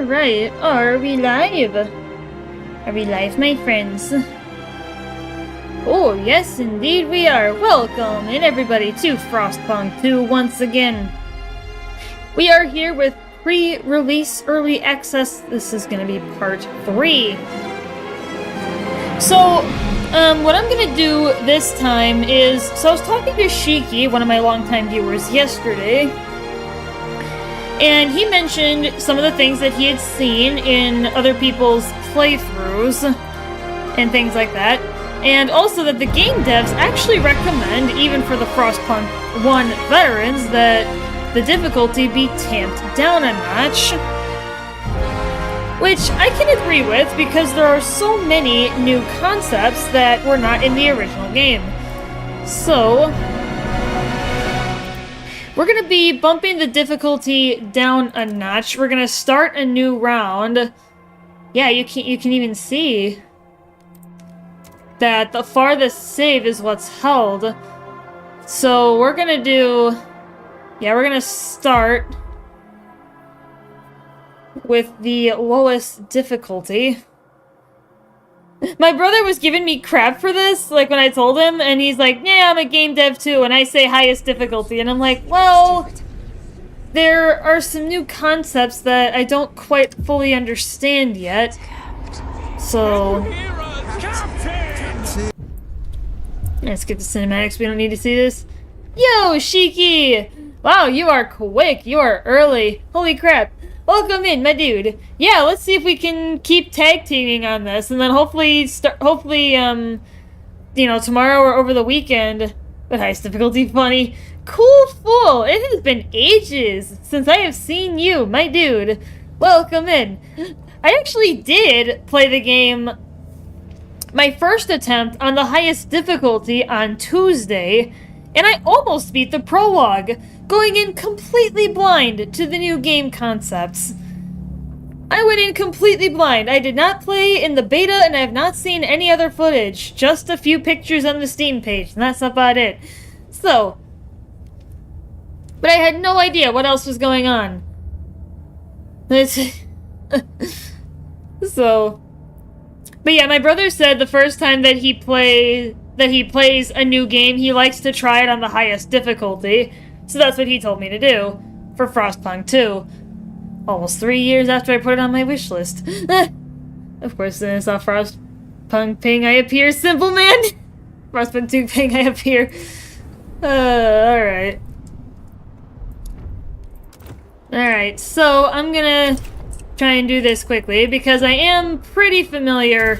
Alright, are we live? Are we live, my friends? Oh, yes, indeed we are. Welcome, and everybody, to Frostpunk 2 once again. We are here with pre-release early access. This is going to be part 3. So, what I'm going to do this time is... So I was talking to Shiki, one of my longtime viewers, yesterday. And he mentioned some of the things that he had seen in other people's playthroughs and things like that. And also that the game devs actually recommend, even for the Frostpunk 1 veterans, that the difficulty be tamped down a notch. Which I can agree with, because there are so many new concepts that were not in the original game. So... we're going to be bumping the difficulty down a notch. We're going to start a new round. Yeah, you can even see that the farthest save is what's held. So we're going to do... yeah, we're going to start with the lowest difficulty. My brother was giving me crap for this, like, when I told him, and he's like, yeah, I'm a game dev too, and I say highest difficulty, and I'm like, well, there are some new concepts that I don't quite fully understand yet, so... let's get the cinematics, we don't need to see this. Yo, Shiki! Wow, you are quick, you are early. Holy crap. Welcome in, my dude. Yeah, let's see if we can keep tag teaming on this, and then hopefully, you know, tomorrow or over the weekend. But highest difficulty funny. Cool fool! It has been ages since I have seen you, my dude. Welcome in. I actually did play the game, my first attempt on the highest difficulty on Tuesday, and I almost beat the prologue, going in completely blind to the new game concepts. I went in completely blind. I did not play in the beta, and I have not seen any other footage. Just a few pictures on the Steam page, and that's about it. So, but I had no idea what else was going on. So, but yeah, my brother said the first time that he plays a new game, he likes to try it on the highest difficulty. So that's what he told me to do for Frostpunk 2. Almost 3 years after I put it on my wish list. Of course, then I saw Frostpunk ping, I appear, simple man! Frostpunk 2 ping, I appear. Alright. Alright, so I'm gonna try and do this quickly, because I am pretty familiar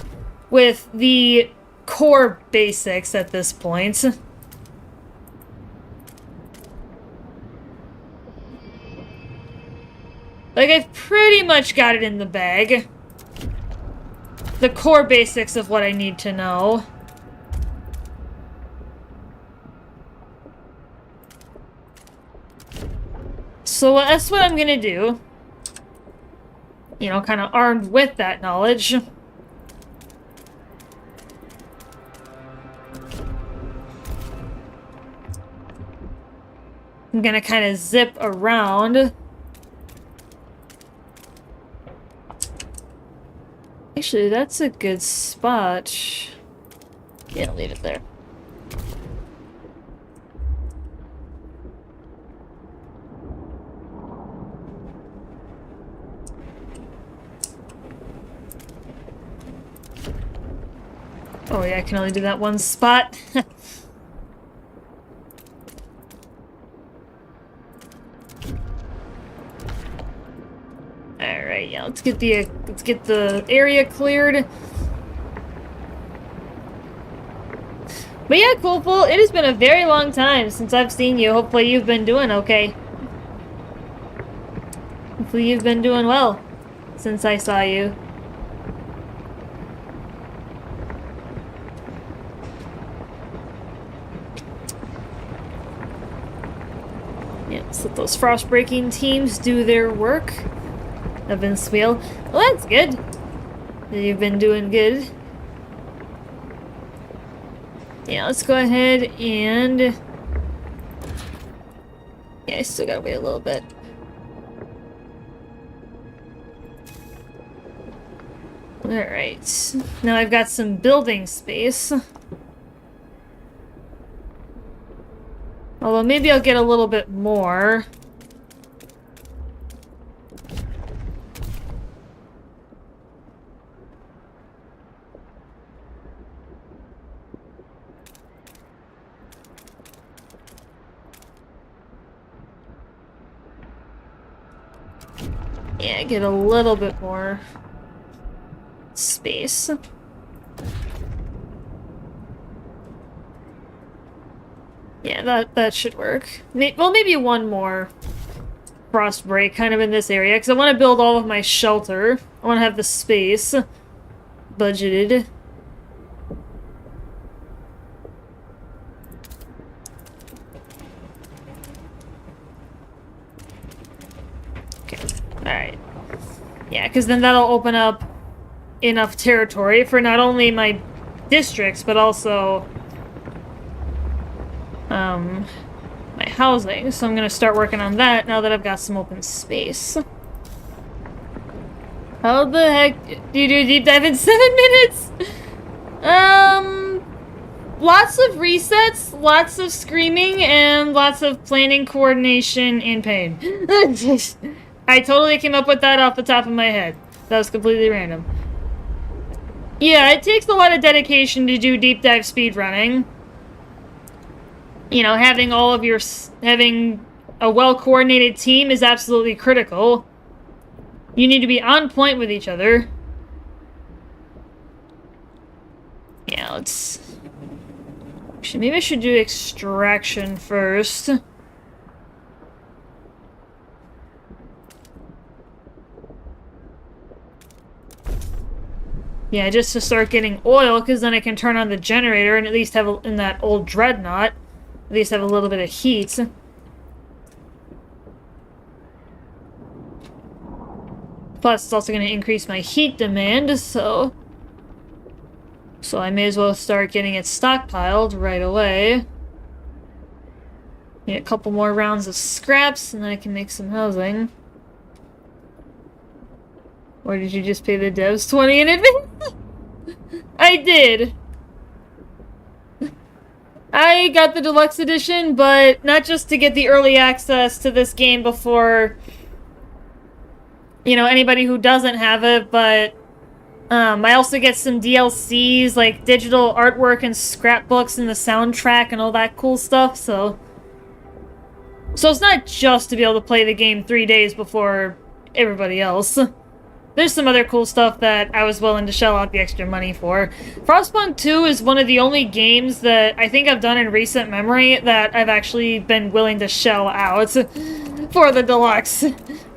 with the core basics at this point. Like, I've pretty much got it in the bag. The core basics of what I need to know. So that's what I'm gonna do. You know, kind of armed with that knowledge. I'm gonna kind of zip around. Actually, that's a good spot. Yeah, I'll leave it there. Oh yeah, I can only do that one spot. Alright, yeah, let's get the area cleared. But yeah, cool fool, it has been a very long time since I've seen you. Hopefully you've been doing okay. Hopefully you've been doing well since I saw you. Yeah, let's let those frost breaking teams do their work. I've been Well, that's good. You've been doing good. Yeah, let's go ahead and... yeah, I still gotta wait a little bit. Alright. Now I've got some building space. Although maybe I'll get a little bit more. Yeah, get a little bit more space. Yeah, that should work. Well, maybe one more frost break kind of in this area, because I want to build all of my shelter. I want to have the space budgeted. Okay, alright. Yeah, because then that'll open up enough territory for not only my districts, but also my housing. So I'm gonna start working on that now that I've got some open space. How the heck do you do a deep dive in 7 minutes? Lots of resets, lots of screaming, and lots of planning, coordination, and pain. I totally came up with that off the top of my head. That was completely random. Yeah, it takes a lot of dedication to do deep dive speedrunning. You know, having a well-coordinated team is absolutely critical. You need to be on point with each other. Yeah, let's... Actually, maybe I should do extraction first. Yeah, just to start getting oil, because then I can turn on the generator and at least have, in that old dreadnought, at least have a little bit of heat. Plus, it's also going to increase my heat demand, so I may as well start getting it stockpiled right away. Get a couple more rounds of scraps, and then I can make some housing. Or did you just pay the devs 20 in advance? I did. I got the deluxe edition, but not just to get the early access to this game before, you know, anybody who doesn't have it, but I also get some DLCs, like digital artwork and scrapbooks and the soundtrack and all that cool stuff, so it's not just to be able to play the game 3 days before everybody else. There's some other cool stuff that I was willing to shell out the extra money for. Frostpunk 2 is one of the only games that I think I've done in recent memory that I've actually been willing to shell out for the deluxe.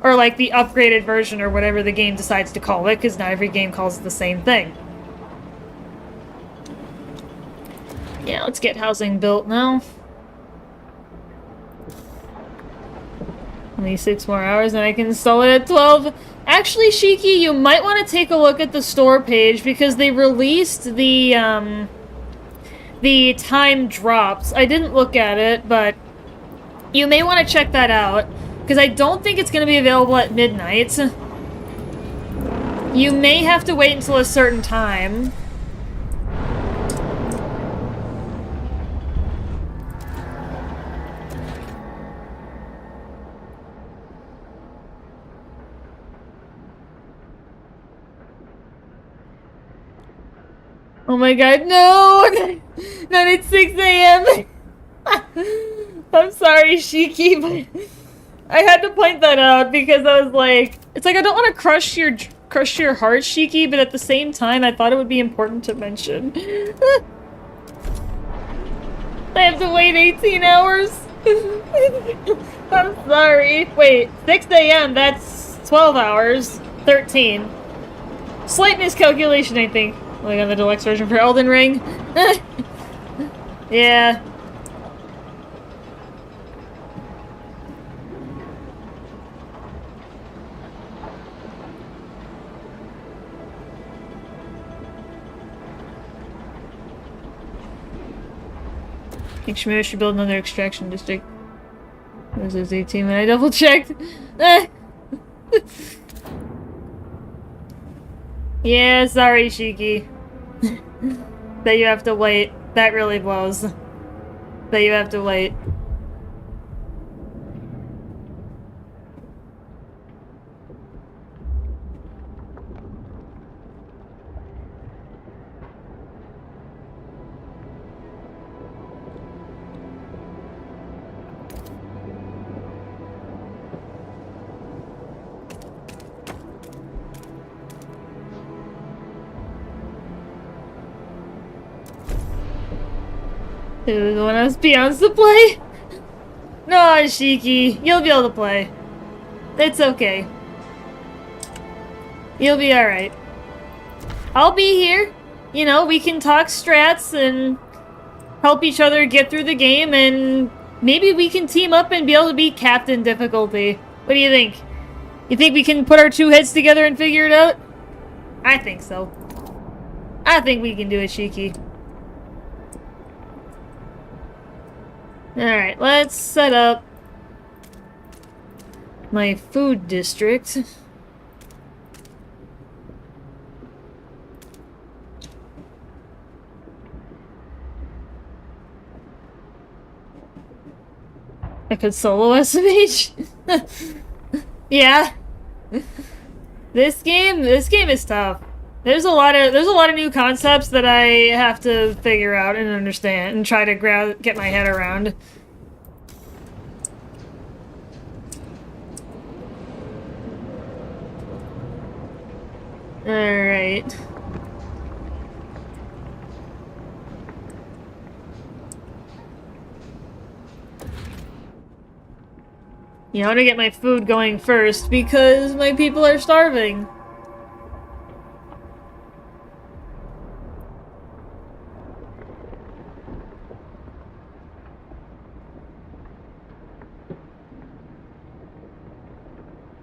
Or like the upgraded version or whatever the game decides to call it, because not every game calls it the same thing. Yeah, let's get housing built now. Only 6 more hours and I can install it at 12. Actually, Shiki, you might want to take a look at the store page because they released the time drops. I didn't look at it, but you may want to check that out because I don't think it's going to be available at midnight. You may have to wait until a certain time. Oh my god, no! Not at 6 a.m. I'm sorry, Shiki, but I had to point that out because I was like, it's like I don't want to crush your heart, Shiki, but at the same time, I thought it would be important to mention. I have to wait 18 hours. I'm sorry. Wait, 6 a.m. That's 12 hours. 13. Slight miscalculation, I think. Like on the deluxe version for Elden Ring. Yeah. I think maybe I should build another extraction district. This is 18 when I double checked. Yeah, sorry, Shiki. That you have to wait. That really blows. That you have to wait. Who want us peons to play? No, Shiki, you'll be able to play. It's okay. You'll be alright. I'll be here. You know, we can talk strats and help each other get through the game, and maybe we can team up and be able to beat Captain difficulty. What do you think? You think we can put our two heads together and figure it out? I think so. I think we can do it, Shiki. Alright, let's set up my food district. I could solo SMH? Yeah. This game is tough. There's a lot of new concepts that I have to figure out and understand and try to get my head around. All right. You know, I want to get my food going first because my people are starving.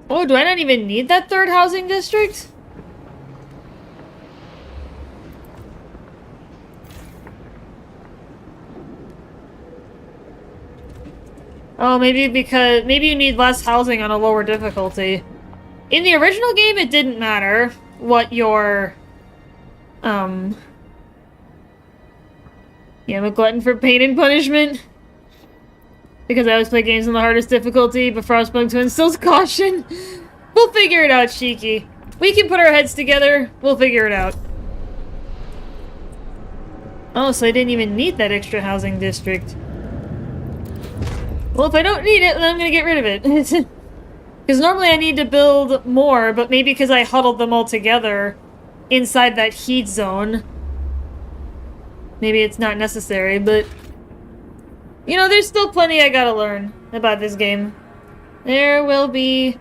Oh, do I not even need that third housing district? Oh, maybe you need less housing on a lower difficulty. In the original game, it didn't matter what your, yeah, I'm a glutton for pain and punishment. Because I always play games on the hardest difficulty, but Frostpunk 2 instills caution. We'll figure it out, Shiki. We can put our heads together. We'll figure it out. Oh, so I didn't even need that extra housing district. Well, if I don't need it, then I'm gonna get rid of it. Because normally I need to build more, but maybe because I huddled them all together inside that heat zone, maybe it's not necessary, but... You know, there's still plenty I gotta learn about this game. There will be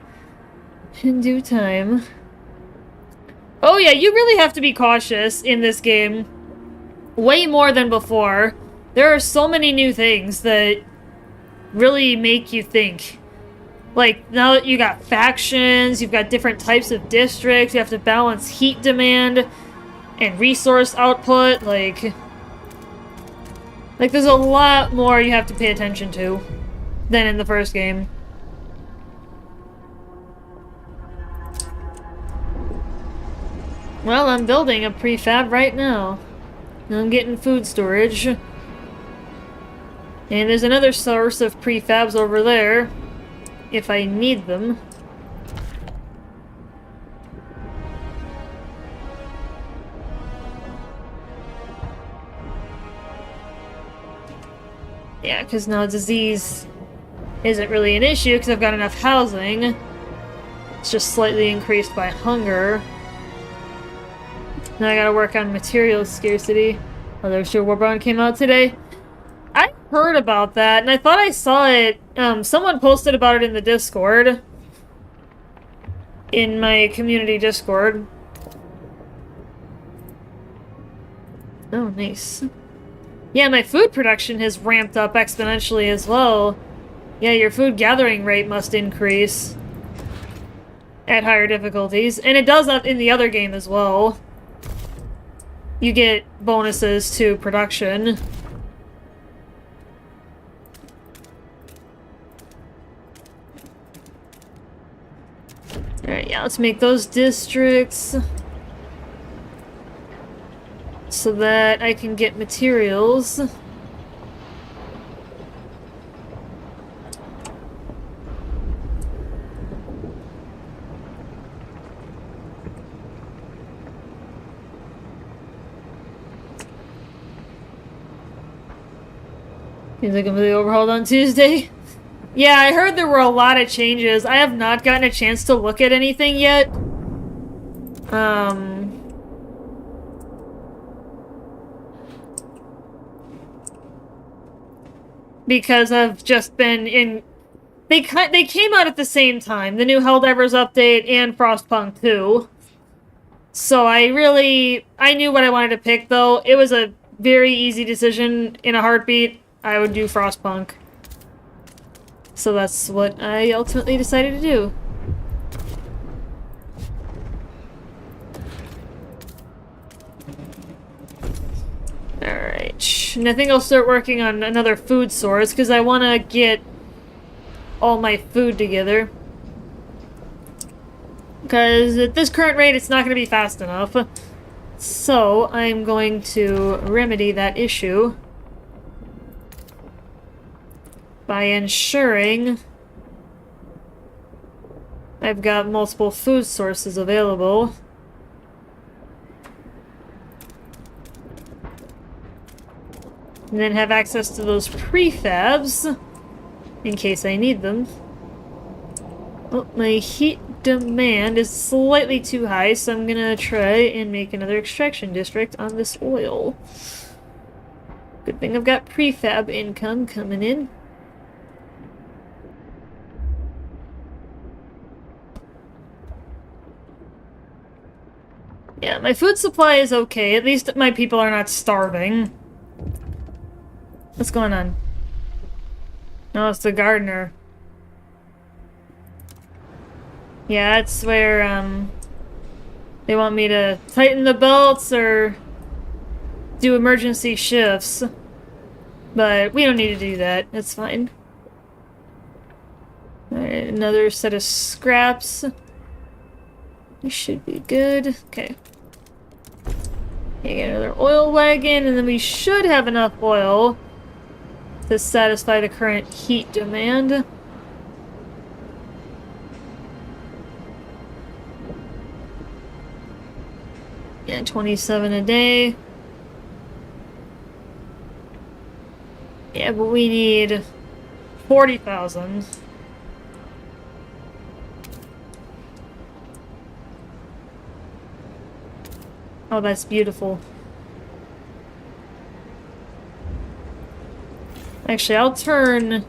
in due time. Oh yeah, you really have to be cautious in this game. Way more than before. There are so many new things that really make you think. Like, now that you got factions, you've got different types of districts, you have to balance heat demand and resource output, like, there's a lot more you have to pay attention to than in the first game. Well, I'm building a prefab right now. I'm getting food storage. And there's another source of prefabs over there, if I need them. Yeah, because now disease isn't really an issue because I've got enough housing. It's just slightly increased by hunger. Now I gotta work on material scarcity. Oh, there's sure Warbound came out today. I heard about that, and I thought I saw it. Someone posted about it in the Discord. In my community Discord. Oh, nice. Yeah, my food production has ramped up exponentially as well. Yeah, your food gathering rate must increase at higher difficulties. And it does that in the other game as well. You get bonuses to production. Alright, yeah, let's make those districts. so that I can get materials. Seems like I'm really overhauled on Tuesday. Yeah, I heard there were a lot of changes. I have not gotten a chance to look at anything yet. Because I've just been in... They came out at the same time. The new Helldivers update and Frostpunk 2. So I knew what I wanted to pick, though. It was a very easy decision in a heartbeat. I would do Frostpunk. So that's what I ultimately decided to do. Alright. And I think I'll start working on another food source, because I want to get all my food together. Because at this current rate, it's not going to be fast enough. So, I'm going to remedy that issue by ensuring I've got multiple food sources available. And then have access to those prefabs in case I need them. Oh, my heat demand is slightly too high, so I'm gonna try and make another extraction district on this oil. Good thing I've got prefab income coming in. Yeah, my food supply is okay. At least my people are not starving. What's going on? No, it's the gardener. Yeah, that's where, they want me to tighten the belts or do emergency shifts. But we don't need to do that. That's fine. Alright, another set of scraps. We should be good. Okay. Get another oil wagon, and then we should have enough oil to satisfy the current heat demand. Yeah, 27 a day. Yeah, but we need 40,000. Oh, that's beautiful. Actually, I'll turn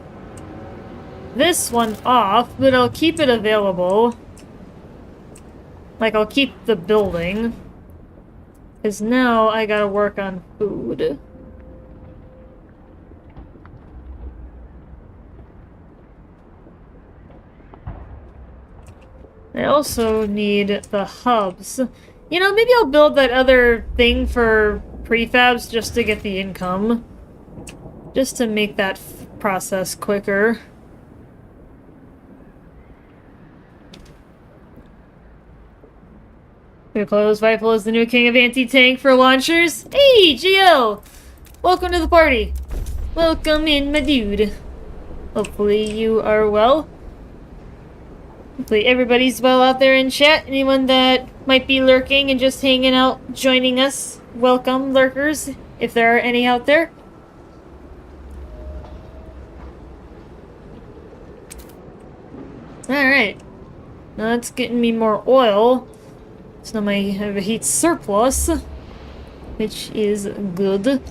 this one off, but I'll keep it available. Like, I'll keep the building. Because now I gotta work on food. I also need the hubs. You know, maybe I'll build that other thing for prefabs just to get the income. Just to make that process quicker. Close Rifle is the new king of anti-tank for launchers. Hey, GL! Welcome to the party. Welcome in, my dude. Hopefully you are well. Hopefully everybody's well out there in chat. Anyone that might be lurking and just hanging out, joining us, welcome, lurkers, if there are any out there. Alright. Now that's getting me more oil. So now I have a heat surplus, which is good.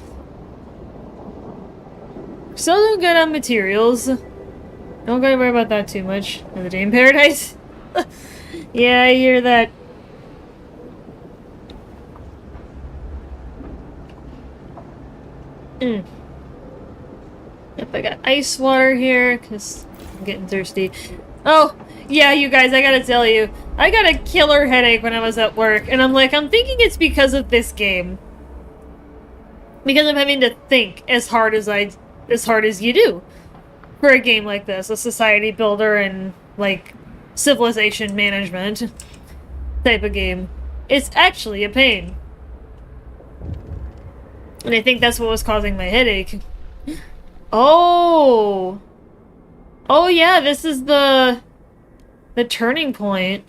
Still doing good on materials. Don't gotta worry about that too much. Another day in paradise? Yeah, I hear that. Yep, I got ice water here, because I'm getting thirsty. Oh, yeah, you guys, I gotta tell you. I got a killer headache when I was at work, and I'm thinking it's because of this game. Because I'm having to think as hard as you do for a game like this, a society builder and, like, civilization management type of game. It's actually a pain. And I think that's what was causing my headache. Oh! Oh yeah, this is the turning point.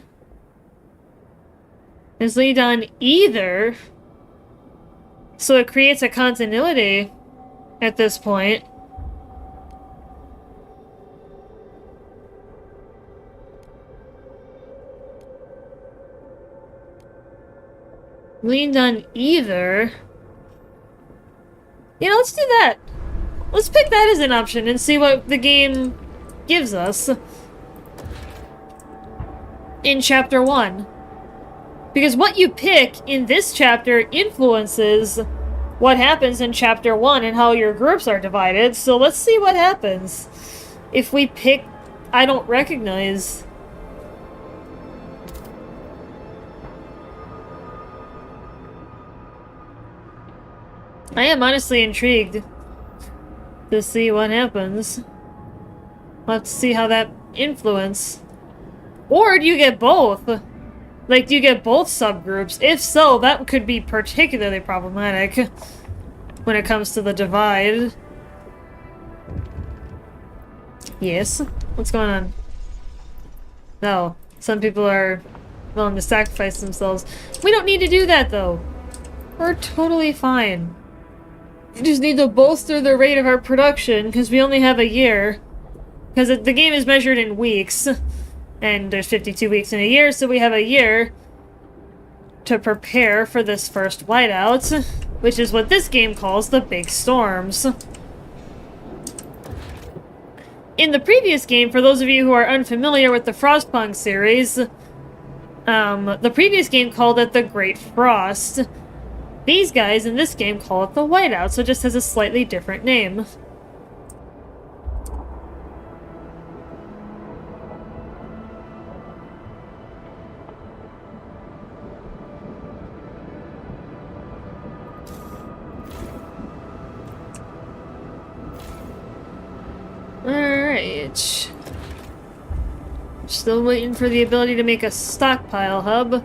Is lead on either. So it creates a continuity at this point. Leaned on either. You know, let's do that. Let's pick that as an option and see what the game gives us in Chapter 1. Because what you pick in this chapter influences what happens in Chapter 1 and how your groups are divided. So let's see what happens if we pick I don't recognize. I am honestly intrigued to see what happens. Let's see how that influence. Or do you get both? Like, do you get both subgroups? If so, that could be particularly problematic when it comes to the divide. Yes? What's going on? No. Some people are willing to sacrifice themselves. We don't need to do that, though. We're totally fine. We just need to bolster the rate of our production, because we only have a year. Because the game is measured in weeks. And there's 52 weeks in a year, so we have a year to prepare for this first whiteout, which is what this game calls the big storms. In the previous game, for those of you who are unfamiliar with the Frostpunk series, the previous game called it the Great Frost. These guys in this game call it the whiteout, so it just has a slightly different name. Alright. Still waiting for the ability to make a stockpile hub.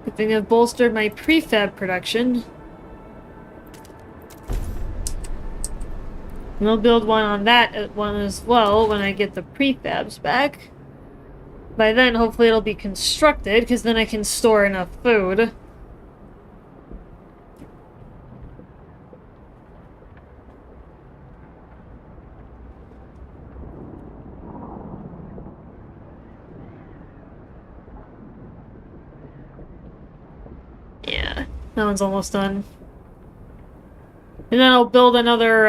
Good thing I've bolstered my prefab production. And I'll build one on that one as well when I get the prefabs back. By then, hopefully it'll be constructed, because then I can store enough food. Yeah, that one's almost done. And then I'll build another,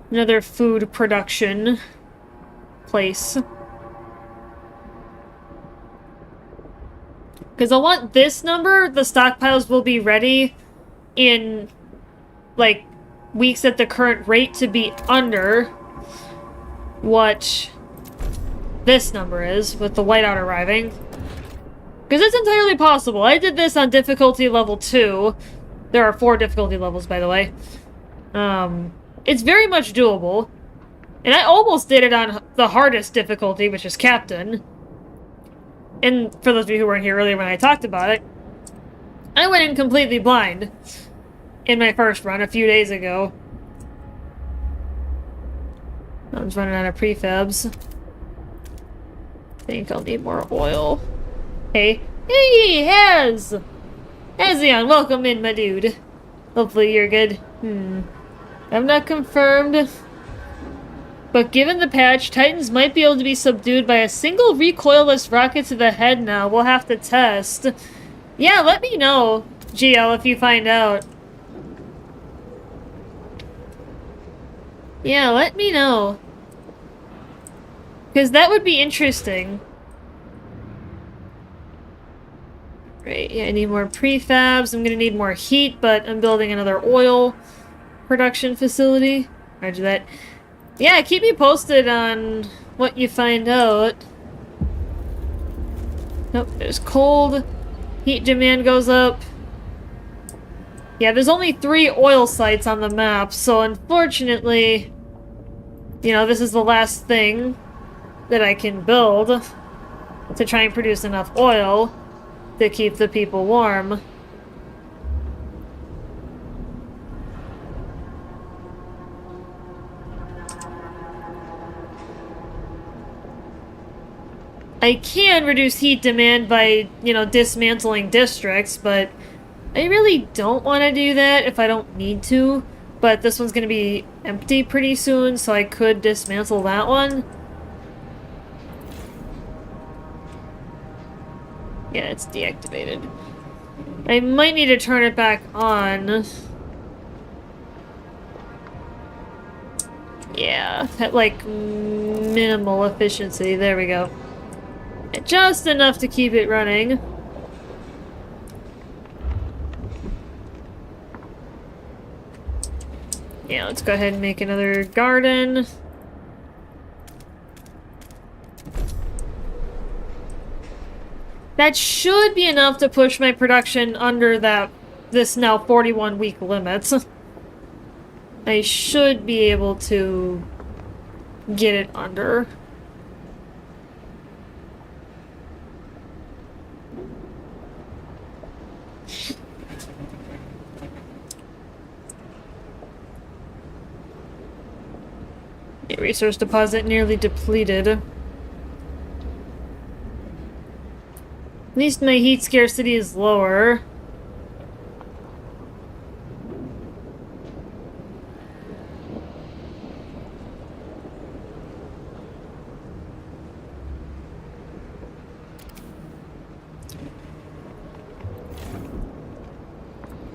another food production place. Because I want this number, the stockpiles will be ready in, like, weeks at the current rate to be under what this number is, with the whiteout arriving. Because it's entirely possible. I did this on difficulty level 2. There are 4 difficulty levels, by the way. It's very much doable. And I almost did it on the hardest difficulty, which is Captain. And for those of you who weren't here earlier when I talked about it, I went in completely blind in my first run a few days ago. I was running out of prefabs. I think I'll need more oil. Hey. Hey, Hazion, welcome in, my dude. Hopefully you're good. I'm not confirmed. But given the patch, Titans might be able to be subdued by a single recoilless rocket to the head now. We'll have to test. Yeah, let me know, GL, if you find out. Yeah, let me know. Because that would be interesting. Right, yeah, I need more prefabs. I'm gonna need more heat, but I'm building another oil production facility. Roger that. Yeah, keep me posted on what you find out. Nope, there's cold. Heat demand goes up. Yeah, there's only 3 oil sites on the map, so unfortunately, you know, this is the last thing that I can build to try and produce enough oil. to keep the people warm. I can reduce heat demand by, you know, dismantling districts, but I really don't want to do that if I don't need to. But this one's going to be empty pretty soon, so I could dismantle that one. Yeah, it's deactivated. I might need to turn it back on. Yeah, at like minimal efficiency. There we go. Just enough to keep it running. Yeah, let's go ahead and make another garden. That should be enough to push my production under this now 41-week limit. I should be able to get it under. Yeah, resource deposit nearly depleted. At least my heat scarcity is lower.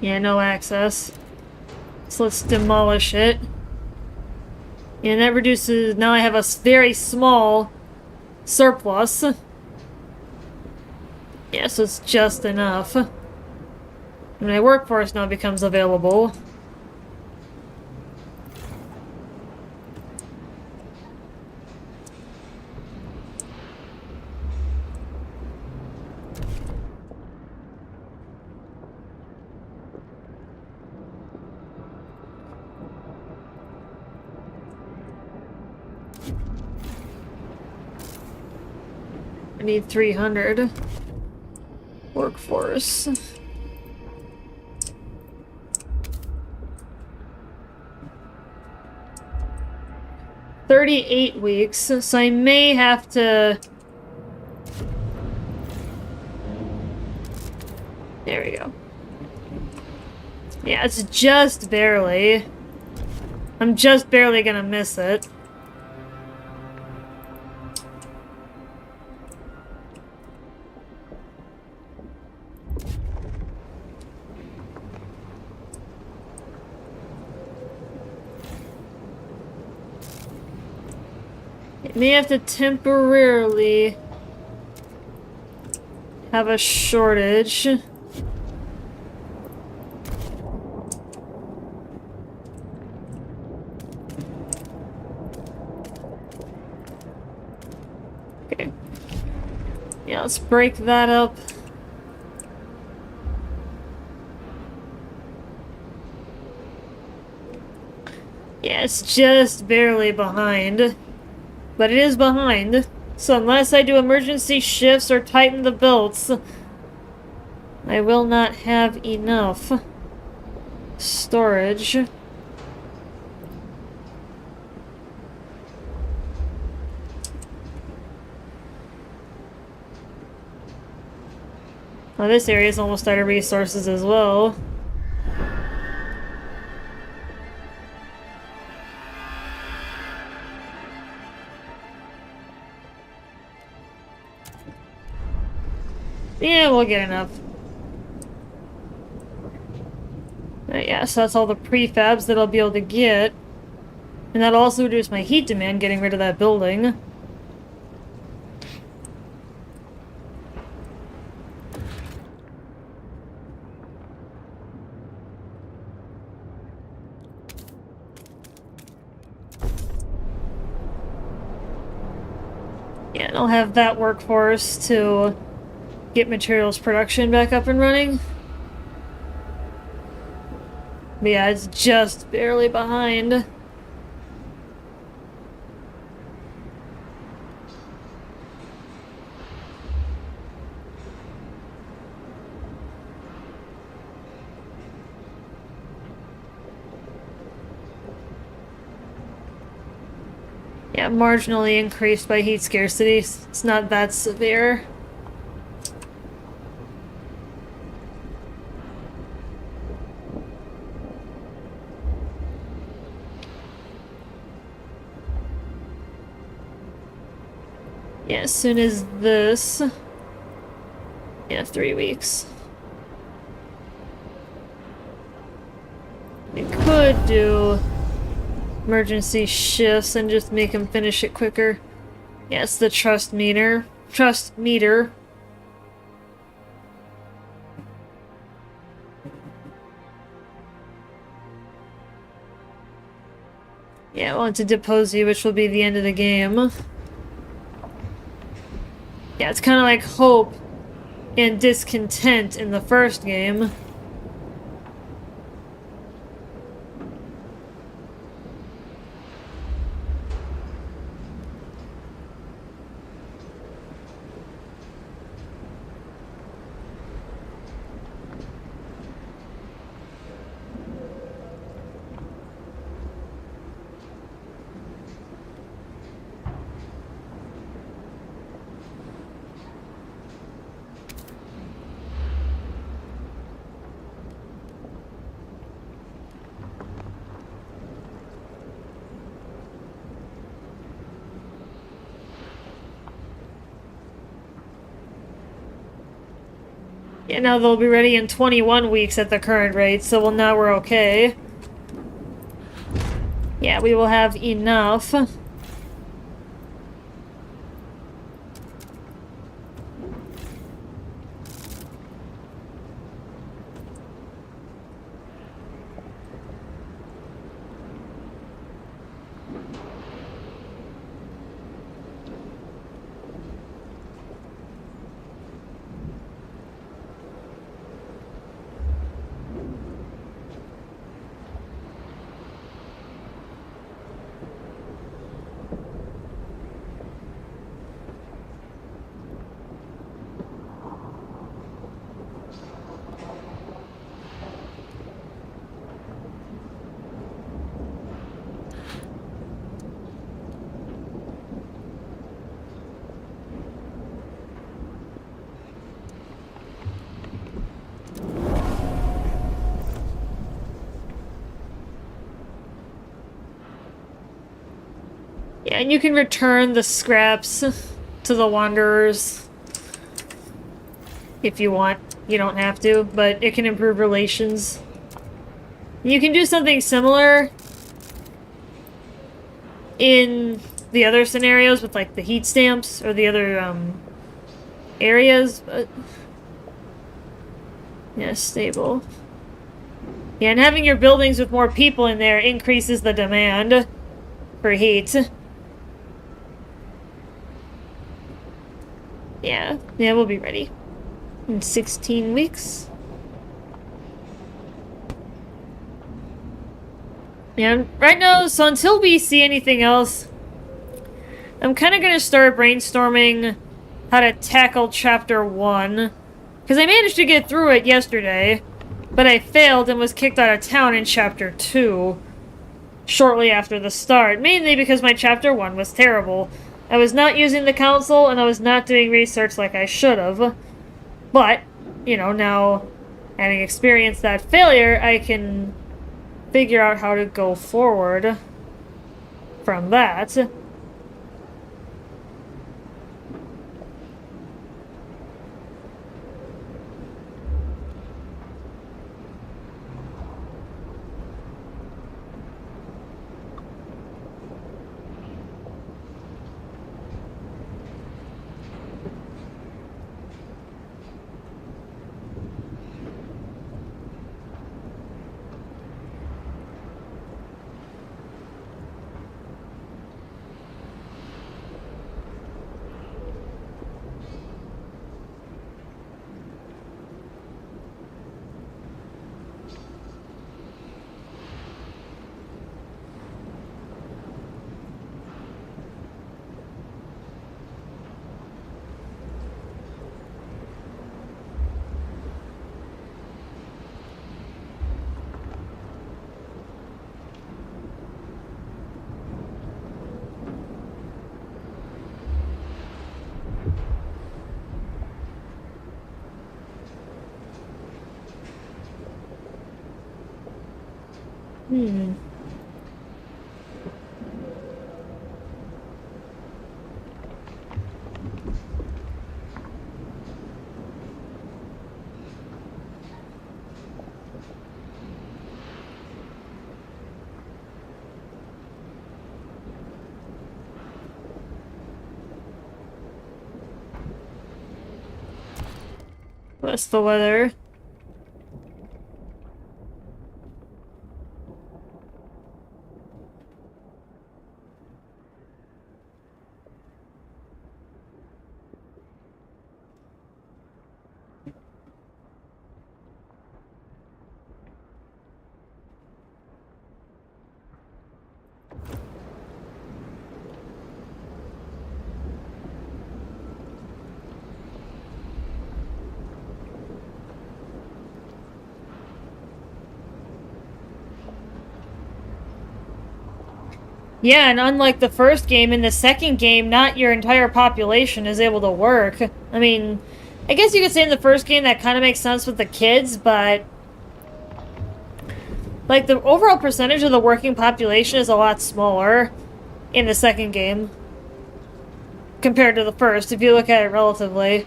Yeah, no access. So let's demolish it. And that reduces... Now I have a very small surplus. Yeah, so it's just enough. And my workforce now becomes available. I need 300 workforce. $38 weeks, so I may have to... There we go. Yeah, it's just barely. I'm just barely gonna miss it. May have to temporarily have a shortage. Okay. Yeah, let's break that up. Yeah, it's just barely behind. But it is behind, so unless I do emergency shifts or tighten the belts, I will not have enough storage. Well, this area is almost out of resources as well. Yeah, we'll get enough. Yeah, so that's all the prefabs that I'll be able to get. And that'll also reduce my heat demand, getting rid of that building. Yeah, and I'll have that workforce to get materials production back up and running. But yeah, it's just barely behind. Yeah, marginally increased by heat scarcity. It's not that severe. Yeah, as soon as this... Yeah, 3 weeks. We could do emergency shifts and just make him finish it quicker. Yeah, it's the trust meter. Trust meter. Yeah, I want to depose you, which will be the end of the game. Yeah, it's kind of like hope and discontent in the first game. Yeah, now they'll be ready in 21 weeks at the current rate, so well, now we're okay. Yeah, we will have enough. Yeah, and you can return the scraps to the Wanderers if you want. You don't have to, but it can improve relations. You can do something similar in the other scenarios with, like, the heat stamps or the other, areas, but... Yeah, stable. Yeah, and having your buildings with more people in there increases the demand for heat. Yeah, we'll be ready in 16 weeks. Yeah, right now, so until we see anything else, I'm kind of going to start brainstorming how to tackle Chapter 1. Because I managed to get through it yesterday, but I failed and was kicked out of town in Chapter 2 shortly after the start, mainly because my Chapter 1 was terrible. I was not using the council, and I was not doing research like I should have. But, you know, now, having experienced that failure, I can figure out how to go forward from that. Hmm. What's the weather? Yeah, and unlike the first game, in the second game, not your entire population is able to work. I mean, I guess you could say in the first game that kind of makes sense with the kids, but like the overall percentage of the working population is a lot smaller in the second game compared to the first, if you look at it relatively.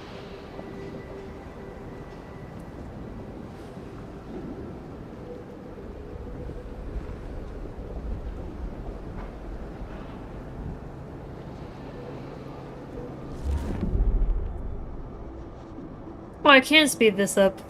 Oh, I can speed this up.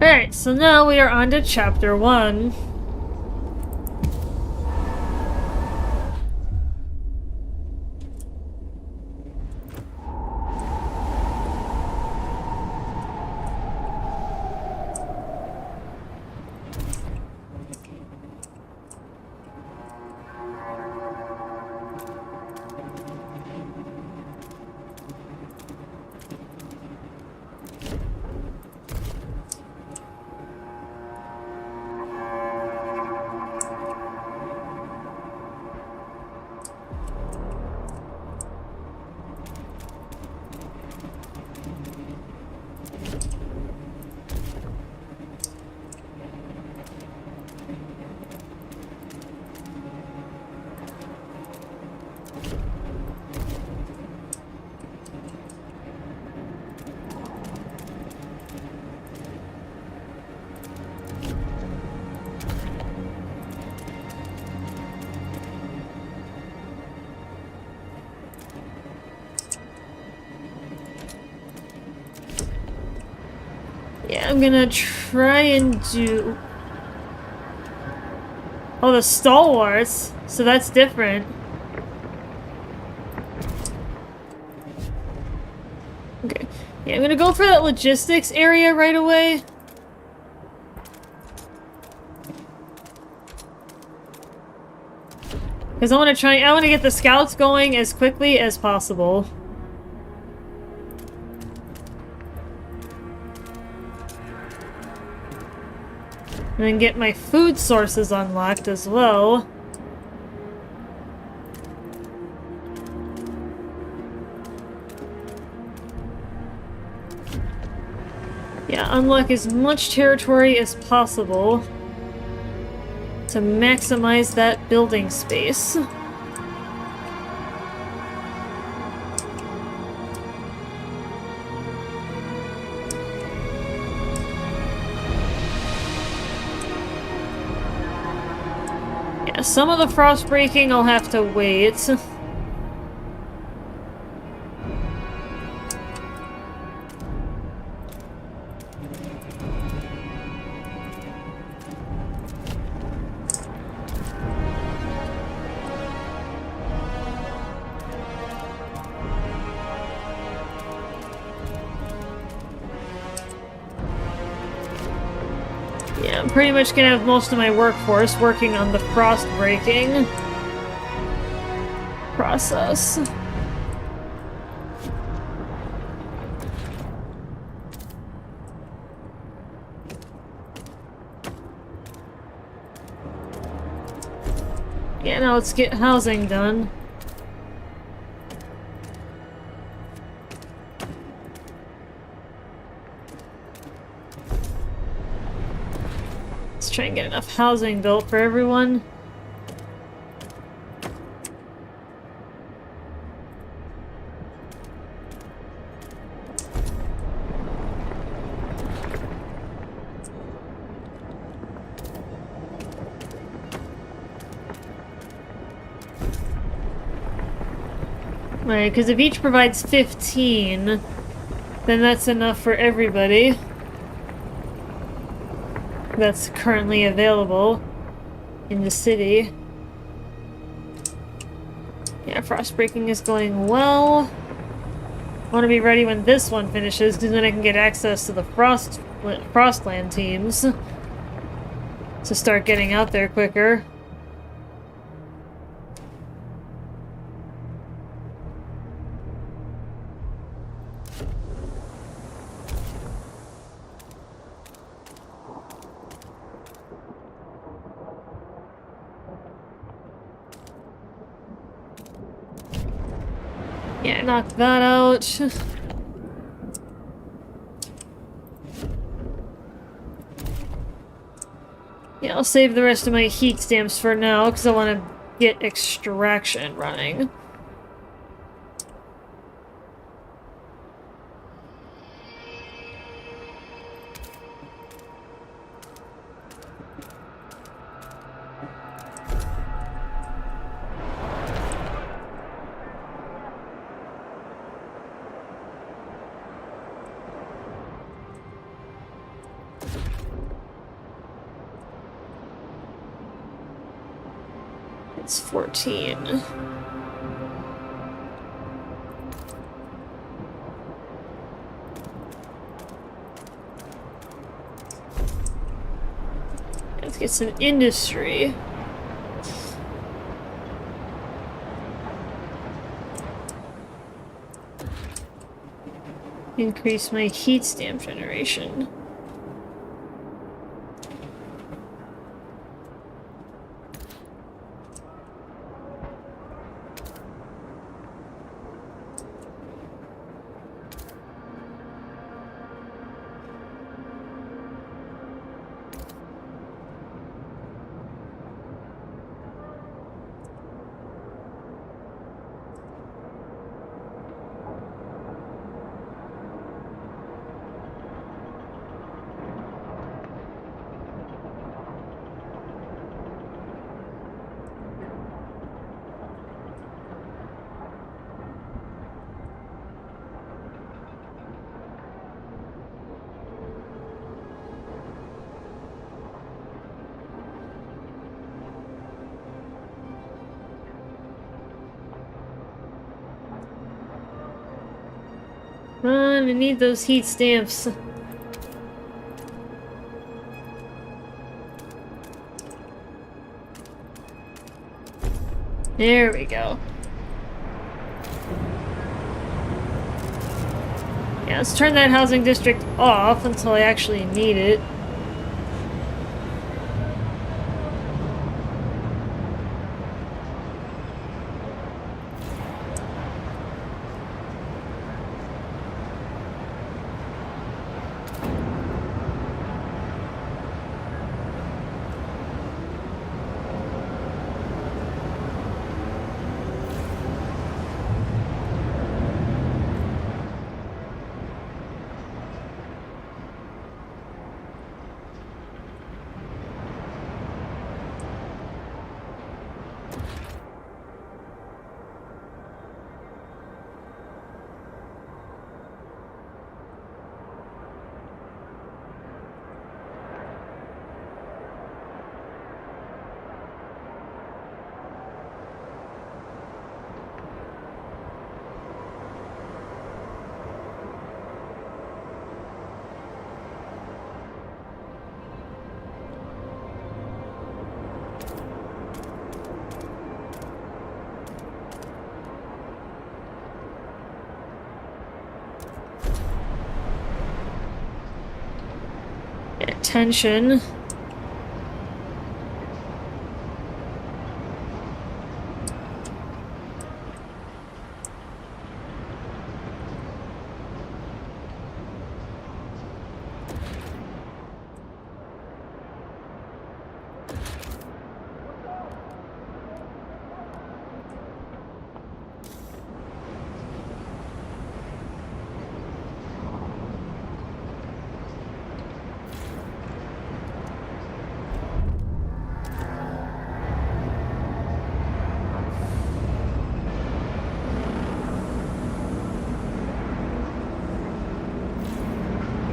Alright, so now we are on to chapter 1. Yeah, I'm gonna try and do... Oh, the stalwarts. So that's different. Okay. Yeah, I'm gonna go for that logistics area right away. Because I want to get the scouts going as quickly as possible. And then get my food sources unlocked as well. Yeah, unlock as much territory as possible to maximize that building space. Yeah, some of the frost breaking I'll have to wait. Yeah, I'm pretty much gonna have most of my workforce working on the frost breaking process. Yeah, now let's get housing done. Let's try and get enough housing built for everyone. Right, because if each provides 15, then that's enough for everybody that's currently available in the city. Yeah, frost breaking is going well. I want to be ready when this one finishes, because then I can get access to the Frostland teams to start getting out there quicker. Yeah, knock that out. Yeah, I'll save the rest of my heat stamps for now, because I want to get extraction running. It's 14. Let's get some industry. Increase my heat stamp generation. I need those heat stamps. There we go. Yeah, let's turn that housing district off until I actually need it. Attention.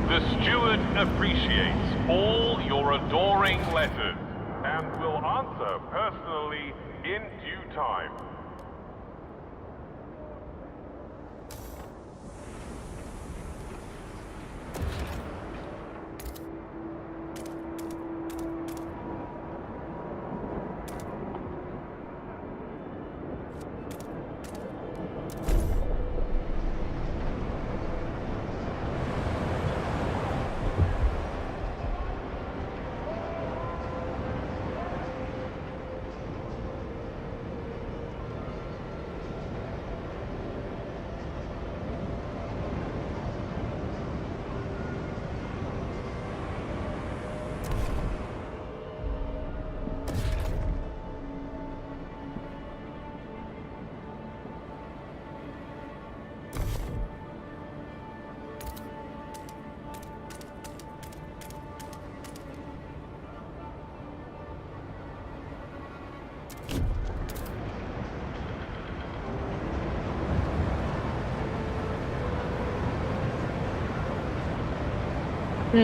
The steward appreciates all your adoring letters and will answer personally in due time.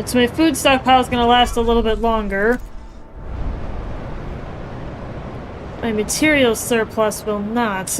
So my food stockpile is going to last a little bit longer. My material surplus will not.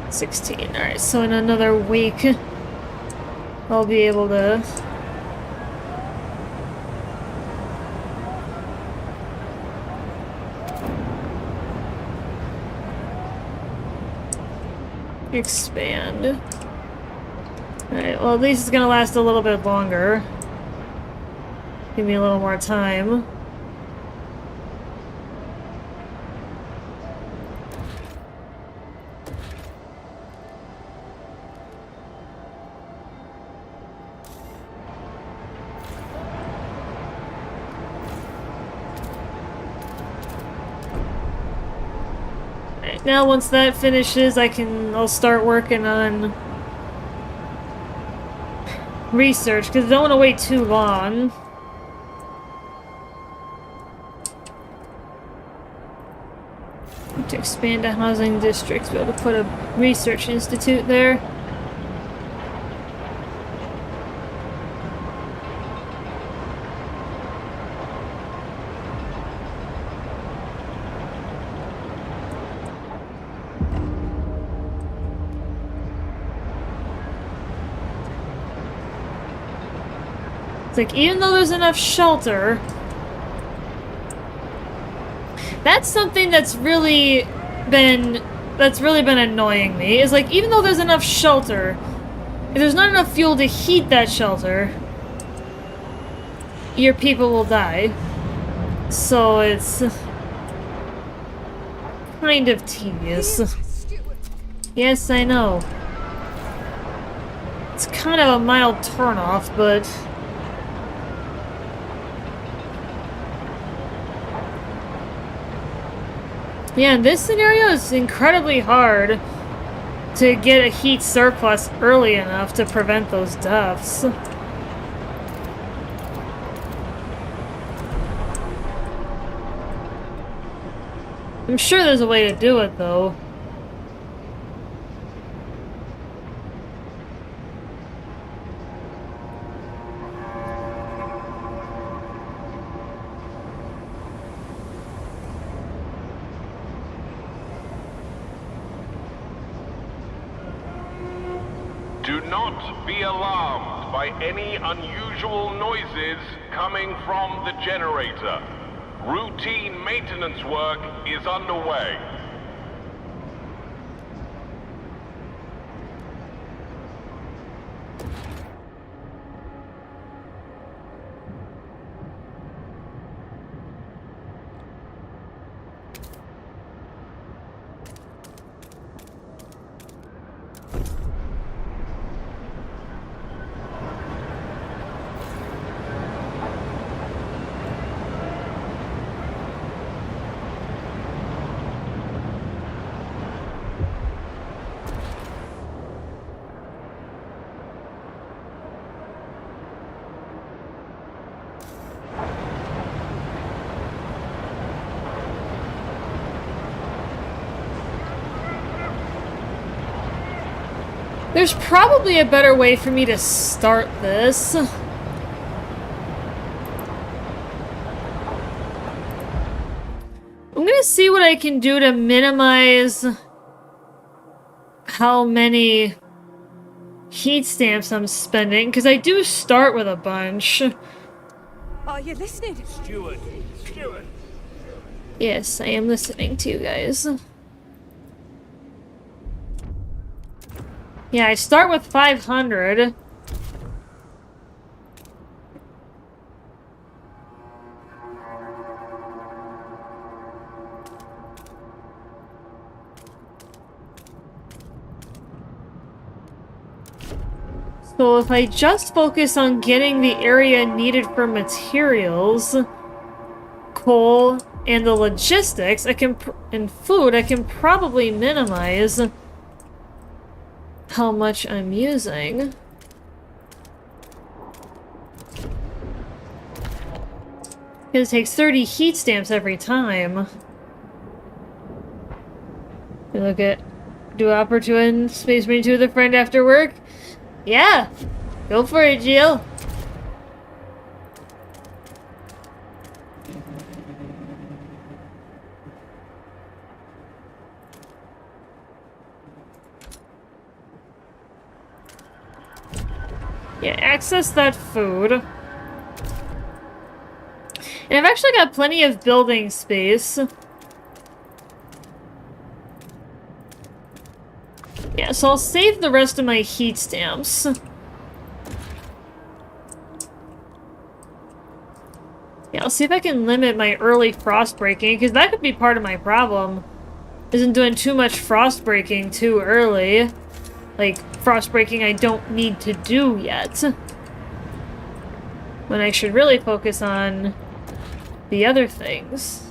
$16. Alright, so in another week, I'll be able to expand. Alright, well, at least it's gonna last a little bit longer. Give me a little more time. Now, once that finishes, I'll start working on research, because I don't want to wait too long. expand a housing district, be able to put a research institute there. It's like, even though there's enough shelter, that's something that's really been annoying me, is like, even though there's enough shelter, if there's not enough fuel to heat that shelter, your people will die. So it's kind of tedious. Yes, I know. It's kind of a mild turnoff, but yeah, in this scenario, it's incredibly hard to get a heat surplus early enough to prevent those deaths. I'm sure there's a way to do it, though. Do not be alarmed by any unusual noises coming from the generator. Routine maintenance work is underway. There's probably a better way for me to start this. I'm gonna see what I can do to minimize how many heat stamps I'm spending, because I do start with a bunch. Are you listening? Steward! Yes, I am listening to you guys. Yeah, I start with 500. So if I just focus on getting the area needed for materials, coal, and the logistics, and food, I can probably minimize how much I'm using. Because it takes 30 heat stamps every time. You look at do opportune Space Marine 2 with a friend after work? Yeah! Go for it, Jill! Yeah, access that food. And I've actually got plenty of building space. Yeah, so I'll save the rest of my heat stamps. Yeah, I'll see if I can limit my early frost breaking, because that could be part of my problem. Isn't doing too much frost breaking too early. Like, frost breaking I don't need to do yet. When I should really focus on the other things.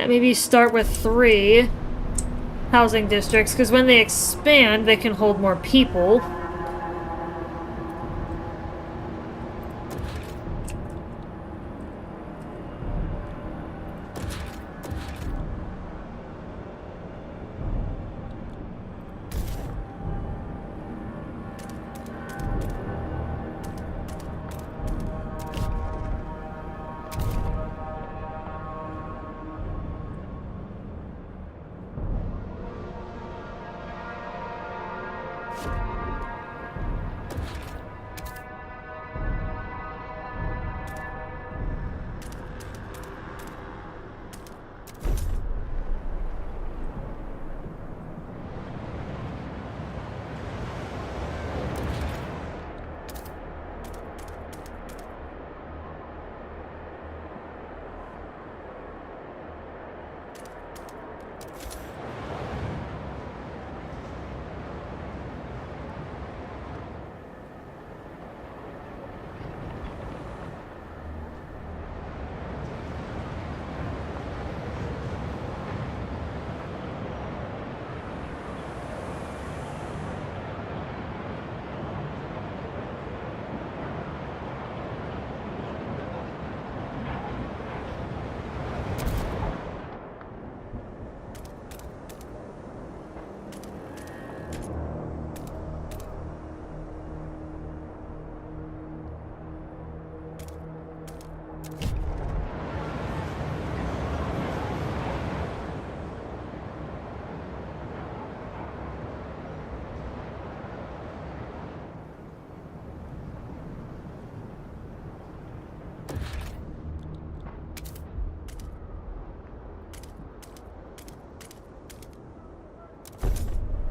Yeah, maybe start with 3 housing districts, because when they expand, they can hold more people.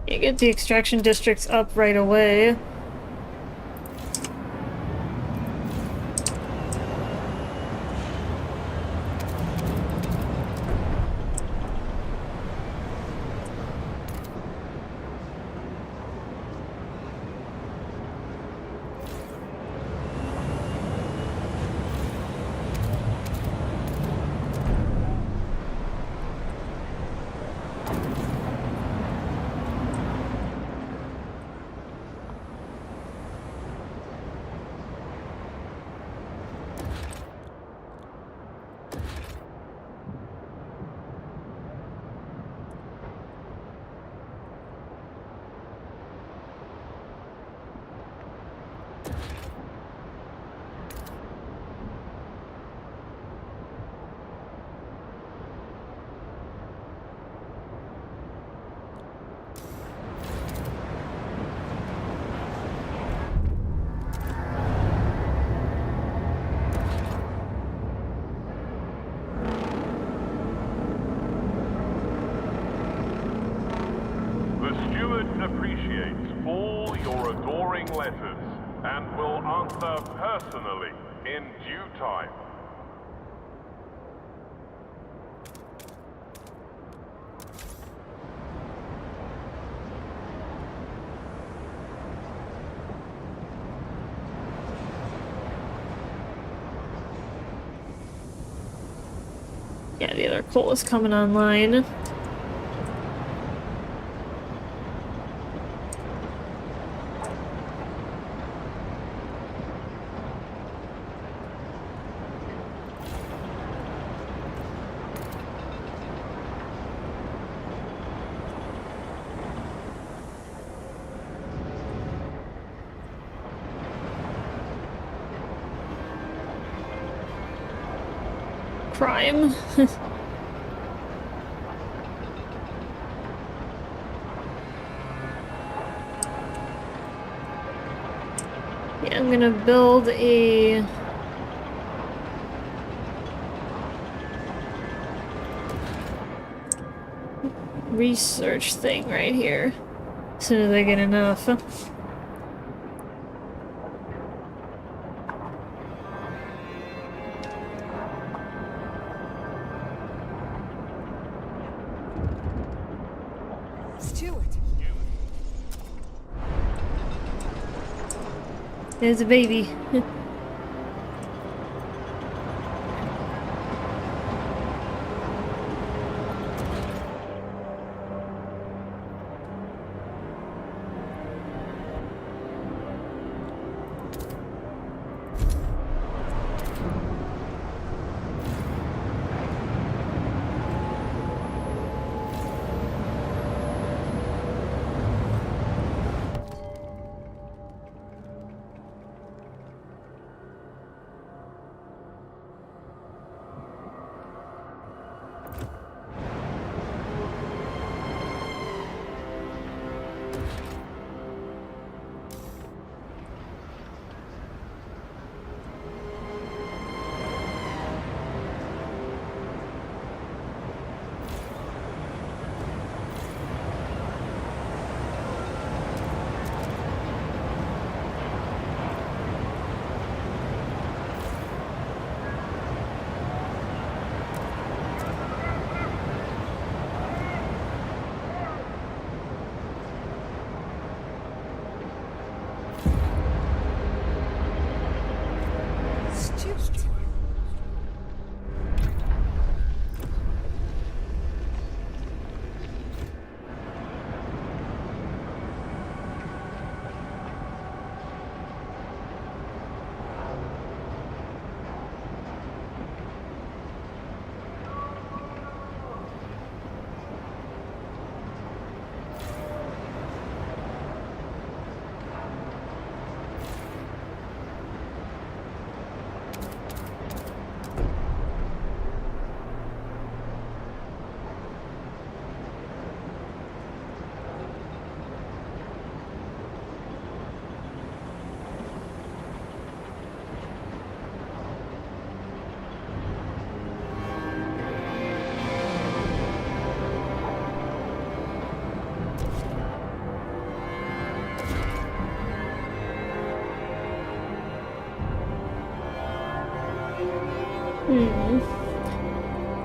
You get the extraction districts up right away. letters and will answer personally in due time. Yeah, the other coal is coming online. Crime. Yeah, I'm gonna build a research thing right here as soon as I get enough. There's a baby.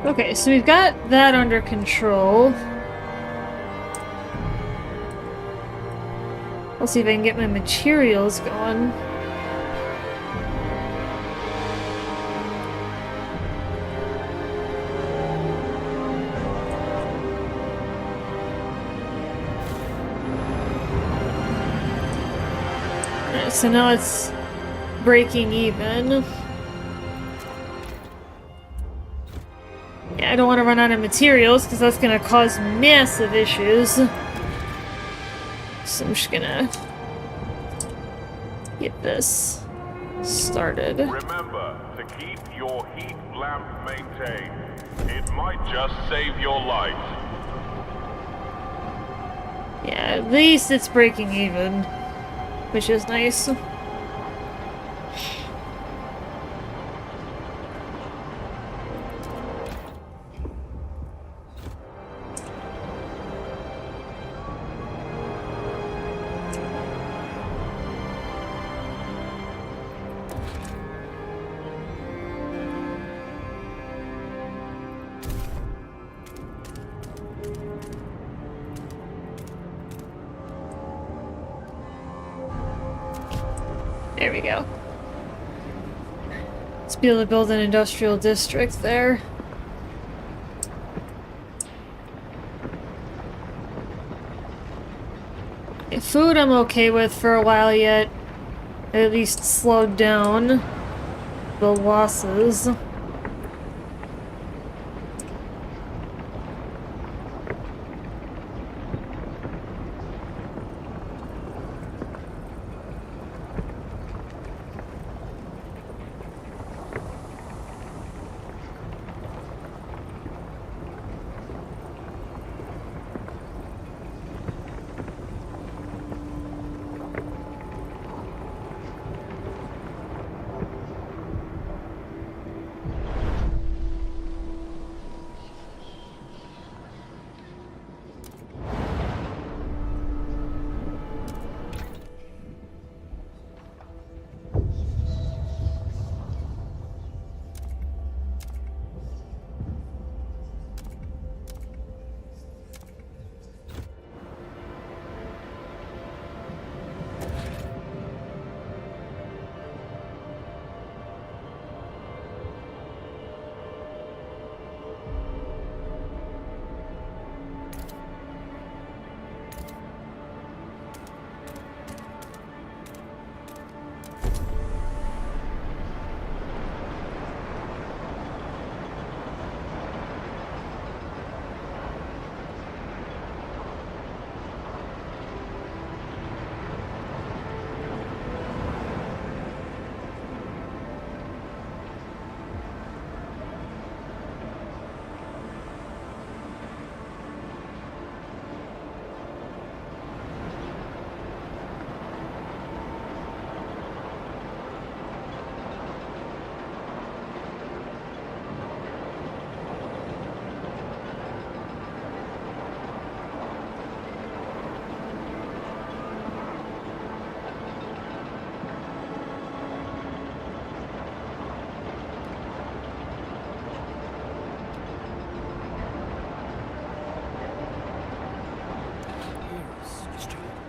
Okay, so we've got that under control. I'll see if I can get my materials going. Alright, so now it's breaking even. Yeah, I don't want to run out of materials because that's going to cause massive issues. So I'm just gonna get this started. Remember to keep your heat lamp maintained. It might just save your life. Yeah, at least it's breaking even, which is nice. There we go. Let's be able to build an industrial district there. Food I'm okay with for a while yet. At least slowed down the losses.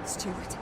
Stuart.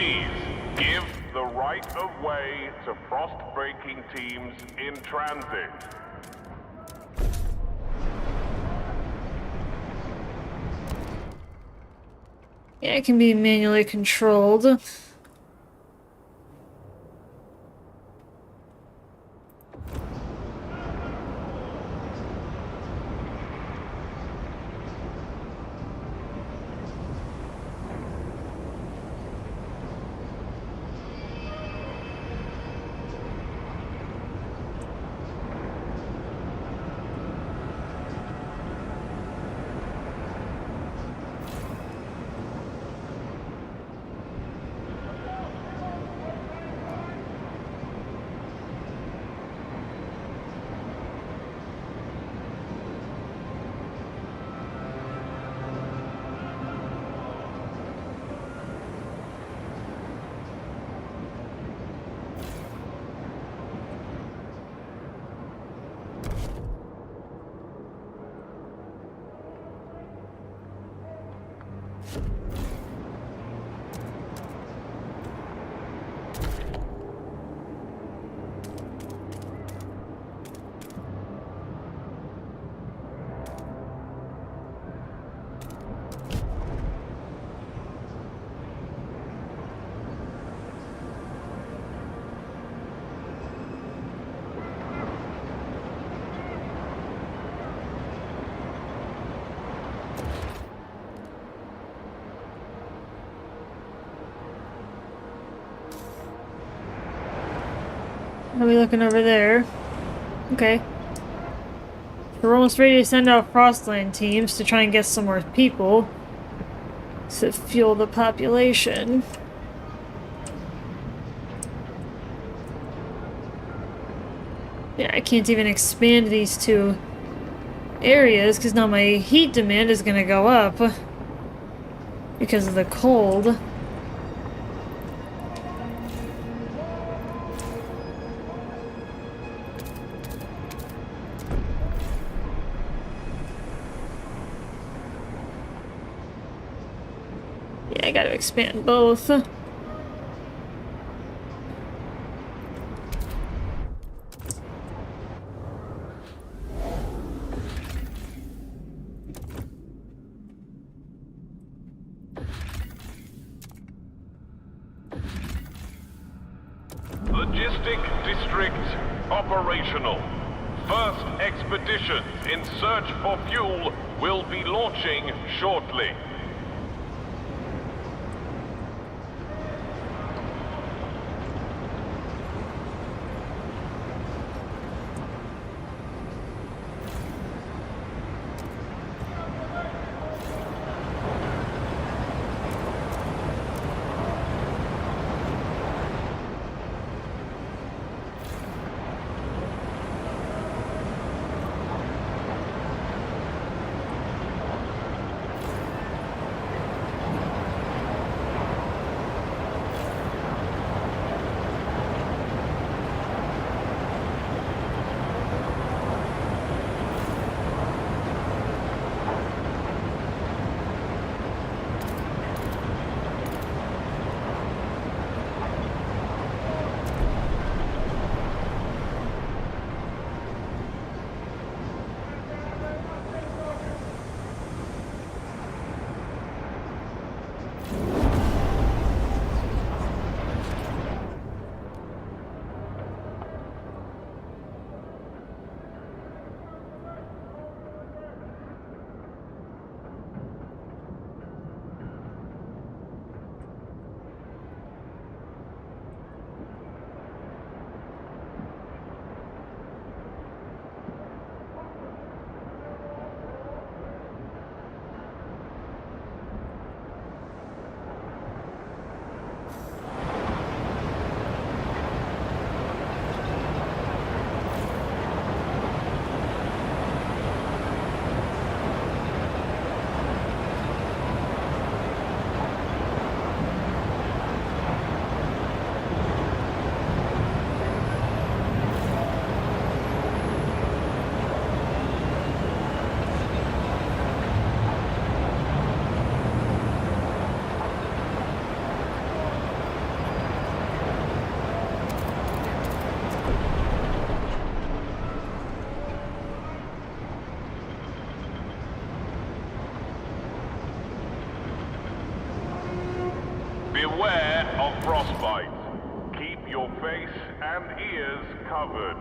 Please, give the right of way to frost-breaking teams in transit. Yeah, it can be manually controlled. What are we looking over there? Okay. We're almost ready to send out Frostland teams to try and get some more people to fuel the population. Yeah, I can't even expand these two areas because now my heat demand is going to go up because of the cold. Yeah, I gotta expand both. The Logistic District operational. First expedition in search for fuel will be launching shortly. frostbite. Keep your face and ears covered.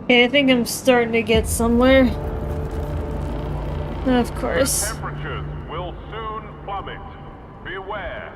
Okay, I think I'm starting to get somewhere. Of course. Temperatures will soon plummet. Beware.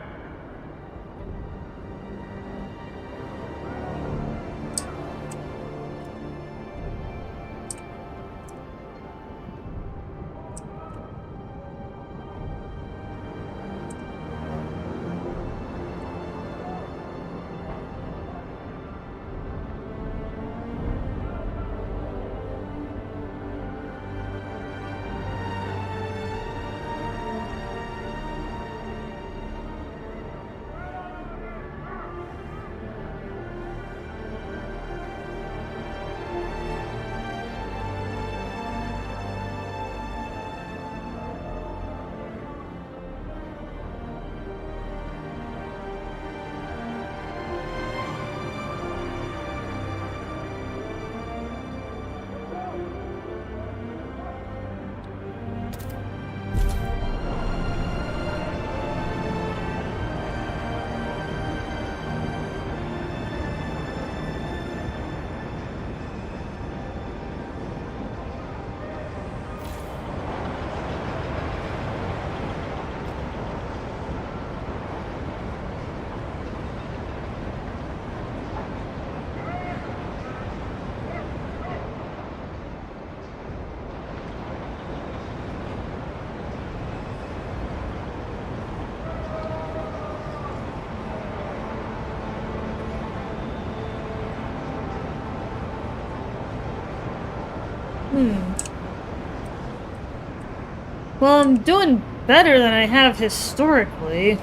Well, I'm doing better than I have historically.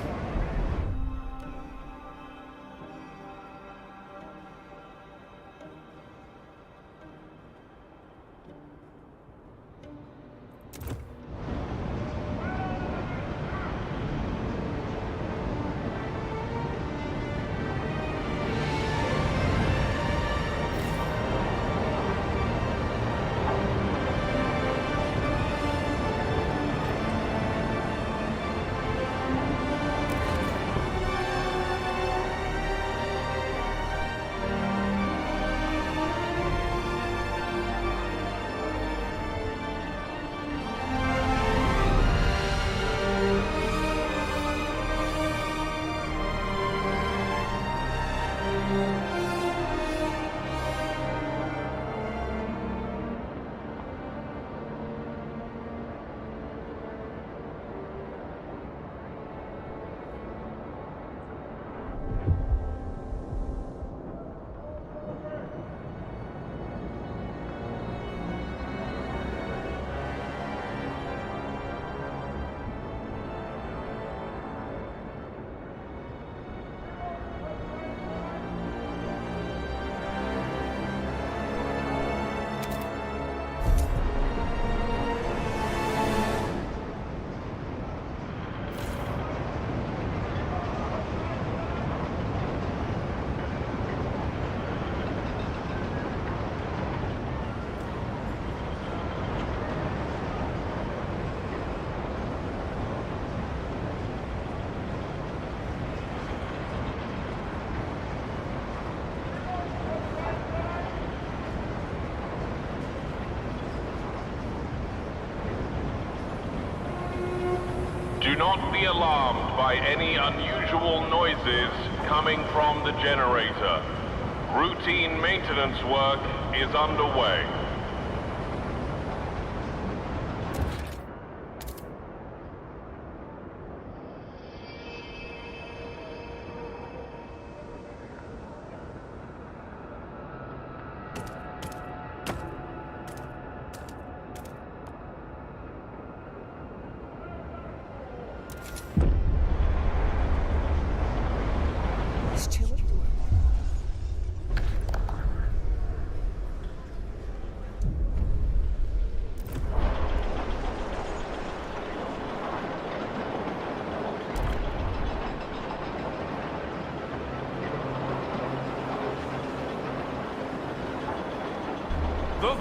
Do not be alarmed by any unusual noises coming from the generator. Routine maintenance work is underway.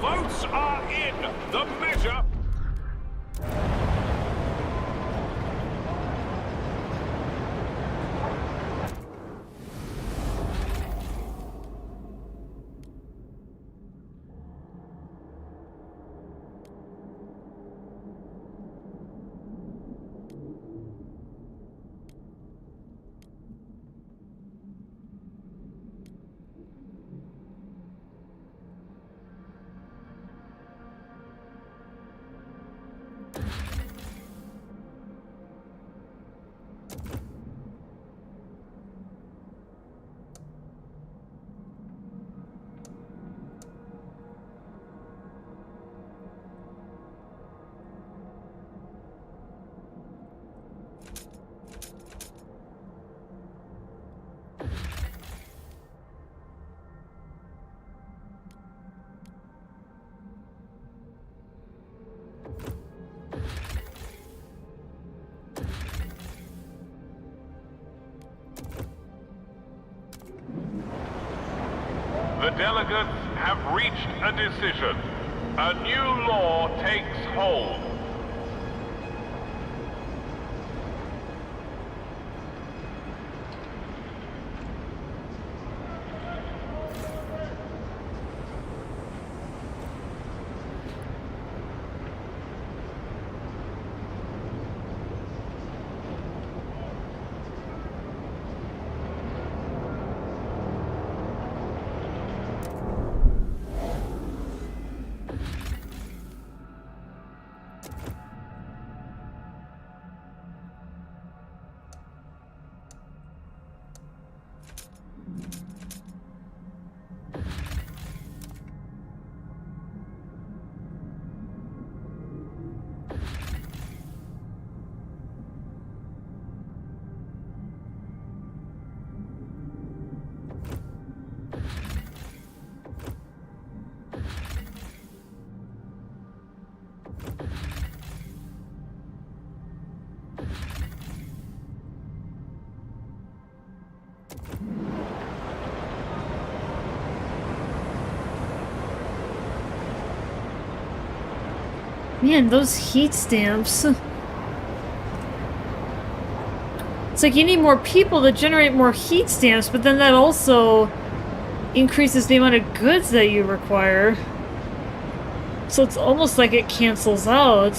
votes are in. The measure... The delegates have reached a decision. A new law takes hold. Man, those heat stamps. It's like you need more people to generate more heat stamps, but then that also increases the amount of goods that you require. So it's almost like it cancels out.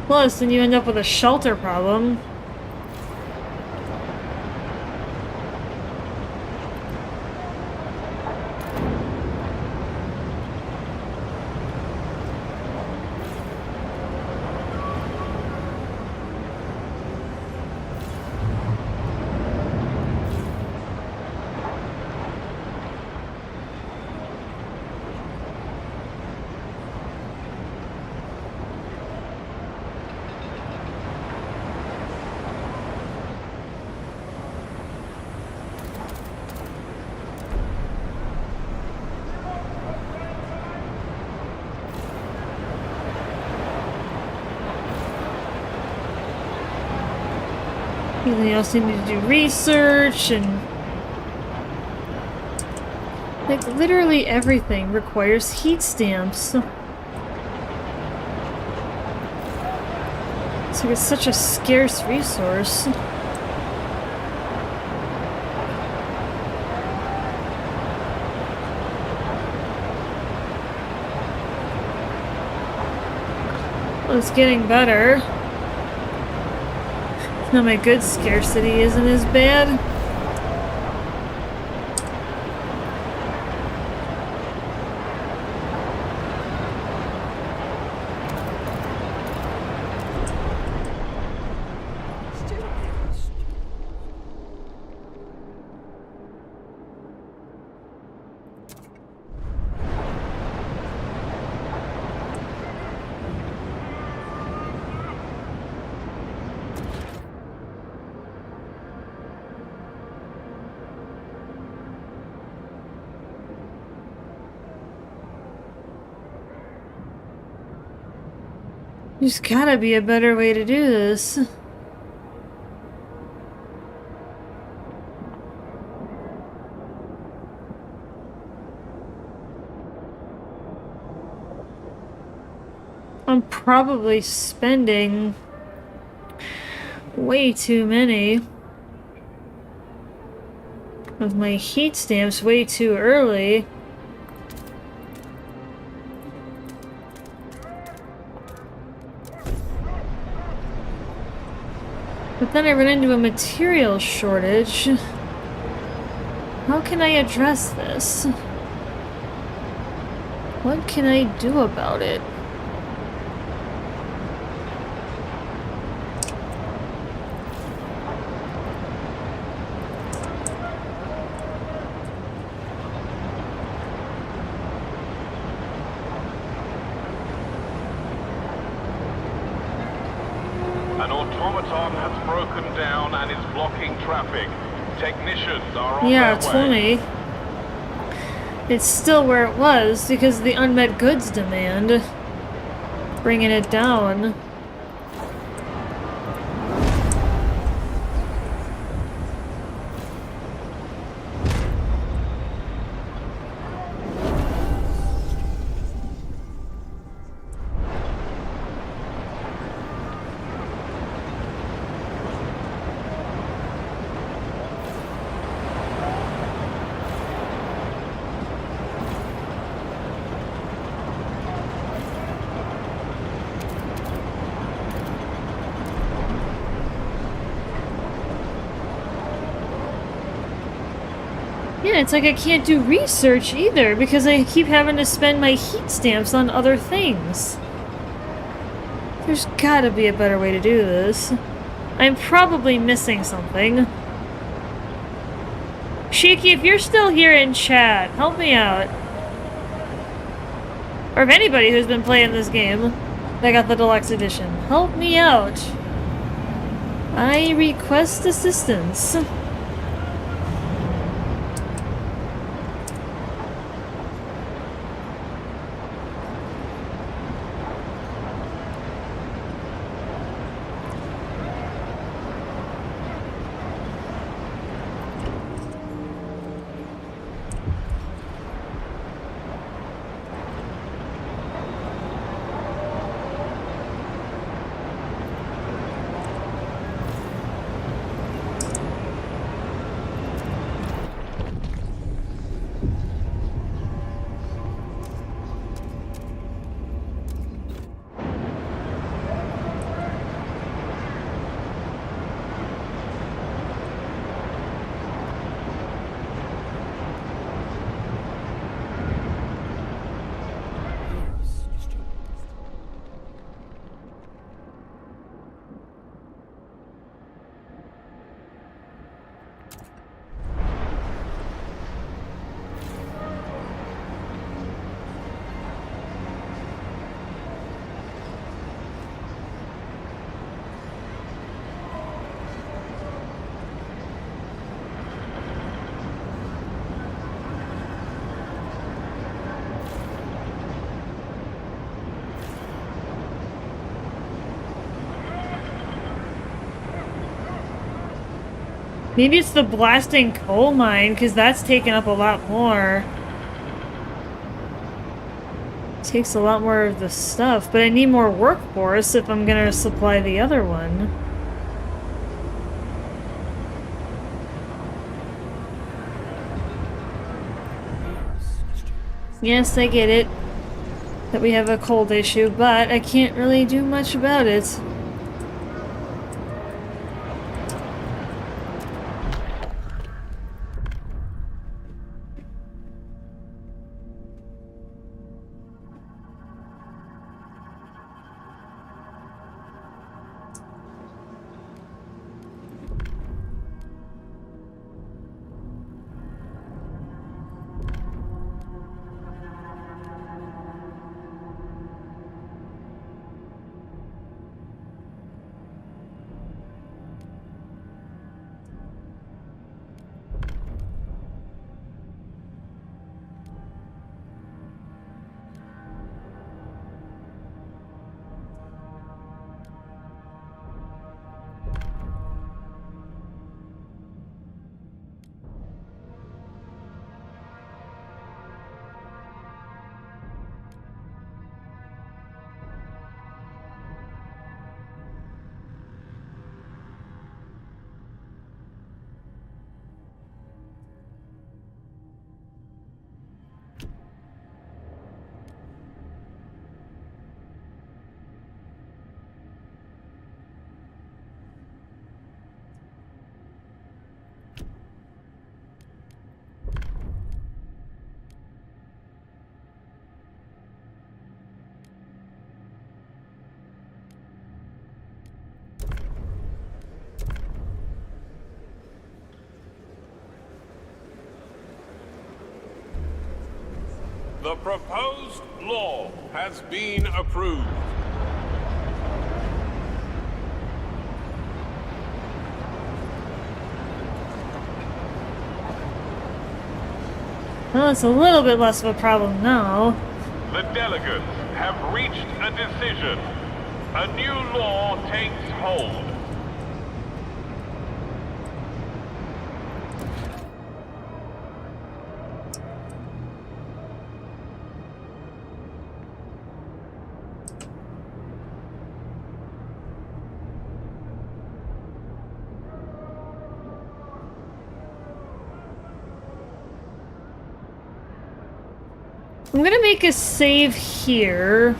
Plus, then you end up with a shelter problem. You also need to do research and like literally everything requires heat stamps. So it's such a scarce resource. Well, it's getting better. Now my goods scarcity isn't as bad. There's gotta be a better way to do this. I'm probably spending way too many of my heat stamps way too early. But then I run into a material shortage. How can I address this? What can I do about it? An automaton has broken down and is blocking traffic. Technicians are on Yeah, their 20. way. It's still where it was because of the unmet goods demand. Bringing it down. Yeah, it's like I can't do research either because I keep having to spend my heat stamps on other things. There's gotta be a better way to do this. I'm probably missing something. Shiki, if you're still here in chat, help me out. Or if anybody who's been playing this game that got the deluxe edition, help me out. I request assistance. Maybe it's the blasting coal mine, because that's taken up a lot more. Takes a lot more of the stuff, but I need more workforce if I'm gonna supply the other one. Yes, I get it. That we have a cold issue, but I can't really do much about it. The proposed law has been approved. Well, it's a little bit less of a problem now. The delegates have reached a decision. A new law takes hold. I'm gonna make a save here.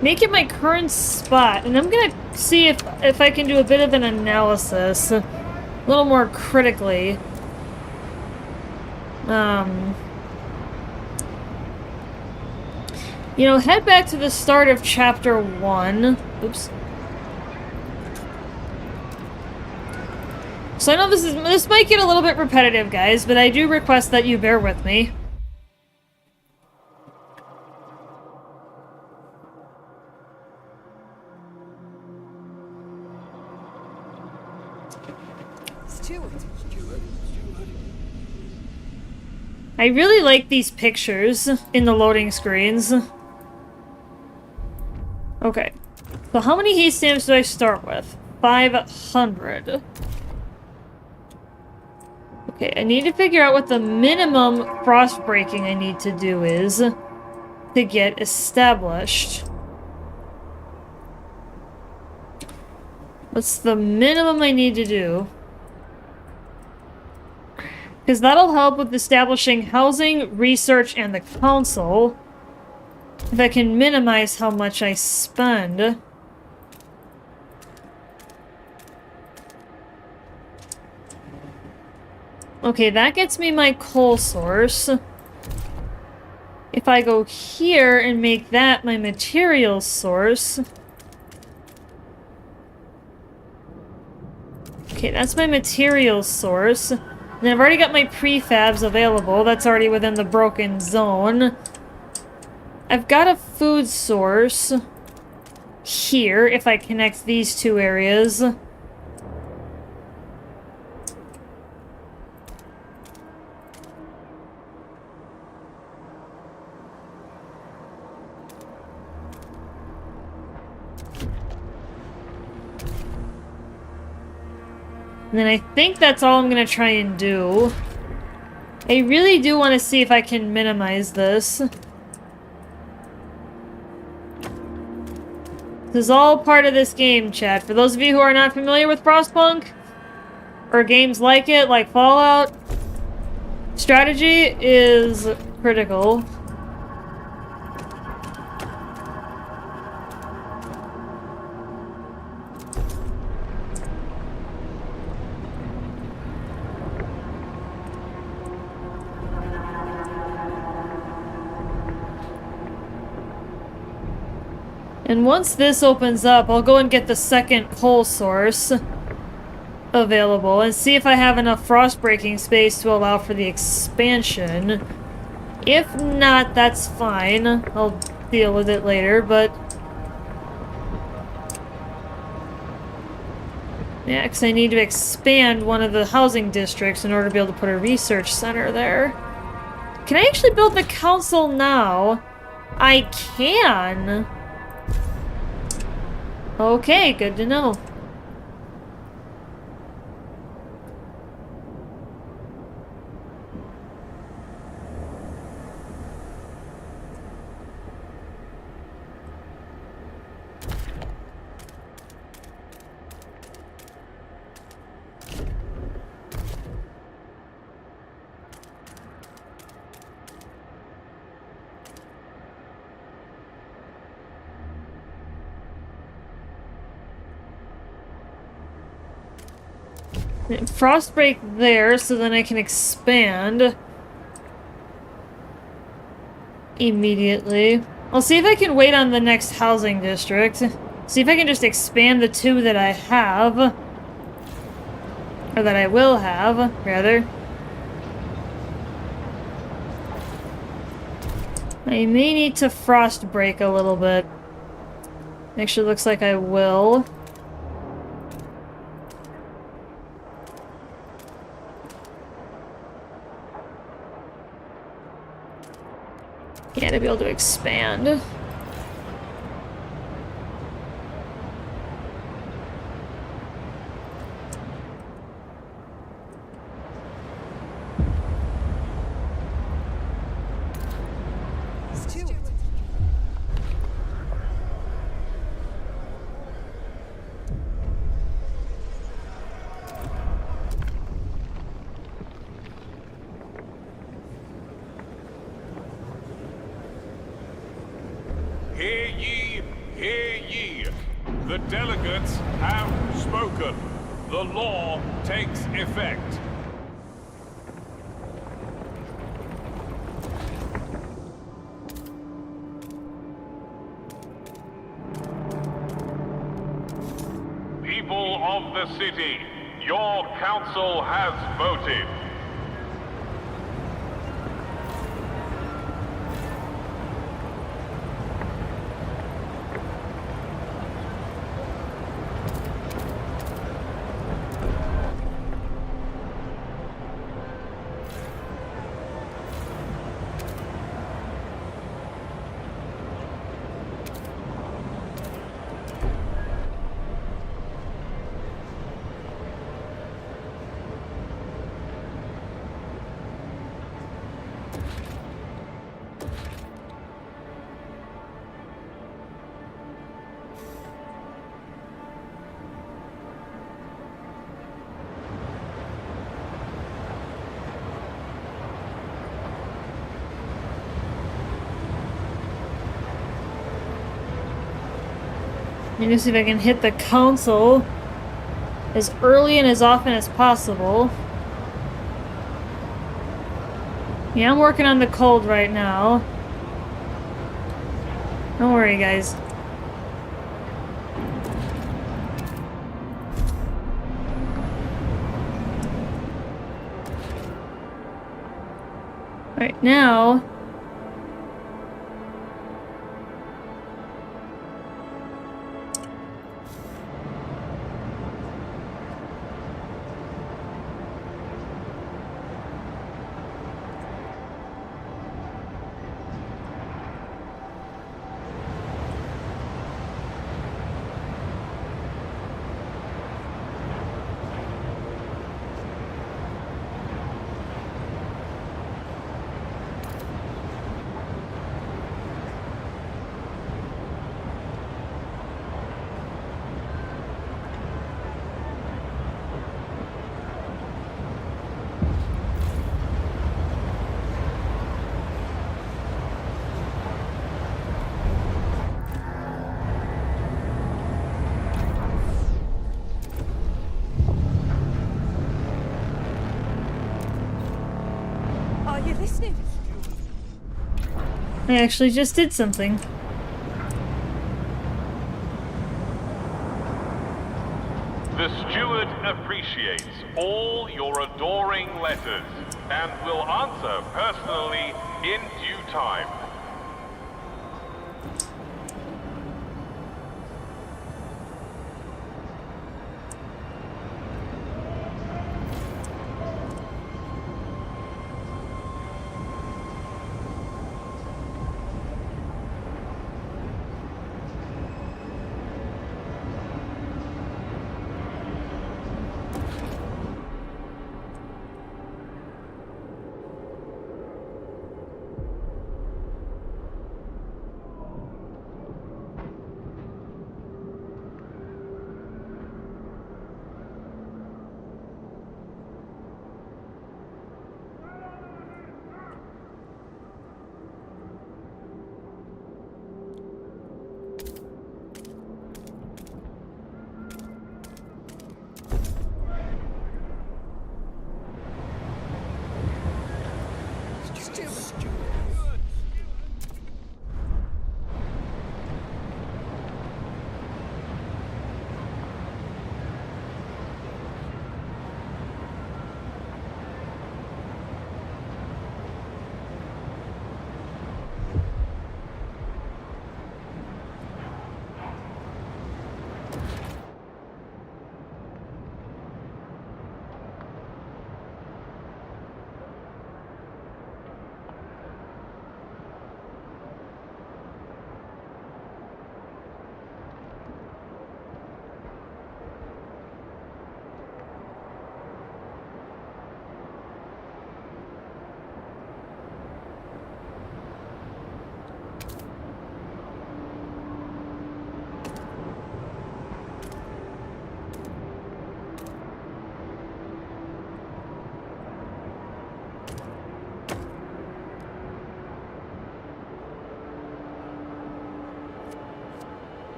Make it my current spot, and I'm gonna see if I can do a bit of an analysis, a little more critically. You know, head back to the start of chapter 1. Oops. So I know this might get a little bit repetitive, guys, but I do request that you bear with me. Stewart. I really like these pictures in the loading screens. Okay. So how many heat stamps do I start with? 500. Okay, I need to figure out what the minimum frost breaking I need to do is to get established. What's the minimum I need to do? Because that'll help with establishing housing, research, and the council. If I can minimize how much I spend. Okay, that gets me my coal source. If I go here and make that my material source... Okay, that's my material source. And I've already got my prefabs available. That's already within the broken zone. I've got a food source here, if I connect these two areas. And then I think that's all I'm gonna try and do. I really do want to see if I can minimize this. This is all part of this game, chat. For those of you who are not familiar with Frostpunk, or games like it, like Fallout, strategy is critical. And once this opens up, I'll go and get the second coal source available and see if I have enough frost breaking space to allow for the expansion. If not, that's fine. I'll deal with it later, but... yeah, because I need to expand one of the housing districts in order to be able to put a research center there. Can I actually build the council now? I can! Okay, good to know. Frostbreak there, so then I can expand immediately. I'll see if I can wait on the next housing district. See if I can just expand the two that I have. Or that I will have, rather. I may need to frost break a little bit. Actually, looks like I will. Yeah, to be able to expand. Stuart. Hear ye, hear ye. The delegates have spoken. The law takes effect. People of the city, your council has voted. Let me see if I can hit the council as early and as often as possible. Yeah, I'm working on the cold right now. Don't worry, guys. Right now... Are you listening? I actually just did something. The steward appreciates all your adoring letters and will answer personally in due time.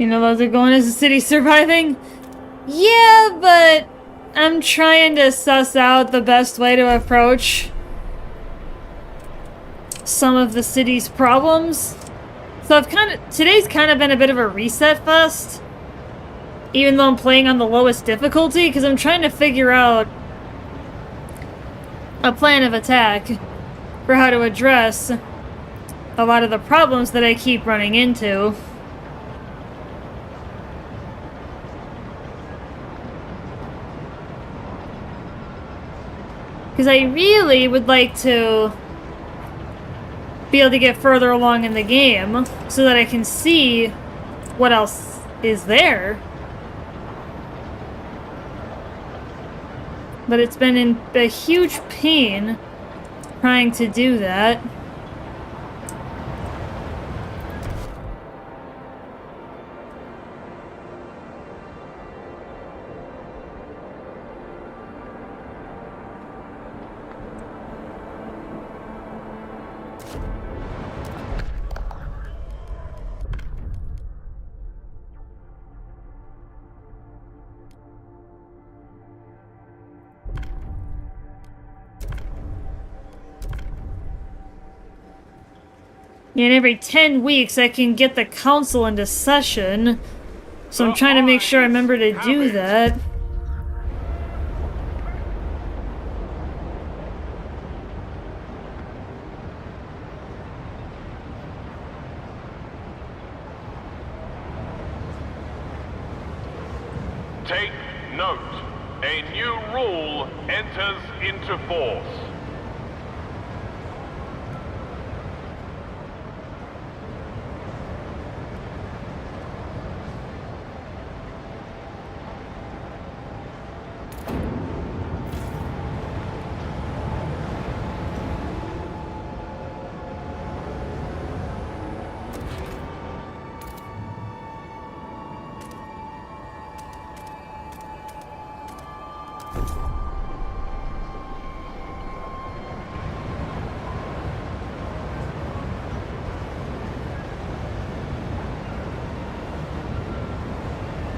You know those are going as a city surviving? Yeah, but I'm trying to suss out the best way to approach some of the city's problems. So today's kind of been a bit of a reset fest, even though I'm playing on the lowest difficulty, because I'm trying to figure out a plan of attack for how to address a lot of the problems that I keep running into. Because I really would like to be able to get further along in the game so that I can see what else is there. But it's been a huge pain trying to do that. And every 10 weeks I can get the council into session. So I'm trying to make sure I remember to do that. Take note. A new rule enters into force.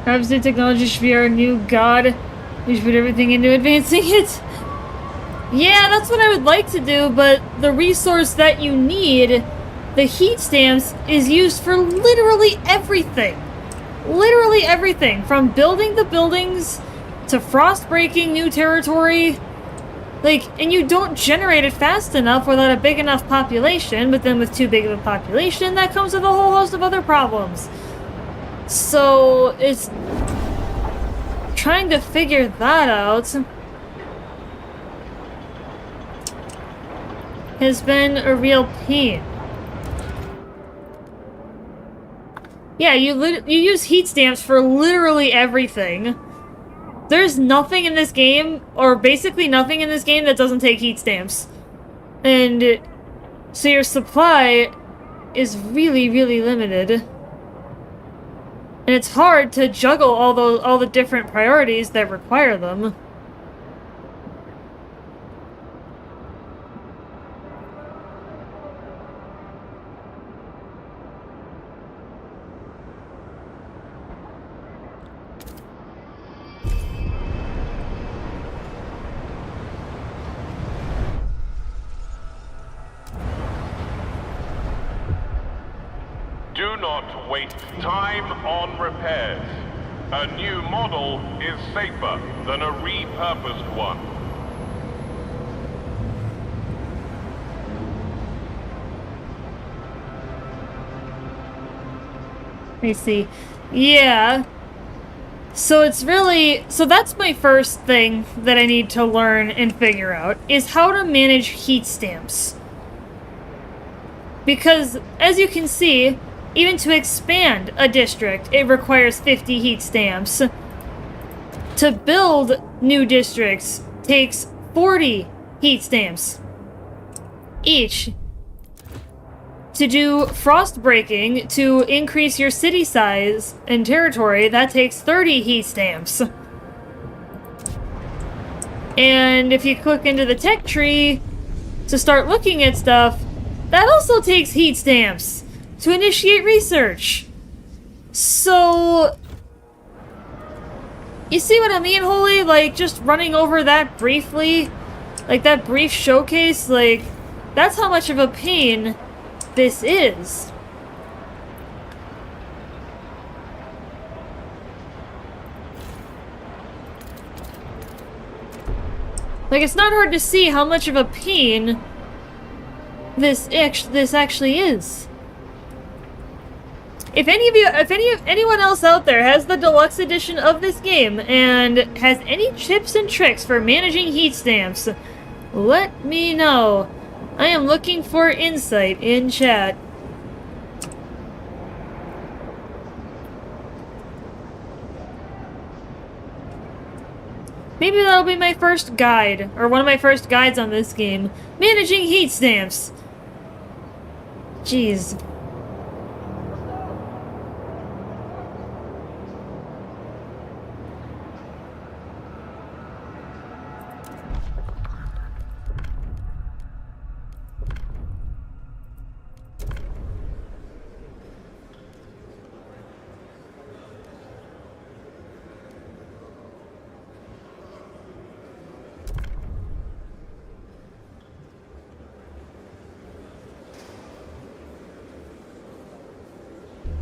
Obviously, technology should be our new god. We should put everything into advancing it. Yeah, that's what I would like to do, but the resource that you need, the heat stamps, is used for literally everything. Literally everything. From building the buildings to frost breaking new territory. Like, and you don't generate it fast enough without a big enough population, but then with too big of a population, that comes with a whole host of other problems. So, it's trying to figure that out has been a real pain. Yeah, you use heat stamps for literally everything. There's nothing in this game, or basically nothing in this game, that doesn't take heat stamps. And so your supply is really, really limited. And it's hard to juggle all the different priorities that require them. Do not waste time on repairs. A new model is safer than a repurposed one. Let me see. Yeah. So it's really... So that's my first thing that I need to learn and figure out, is how to manage heat stamps. Because, as you can see, even to expand a district, it requires 50 heat stamps. To build new districts takes 40 heat stamps each. To do frost breaking, to increase your city size and territory, that takes 30 heat stamps. And if you click into the tech tree to start looking at stuff, that also takes heat stamps to initiate research. So, you see what I mean, Holy? Like, just running over that briefly, like that brief showcase, like, that's how much of a pain this is. Like, it's not hard to see how much of a pain this actually is. If anyone else out there has the deluxe edition of this game and has any tips and tricks for managing heat stamps, let me know. I am looking for insight in chat. Maybe that'll be my first guide, or one of my first guides on this game. Managing heat stamps. Jeez.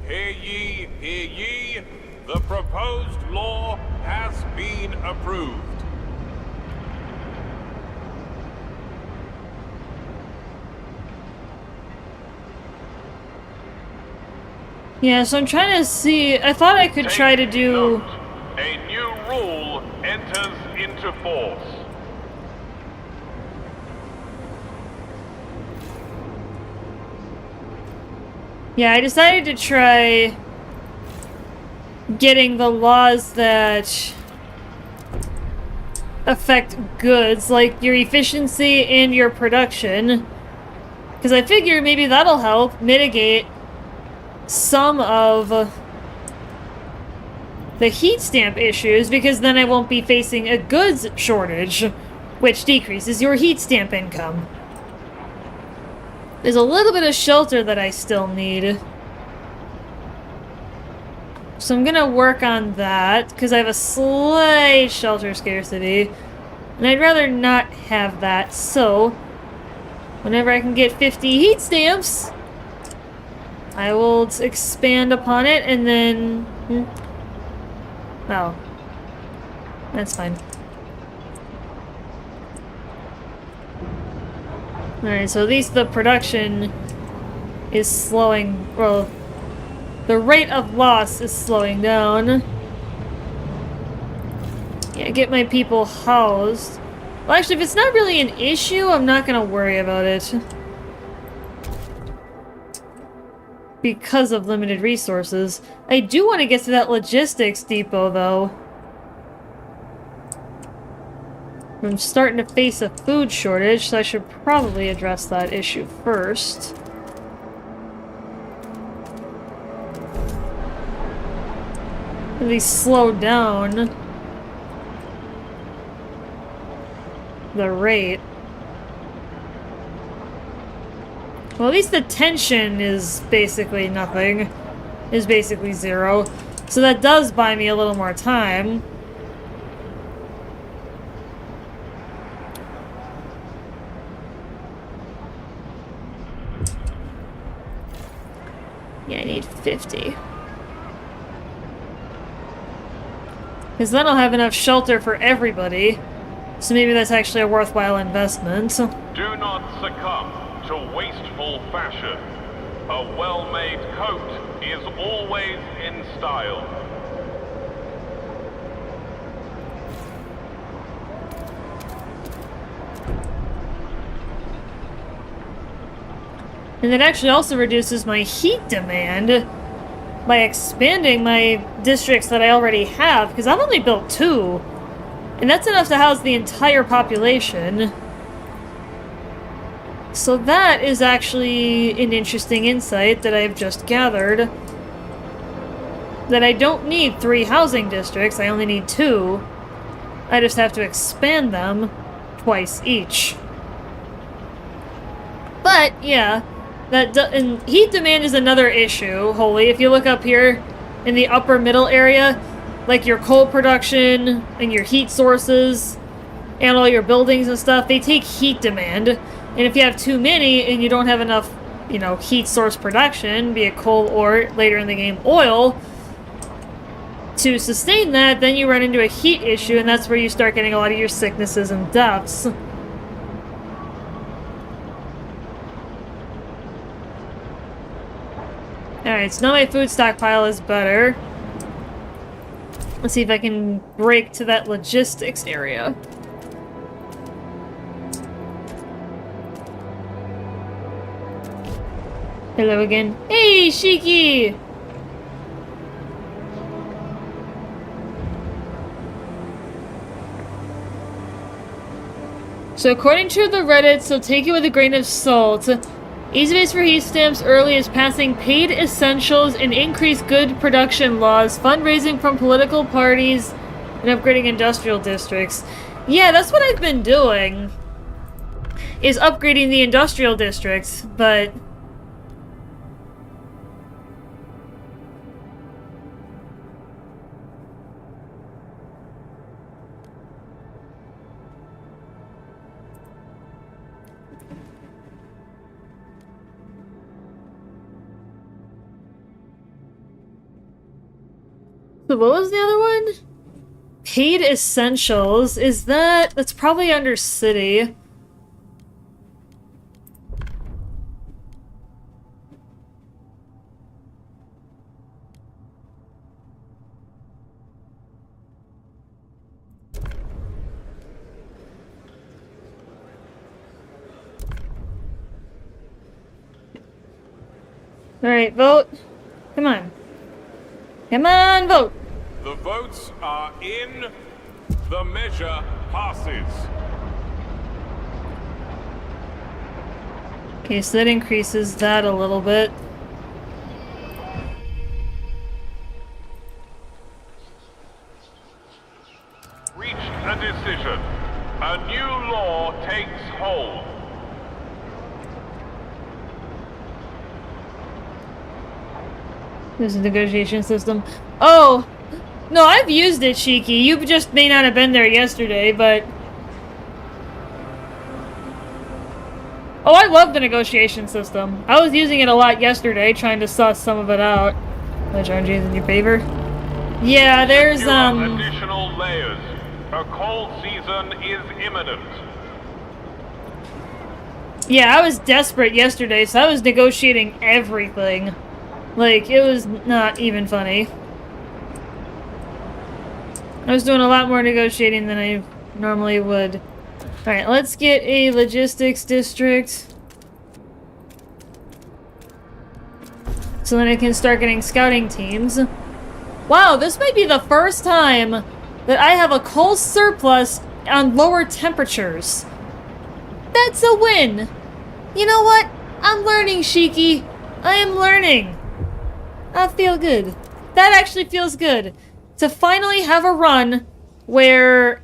Hear ye, hear ye. The proposed law has been approved. Yeah, so I'm trying to see. I thought I could try to do. Note, a new rule enters into force. Yeah, I decided to try getting the laws that affect goods, like your efficiency and your production. Because I figure maybe that'll help mitigate some of the heat stamp issues, because then I won't be facing a goods shortage, which decreases your heat stamp income. There's a little bit of shelter that I still need. So I'm gonna work on that, because I have a slight shelter scarcity. And I'd rather not have that, so whenever I can get 50 heat stamps, I will expand upon it, and then... Oh. That's fine. Alright, so at least the production is slowing, well, the rate of loss is slowing down. Yeah, get my people housed. Well, actually, if it's not really an issue, I'm not gonna worry about it. Because of limited resources. I do want to get to that logistics depot, though. I'm starting to face a food shortage, so I should probably address that issue first. At least slow down the rate. Well, at least the tension is basically nothing. Is basically zero. So that does buy me a little more time. Yeah, I need 50. Because then I'll have enough shelter for everybody. So maybe that's actually a worthwhile investment. Do not succumb to wasteful fashion. A well-made coat is always in style. And it actually also reduces my heat demand by expanding my districts that I already have, because I've only built 2. And that's enough to house the entire population. So that is actually an interesting insight that I've just gathered. That I don't need 3 housing districts, I only need 2. I just have to expand them twice each. But, yeah, and heat demand is another issue, Holy. If you look up here, in the upper middle area, like your coal production and your heat sources and all your buildings and stuff, they take heat demand. And if you have too many and you don't have enough, you know, heat source production, be it coal or later in the game oil, to sustain that, then you run into a heat issue, and that's where you start getting a lot of your sicknesses and deaths. Alright, so now my food stockpile is better. Let's see if I can break to that logistics area. Hello again. Hey, Shiki! So according to the Reddit, so take it with a grain of salt. Easy ways for heat stamps early is passing paid essentials and increased good production laws, fundraising from political parties, and upgrading industrial districts. Yeah, that's what I've been doing, is upgrading the industrial districts, but... So what was the other one? Paid essentials. Is that... That's probably under city. Alright, vote. Come on. Come on, vote! The votes are in. The measure passes. Okay, so that increases that a little bit. Reached a decision. A new law takes hold. There's a negotiation system. Oh! No, I've used it, Shiki. You just may not have been there yesterday, but... Oh, I love the negotiation system. I was using it a lot yesterday, trying to suss some of it out. Which RNG is in your favor? Yeah, there's, Additional layers. A cold season is imminent. Yeah, I was desperate yesterday, so I was negotiating everything. Like, it was not even funny. I was doing a lot more negotiating than I normally would. Alright, let's get a logistics district. So then I can start getting scouting teams. Wow, this might be the first time that I have a coal surplus on lower temperatures. That's a win! You know what? I'm learning, Shiki. I am learning. I feel good. That actually feels good. To finally have a run where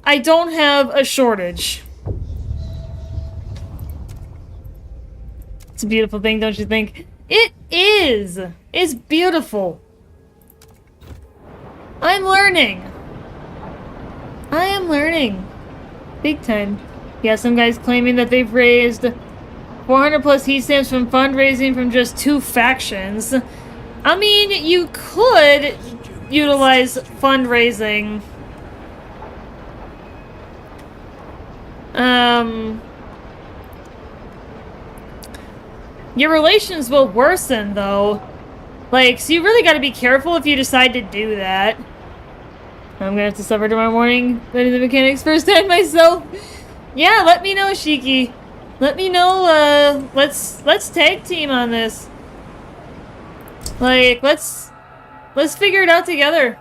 I don't have a shortage. It's a beautiful thing, don't you think? It is! It's beautiful. I'm learning. I am learning. Big time. Yeah, some guys claiming that they've raised 400 plus heat stamps from fundraising from just 2 factions. I mean, you could utilize fundraising. Your relations will worsen, though. Like, so you really gotta be careful if you decide to do that. I'm gonna have to suffer tomorrow morning, letting the mechanics firsthand myself. Yeah, let me know, Shiki. Let me know, let's tag team on this. Like, let's figure it out together.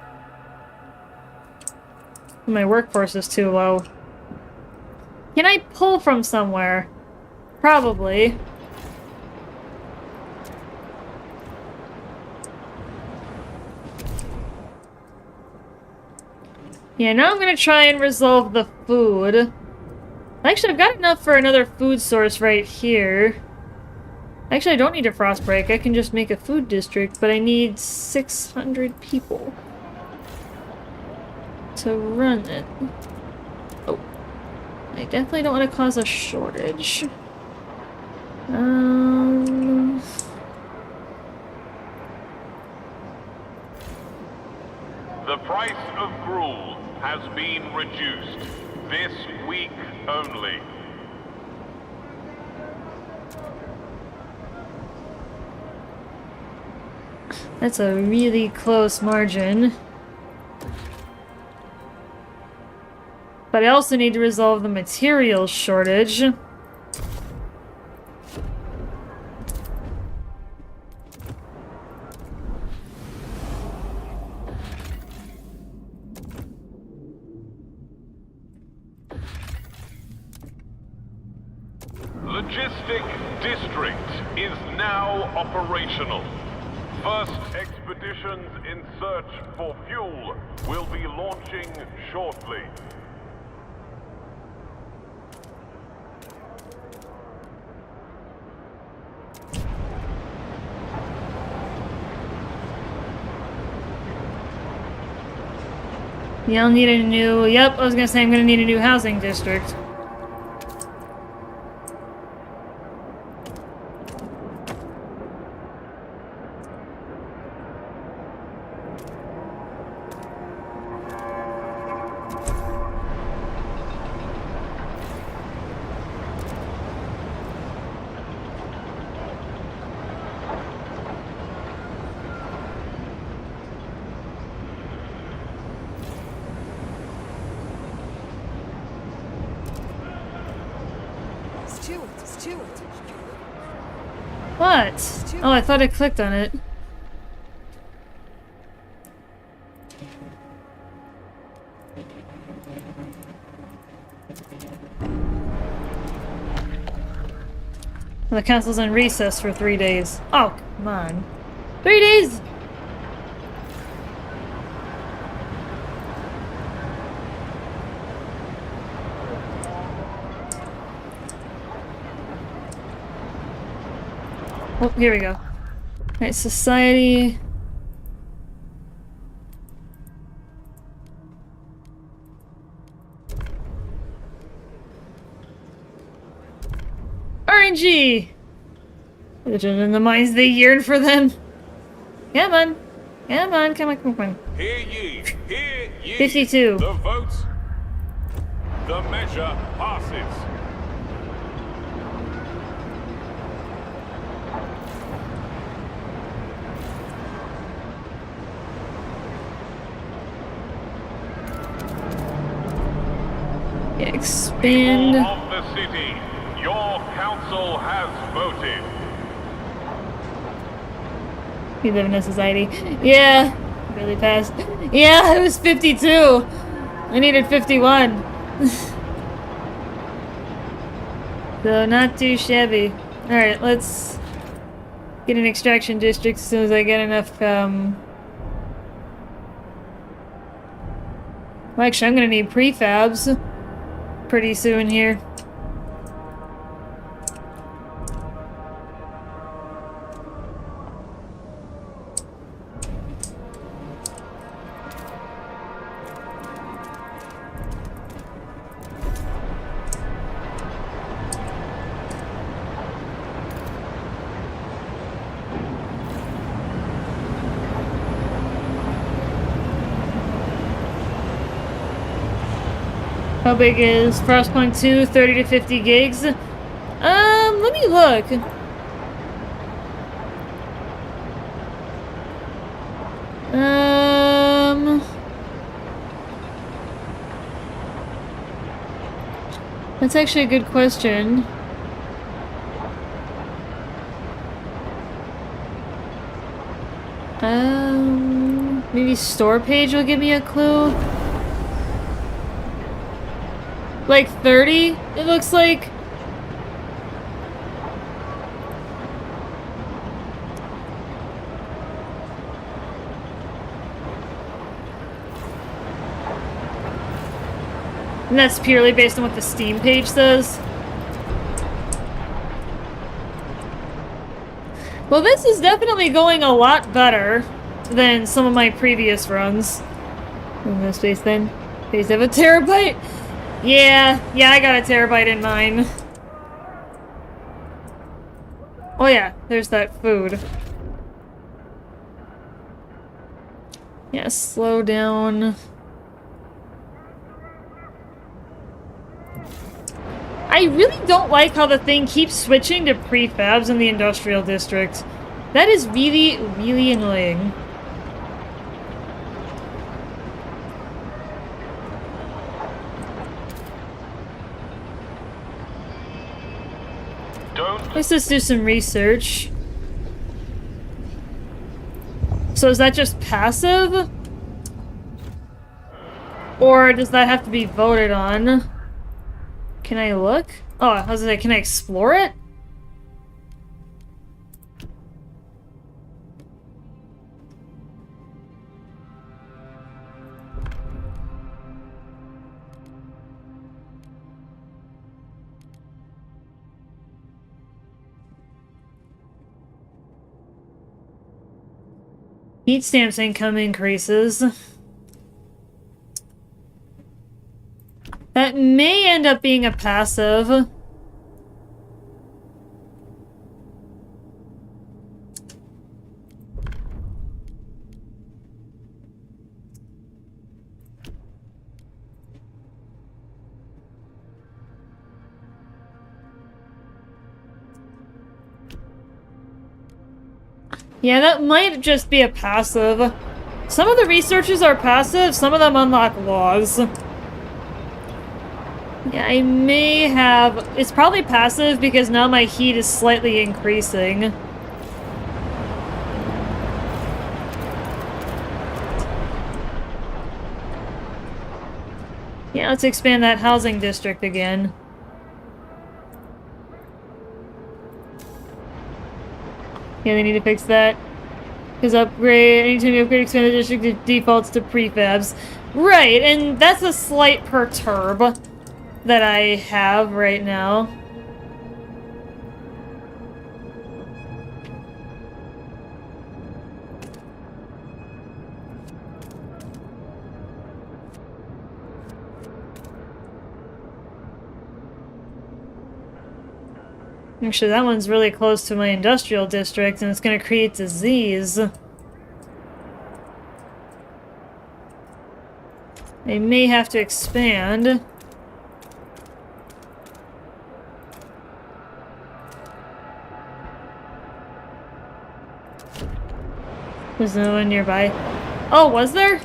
My workforce is too low. Can I pull from somewhere? Probably. Yeah, now I'm gonna try and resolve the food. Actually, I've got enough for another food source right here. Actually, I don't need a frost break. I can just make a food district, but I need 600 people to run it. Oh. I definitely don't want to cause a shortage. The price of gruel has been reduced. This week only. That's a really close margin. But I also need to resolve the materials shortage. Logistic District is now operational. First expeditions in search for fuel will be launching shortly. Yeah, I'll need a new... Yep, I was gonna say I'm gonna need a new housing district. Stuart. What? Oh, I thought I clicked on it. The council's on recess for 3 days. Oh, come on. 3 days! Oh, here we go. Alright, society. RNG! Religion in the minds they yearn for them. Come on. Come on, come on, come on. Hear ye, hear ye. 52. The vote, the measure passes. Expand. People of the city, your council has voted. We live in a society. Yeah, really fast. Yeah, it was 52. I needed 51. So not too shabby. Alright, let's get an extraction district as soon as I get enough, Well, actually, I'm gonna need prefabs pretty soon here. How big is Frostpunk 2? 30 to 50 gigs? Let me look. That's actually a good question. Maybe store page will give me a clue. Like 30, it looks like. And that's purely based on what the Steam page says. Well, this is definitely going a lot better than some of my previous runs. In this space then. Please have a terabyte. Yeah, I got a terabyte in mine. Oh yeah, there's that food. Yeah, slow down. I really don't like how the thing keeps switching to prefabs in the industrial district. That is really, really annoying. Let's just do some research. So is that just passive? Or does that have to be voted on? Can I look? Oh, I was gonna say, can I explore it? Heat stamps income increases. That may end up being a passive. Yeah, that might just be a passive. Some of the researches are passive, some of them unlock laws. Yeah, I may have... It's probably passive because now my heat is slightly increasing. Yeah, let's expand that housing district again. Yeah, they need to fix that. Because anytime you upgrade, expand the district, it defaults to prefabs. Right, and that's a slight perturb that I have right now. Actually, that one's really close to my industrial district, and it's going to create disease. I may have to expand. There's no one nearby. Oh, was there?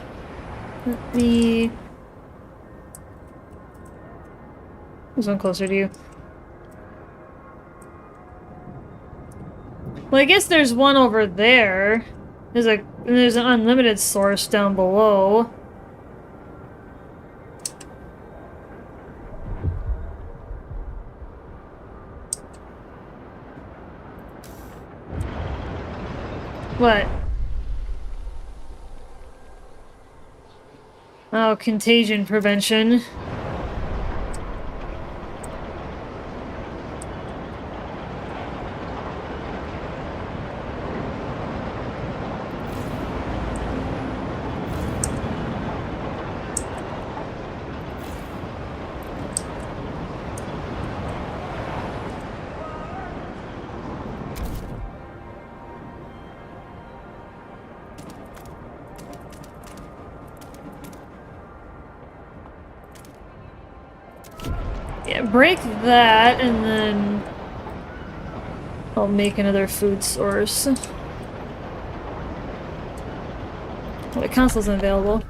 Let me... There's one closer to you. Well, I guess there's one over there. There's an unlimited source down below. What? Oh, contagion prevention. Break that, and then I'll make another food source. Oh, the console's unavailable.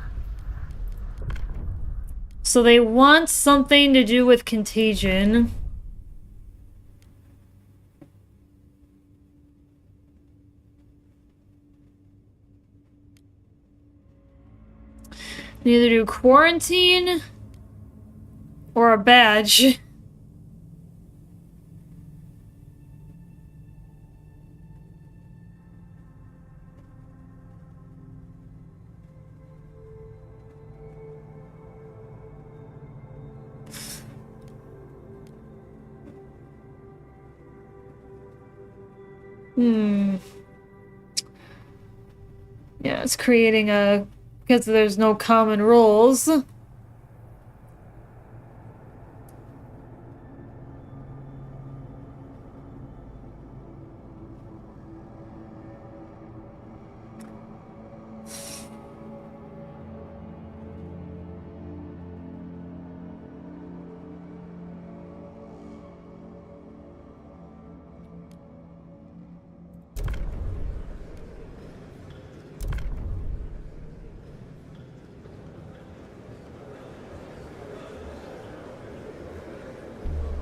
So they want something to do with contagion. They either do quarantine or a badge. Hmm. Yeah, it's creating a... because there's no common rules.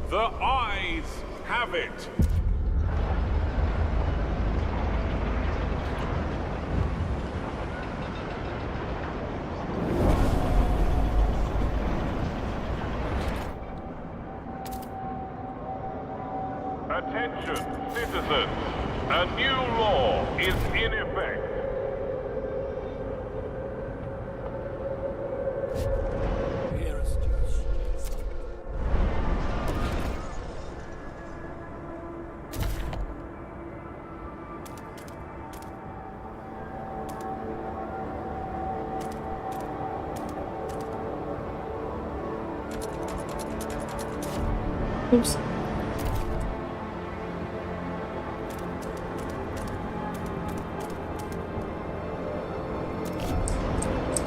The eyes have it. Attention, citizens. A new law is in effect. Oops.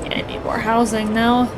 Yeah, I need more housing now.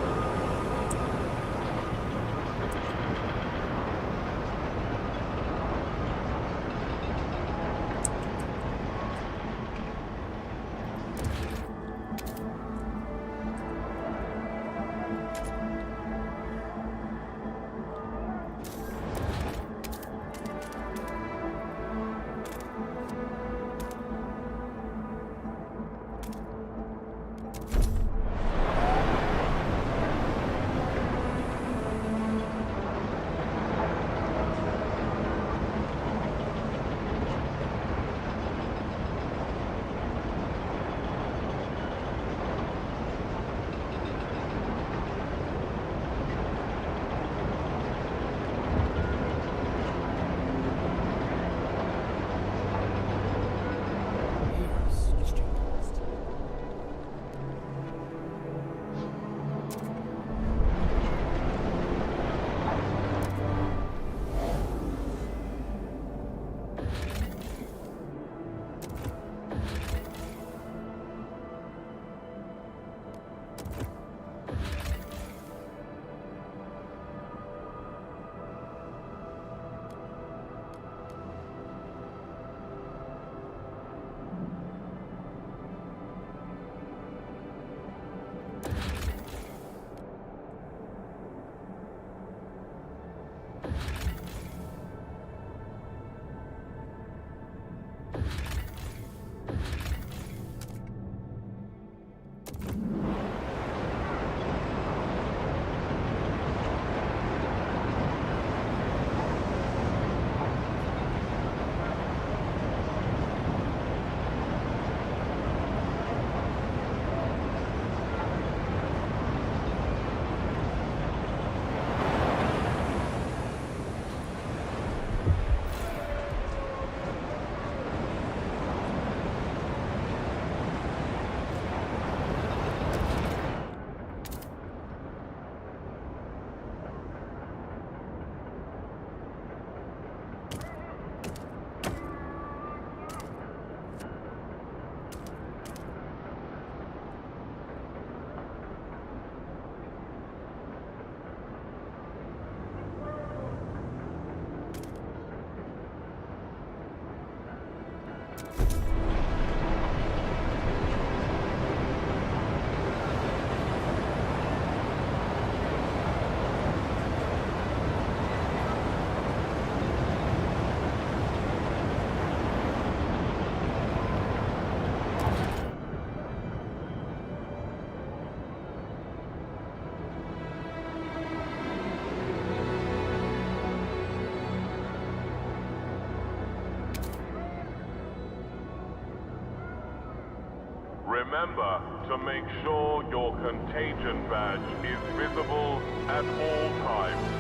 Remember to make sure your contagion badge is visible at all times.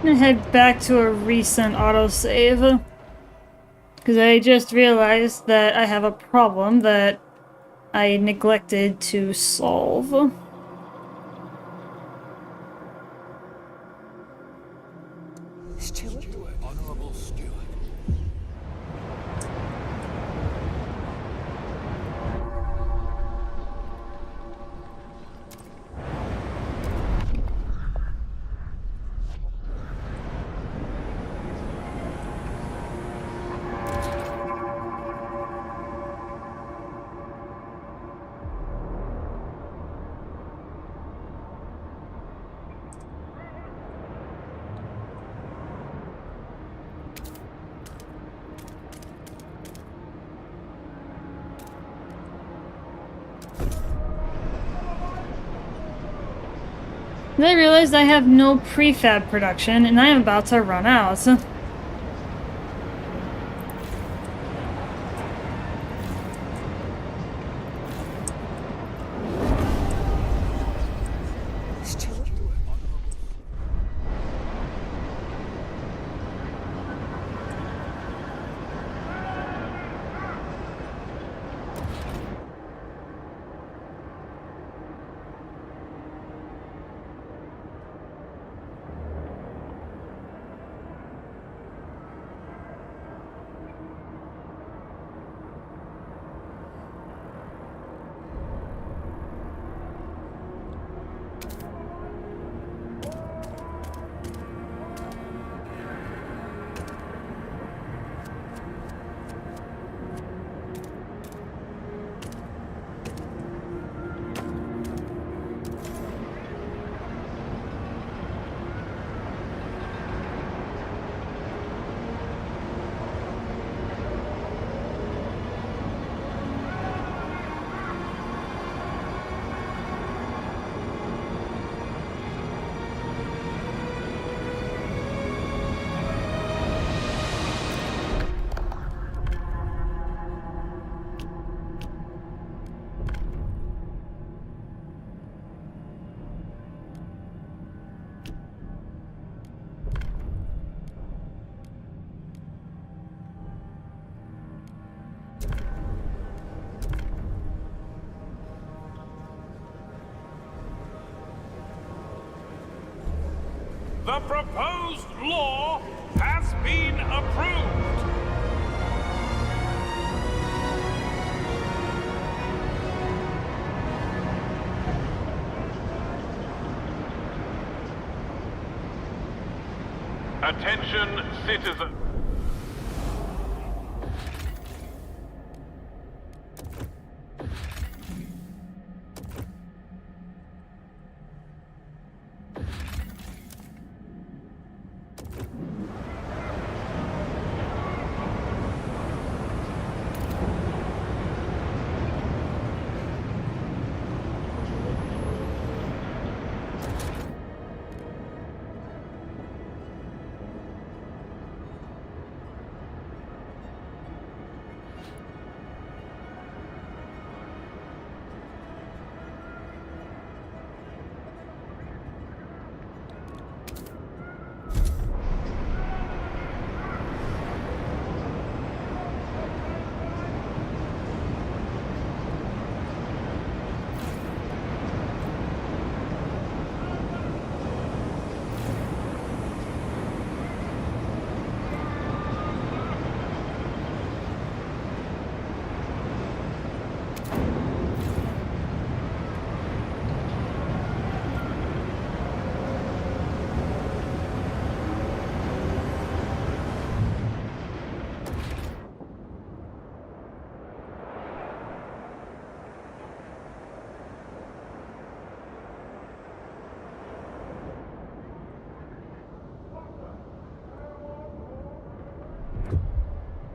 I'm gonna head back to a recent autosave. Because I just realized that I have a problem that I neglected to solve. Steward? Honorable Steward. Then I realized I have no prefab production, and I am about to run out. Steward? The proposed law has been approved. Attention, citizens.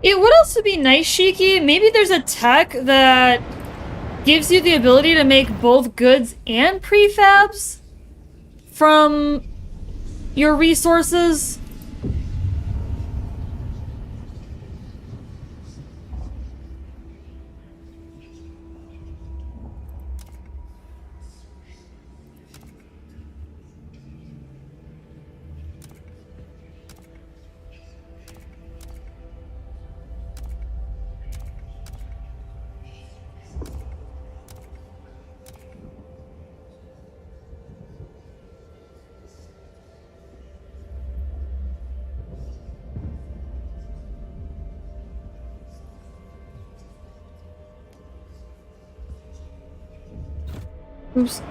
It would also be nice, Shiki. Maybe there's a tech that gives you the ability to make both goods and prefabs from your resources. Oops.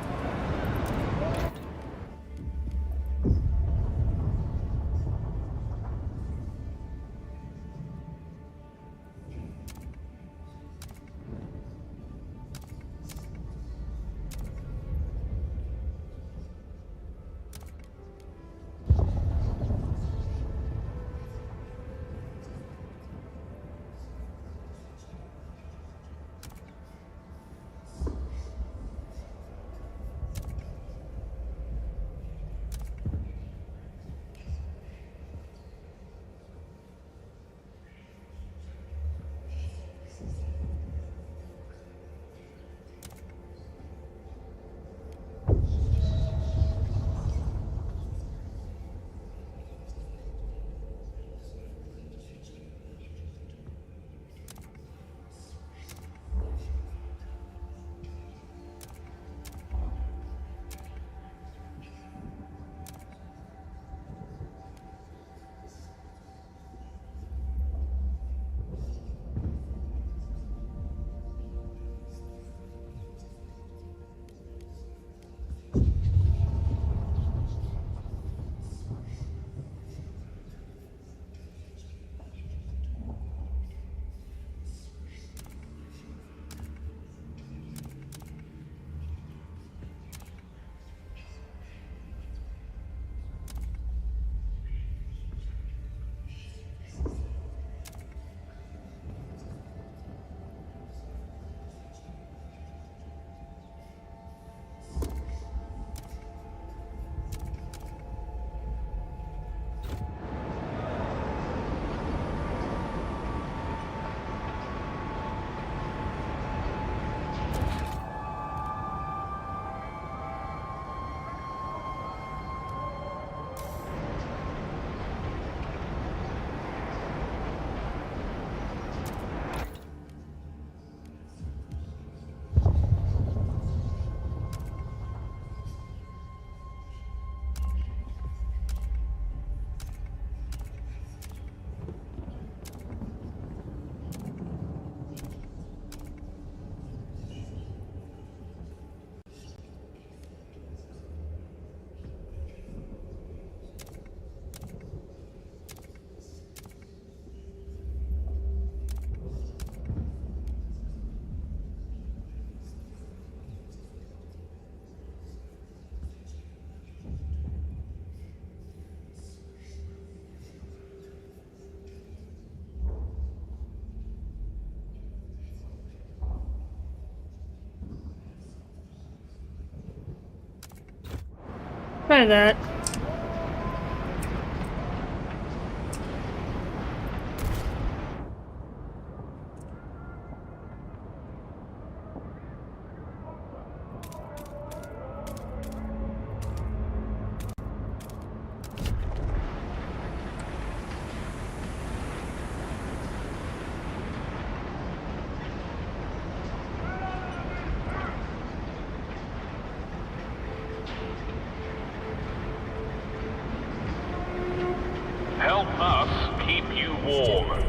Try that. Help us keep you warm.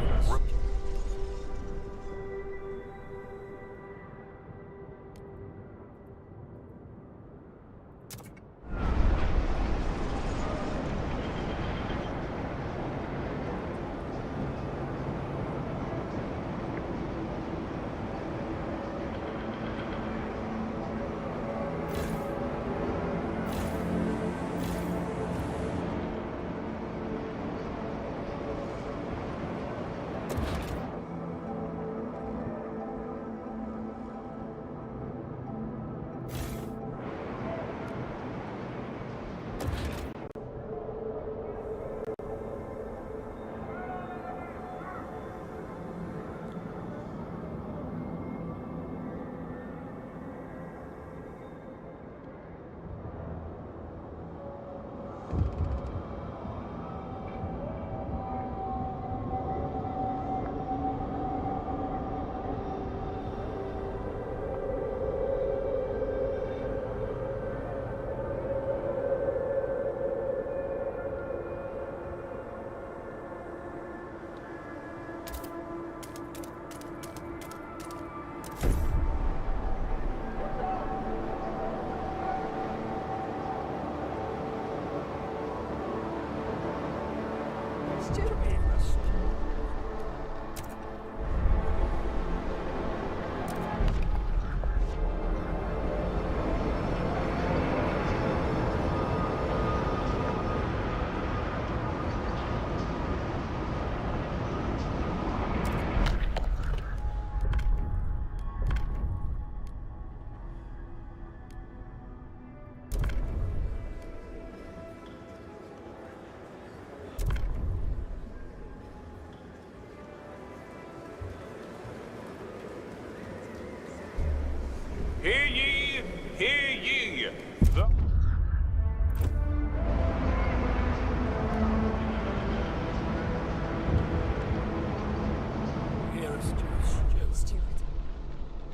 Hear ye, hear ye.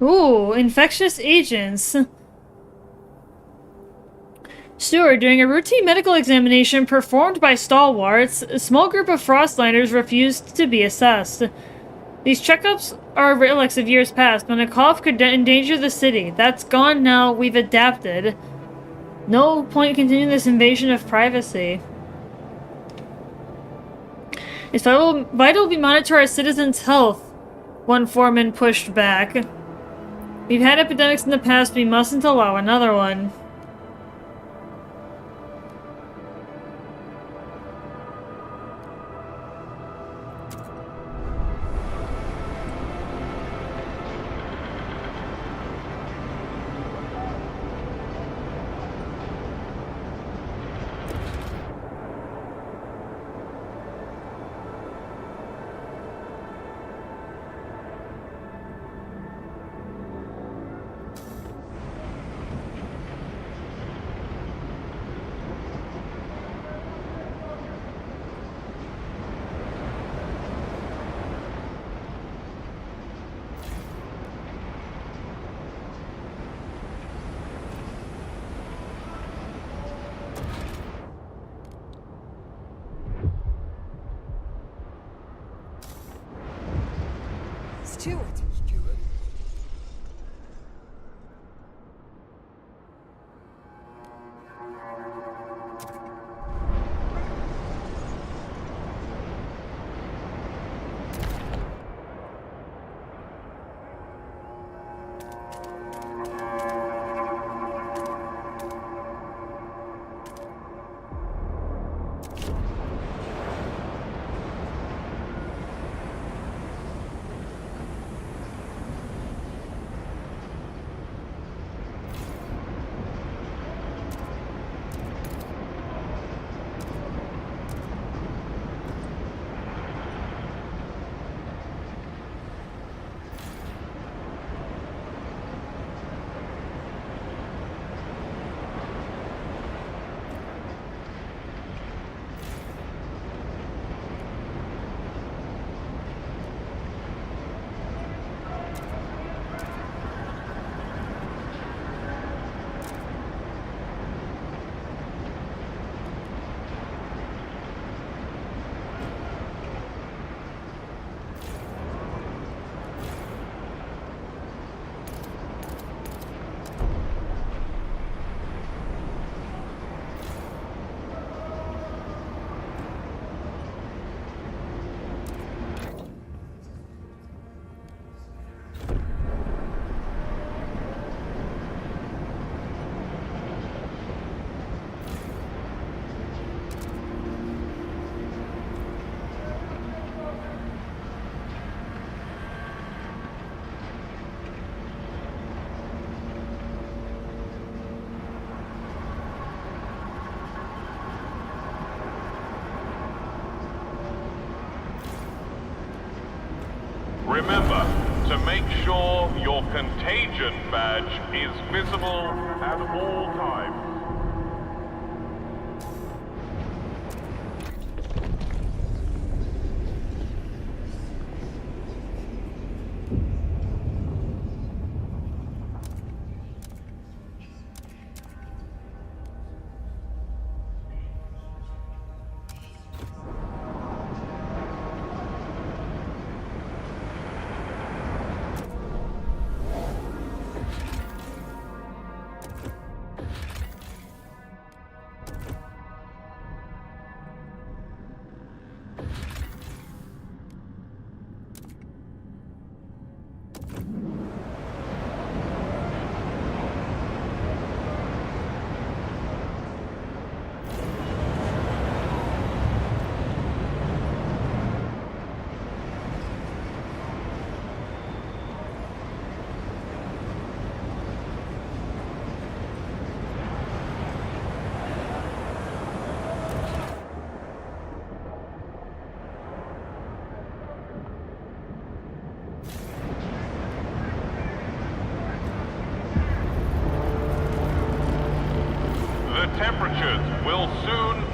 Ooh, infectious agents. Steward, during a routine medical examination performed by stalwarts, a small group of Frostliners refused to be assessed. These checkups are relics of years past, when a cough could endanger the city. That's gone now, we've adapted. No point continuing this invasion of privacy. It's vital we monitor our citizens' health, one foreman pushed back. We've had epidemics in the past, we mustn't allow another one. Steward. Remember to make sure your contagion badge is visible at all times.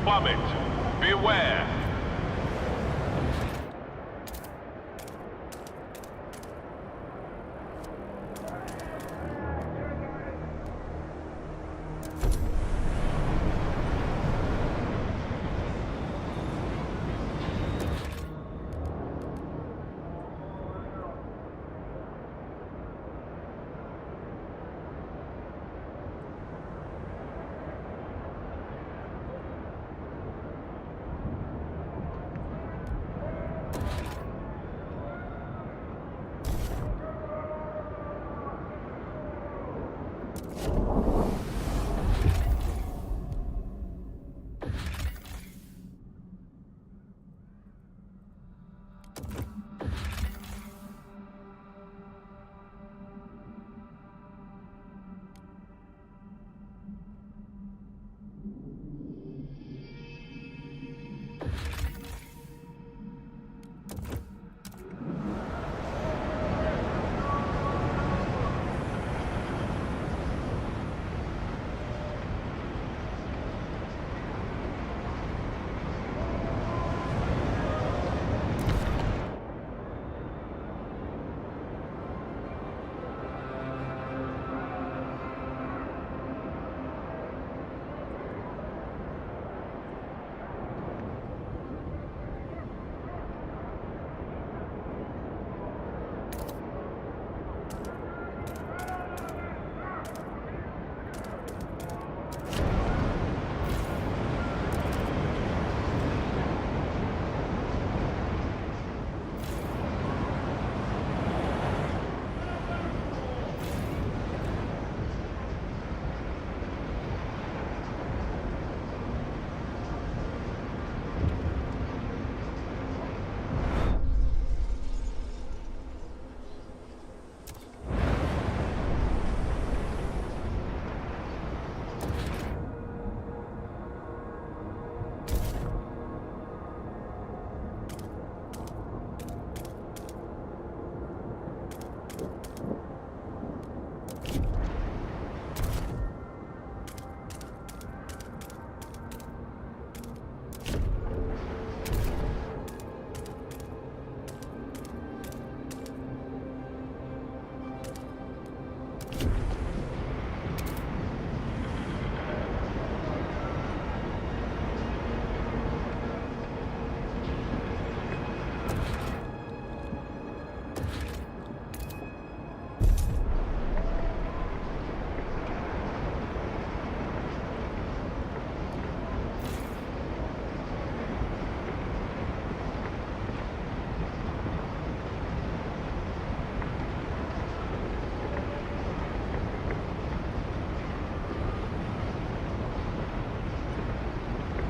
plummet. Beware.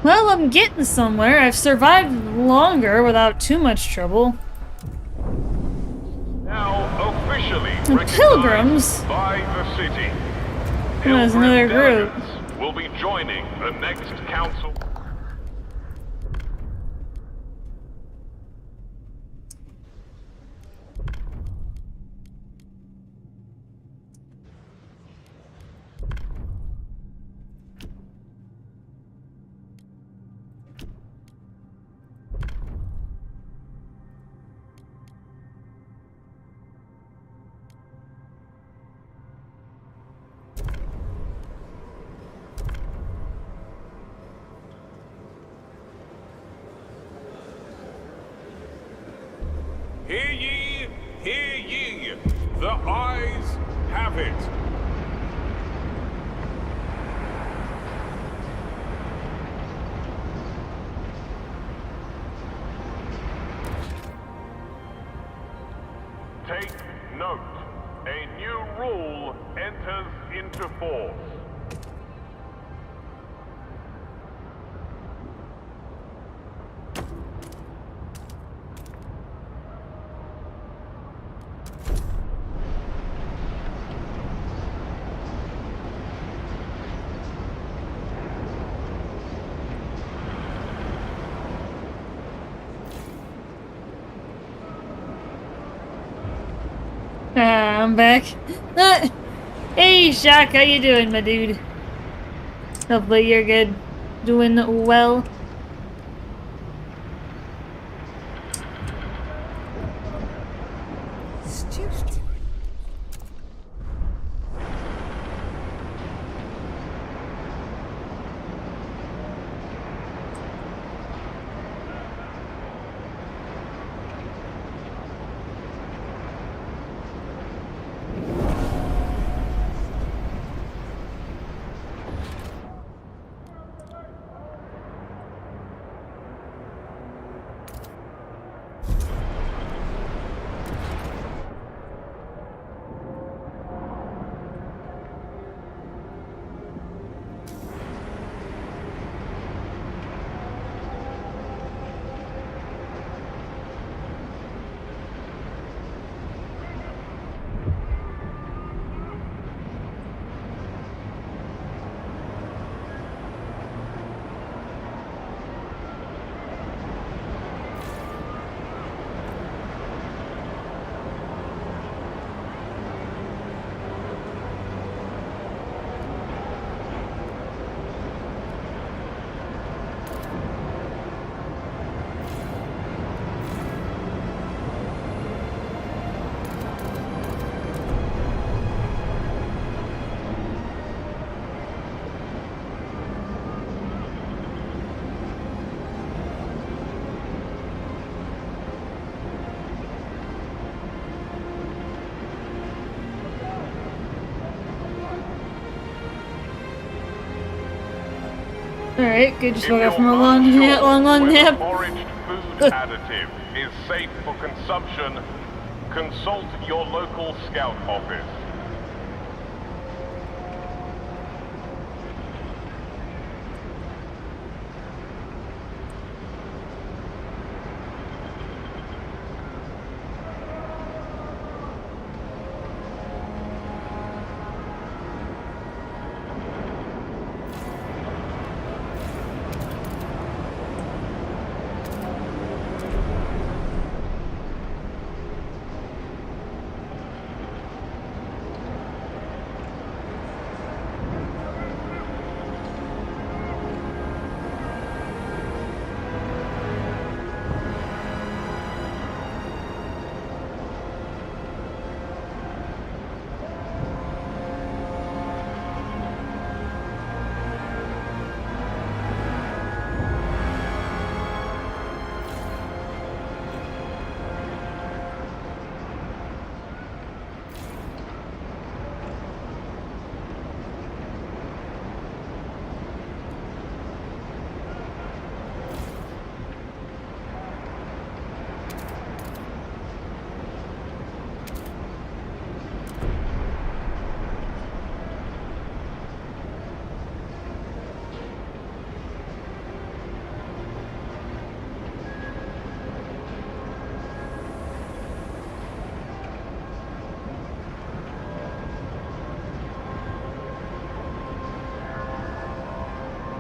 Well, I'm getting somewhere. I've survived longer without too much trouble. Now officially Pilgrims? recognized by the city. Oh, there's another group. Delegates will be joining the next council. Hear ye, hear ye. The eyes have it. Take note. A new rule enters into force. I'm back. Hey, Shock, how you doing, my dude? Hopefully you're good. doing well. Stupid. Alright, good. Just If woke you're up from a long unsure whether nap. foraged food additive is safe for consumption, consult your local scout office.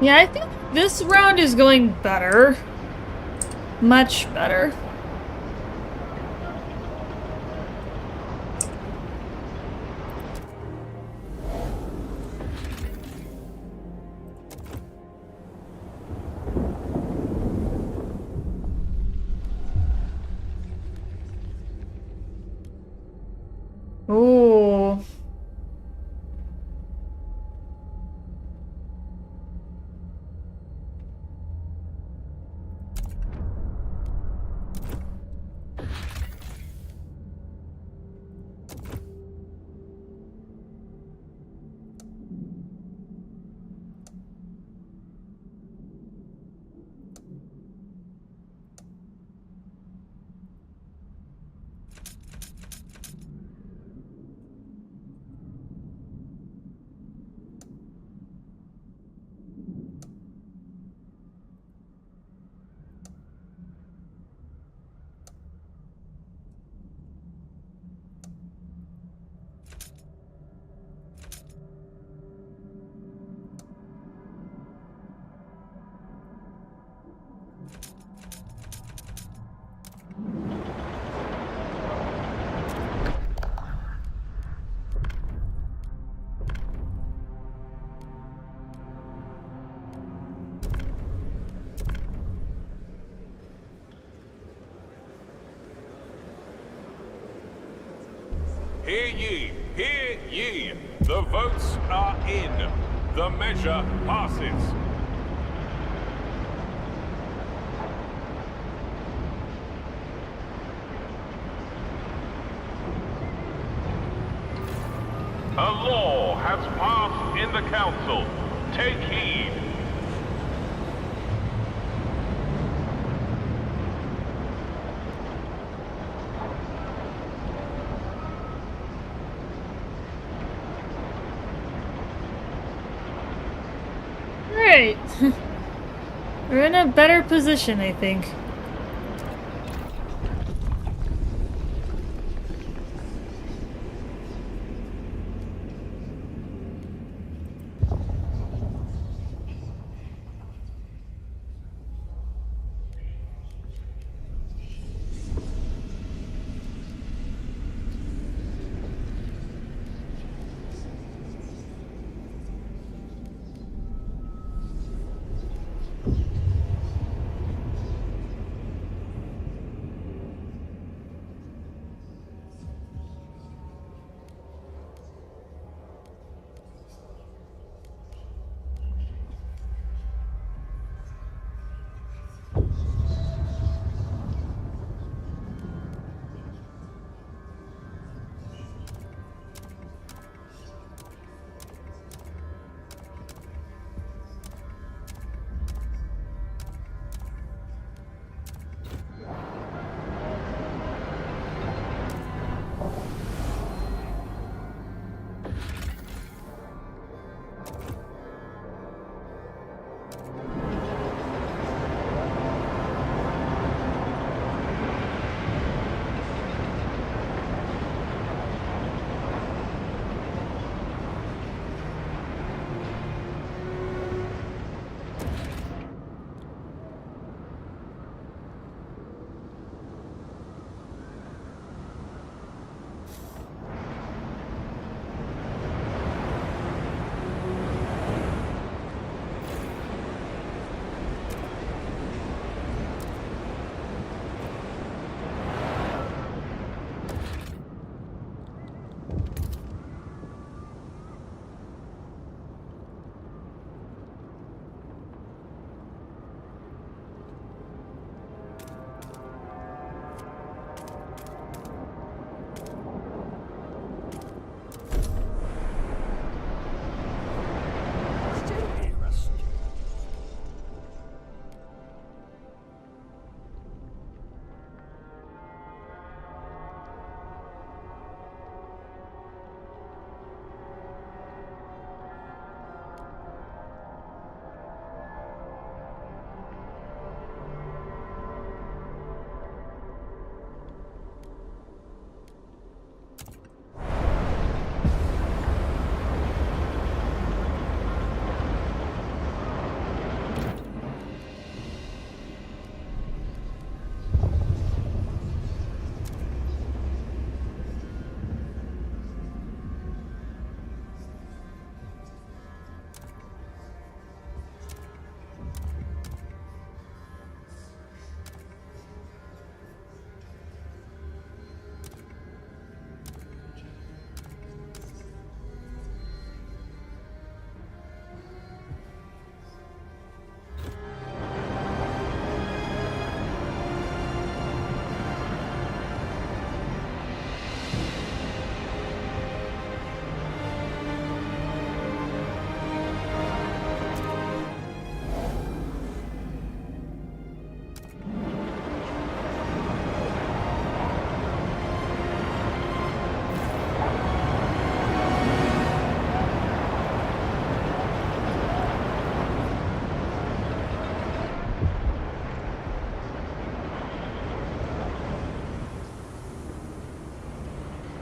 Yeah, I think this round is going better. Much better. Ooh. Hear ye, hear ye. The votes are in. The measure passes. A law has passed in the council. Take heed. Alright. We're in a better position, I think.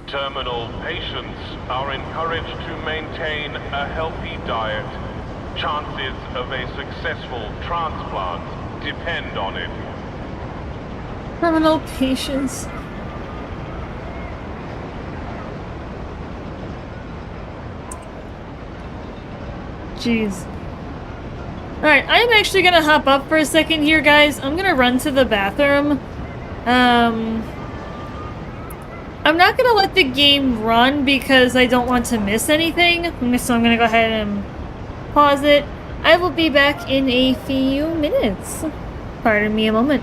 Terminal patients are encouraged to maintain a healthy diet. Chances of a successful transplant depend on it. Terminal patients. Jeez. Alright, I'm actually gonna hop up for a second here, guys. I'm gonna run to the bathroom. I'm not gonna let the game run because I don't want to miss anything. So I'm gonna go ahead and pause it. I will be back in a few minutes. Pardon me a moment.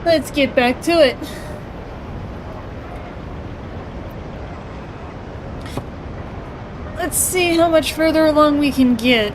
Let's get back to it. Let's see how much further along we can get.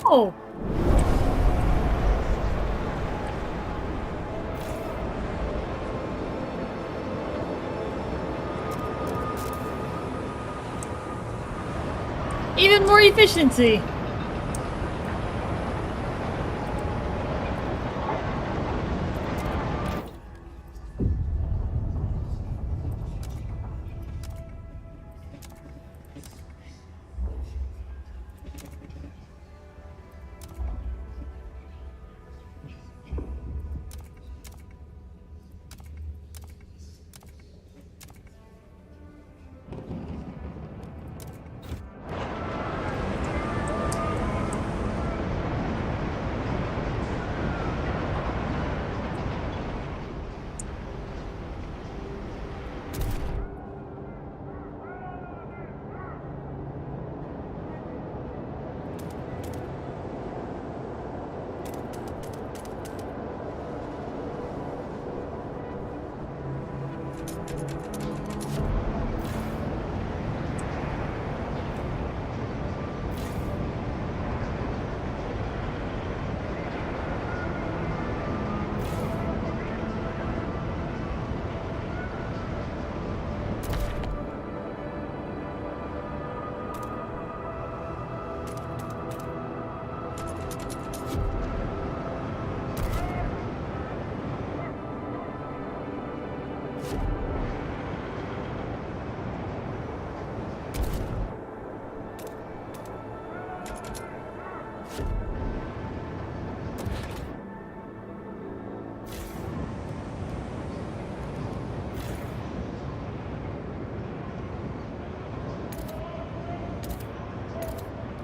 Oh! Even more efficiency!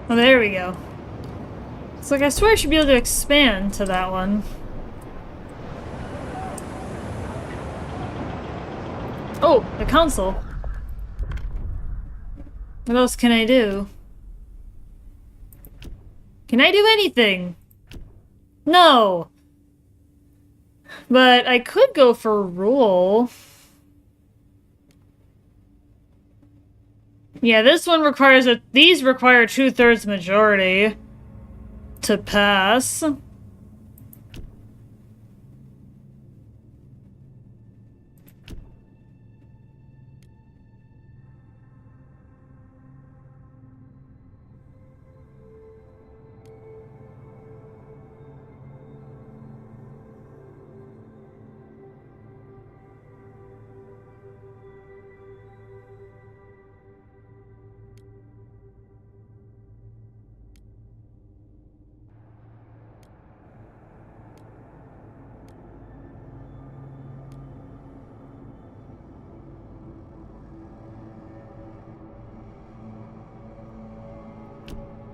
Oh, there we go. It's like I swear I should be able to expand to that one. Oh, the console. What else can I do? Can I do anything? No! But I could go for rule. Yeah, this one requires a... These require 2/3 majority to pass.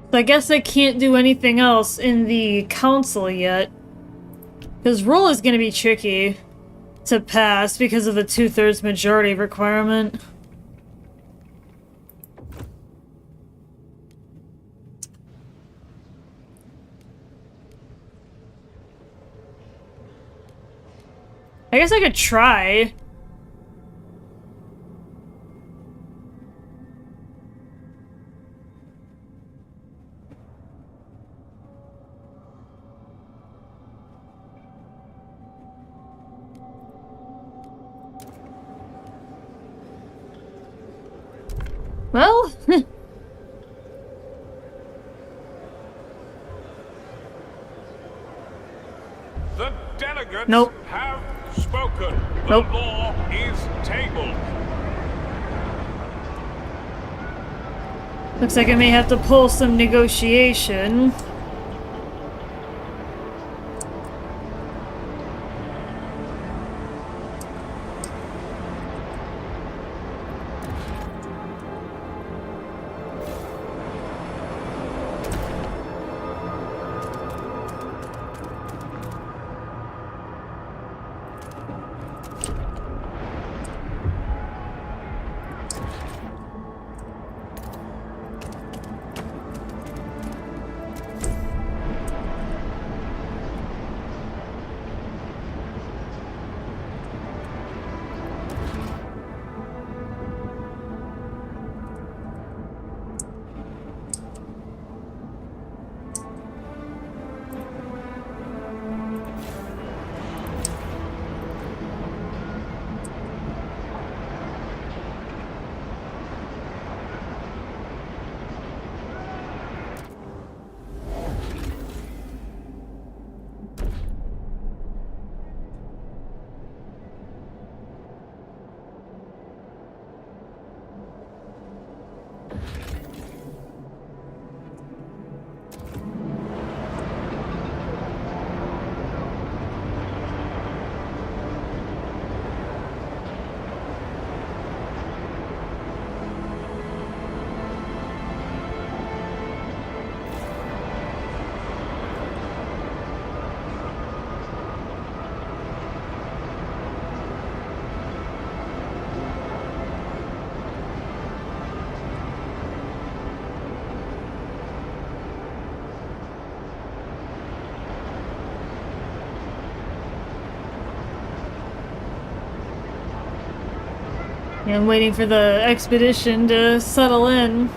So I guess I can't do anything else in the council yet. Because rule is going to be tricky to pass because of the 2/3 majority requirement. I guess I could try. Well, The delegates Nope. have spoken. The Nope. law is tabled. looks like I may have to pull some negotiation. Yeah, I'm waiting for the expedition to settle in.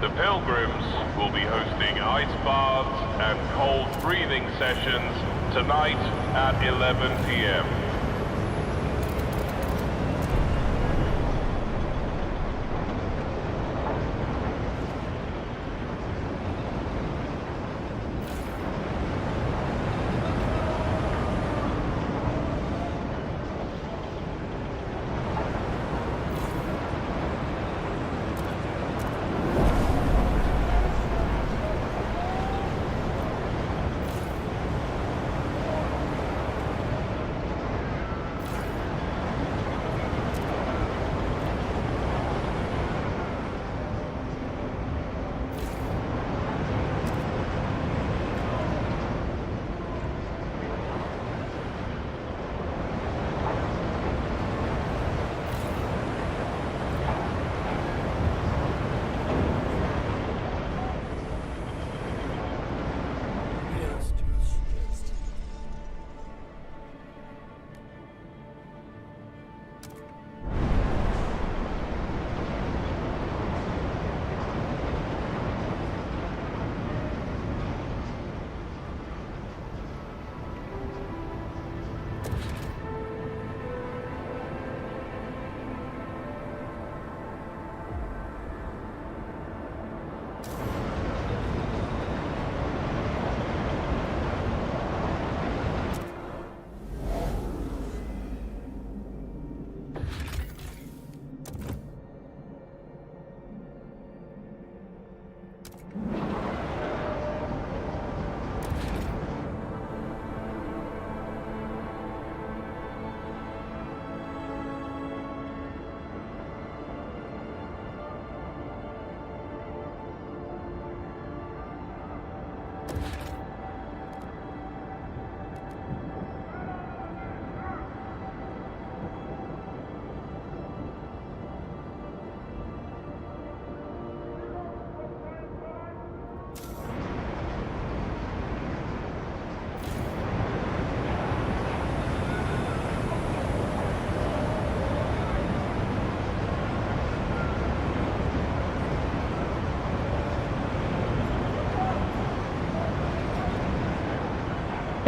The pilgrims will be hosting ice baths and cold breathing sessions tonight at 11 p.m.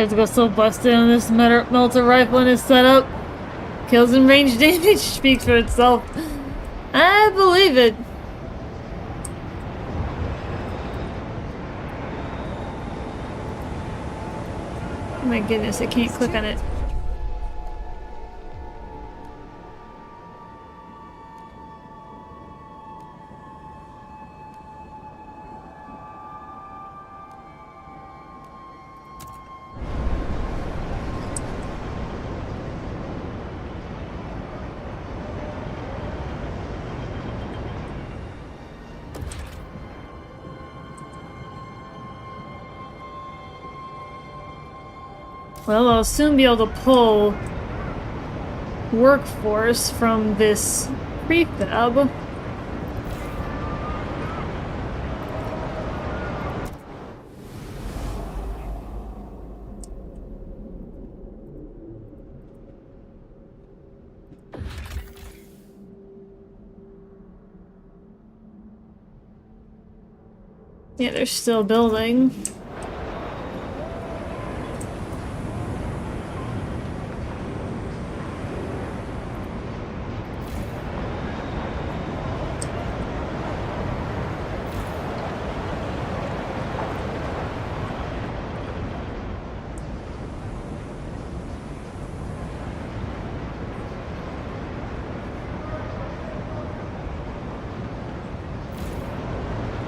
Let's go so busted on this melter rifle and his setup. Kills and range damage speaks for itself. I believe it. Oh my goodness, I can't click on it. Well, I'll soon be able to pull workforce from this prefab. Yeah, they're still building.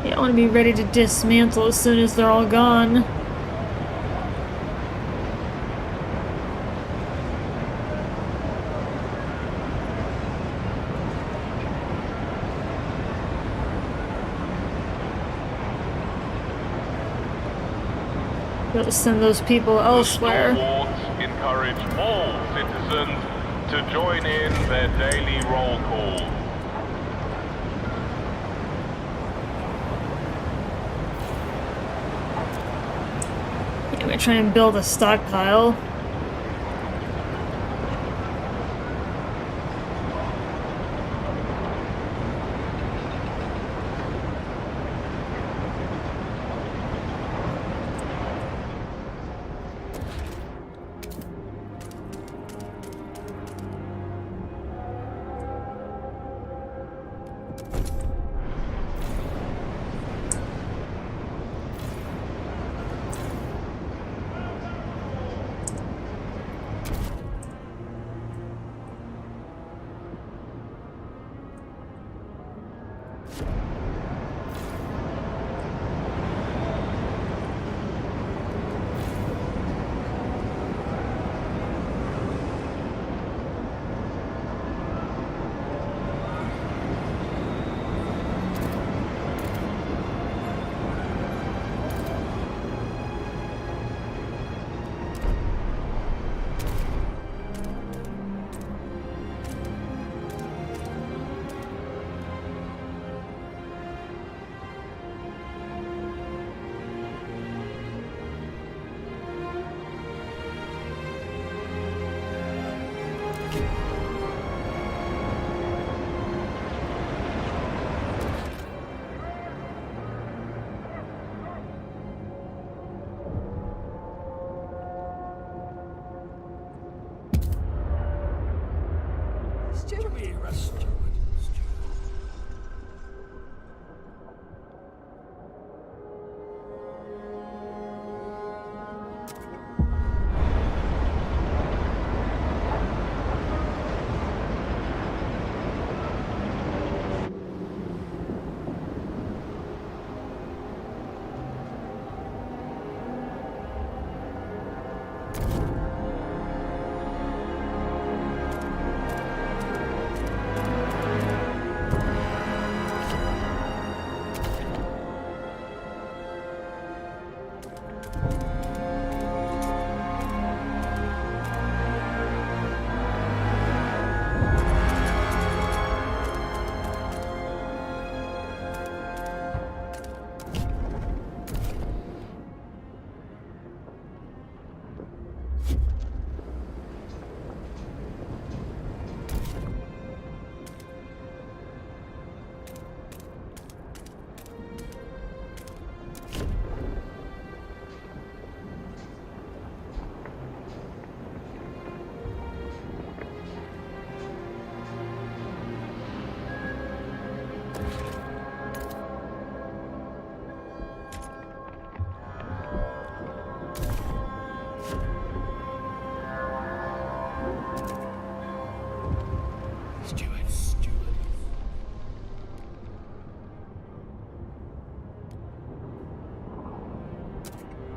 I want to be ready to dismantle as soon as they're all gone. Gotta send those people elsewhere. Stalwarts encourage all citizens to join in their daily roll call. I'm gonna try and build a stockpile.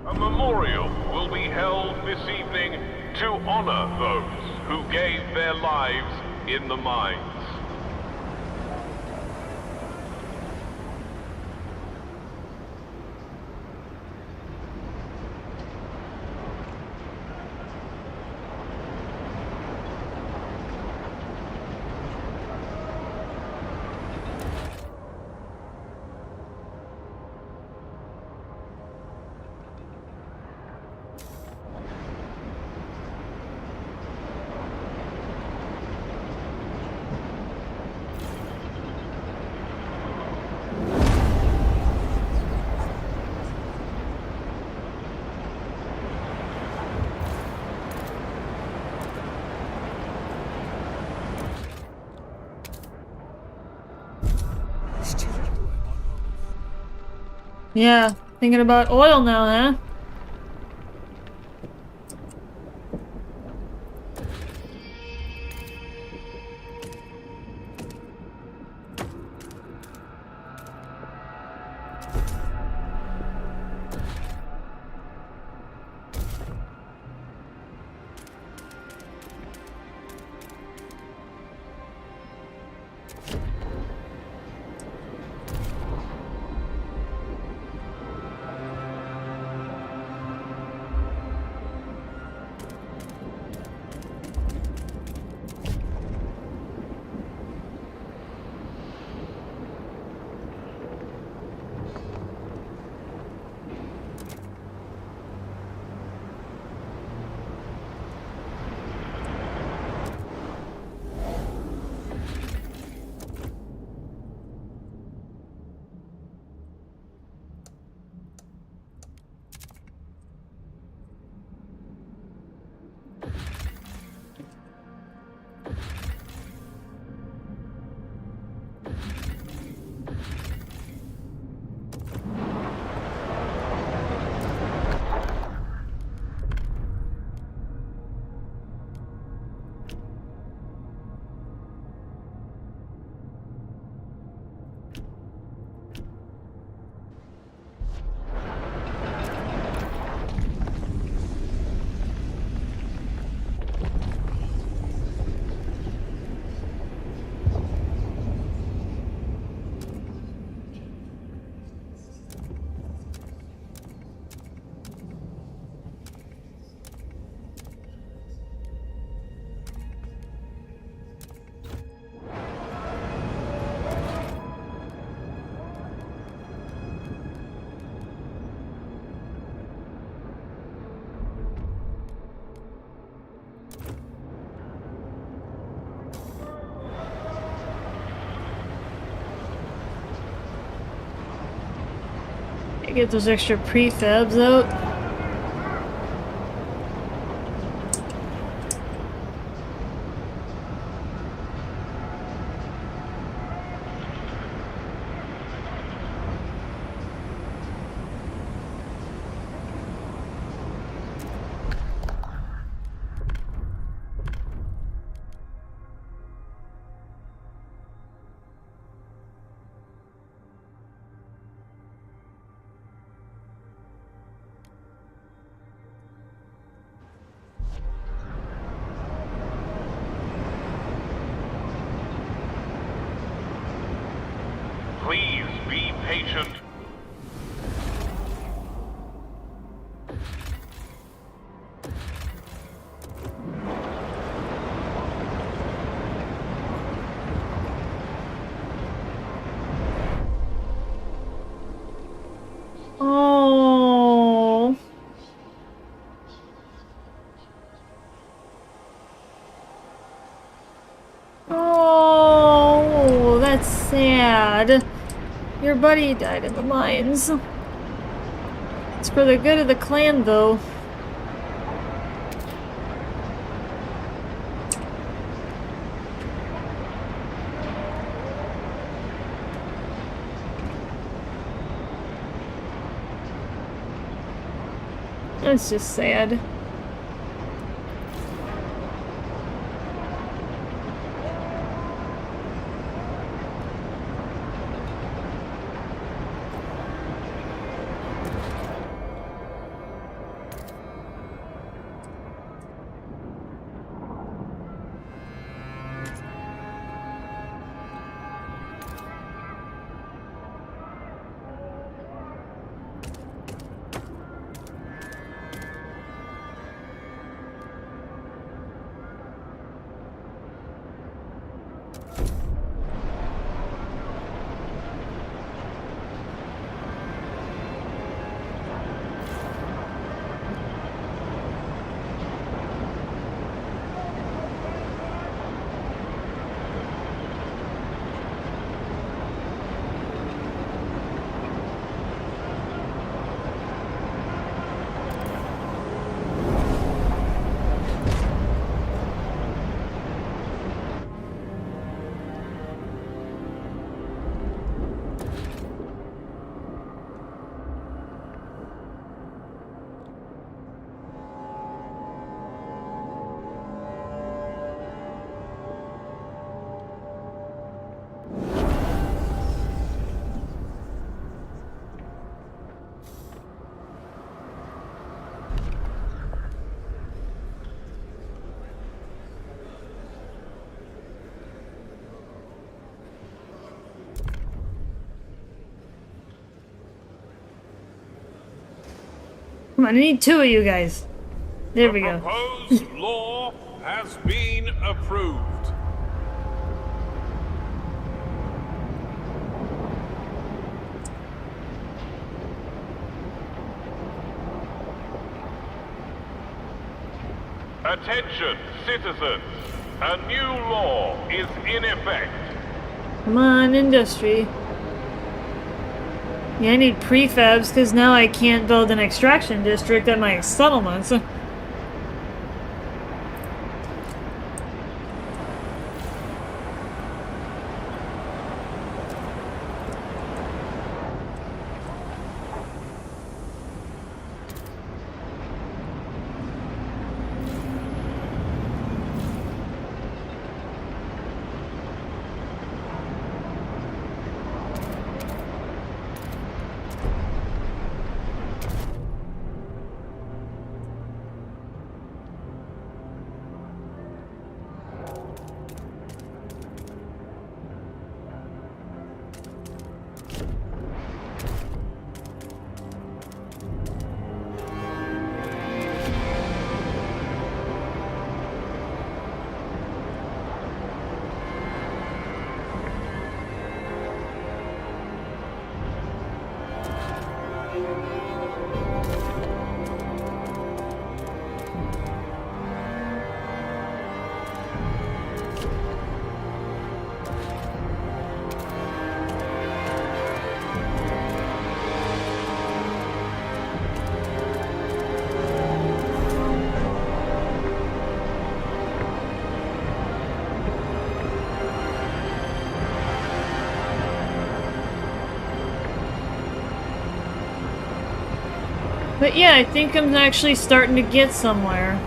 A memorial will be held this evening to honor those who gave their lives in the mines. Yeah, thinking about oil now, huh? Get those extra prefabs out. Please be patient. Oh. Oh, that's sad. Your buddy died in the mines. It's for the good of the clan, though. That's just sad. Come on, I need two of you guys. There we go. The proposed law has been approved. Attention, citizens. A new law is in effect. Come on, industry. Yeah, I need prefabs because now I can't build an extraction district at my settlements. But yeah, I think I'm actually starting to get somewhere.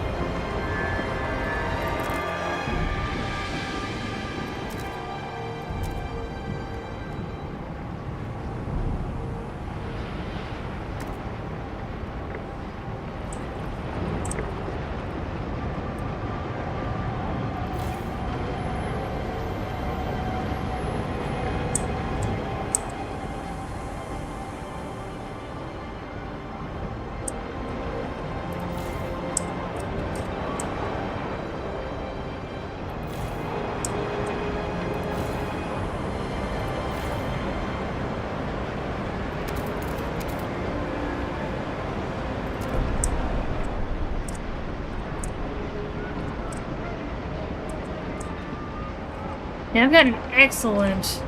Yeah, I've got an excellent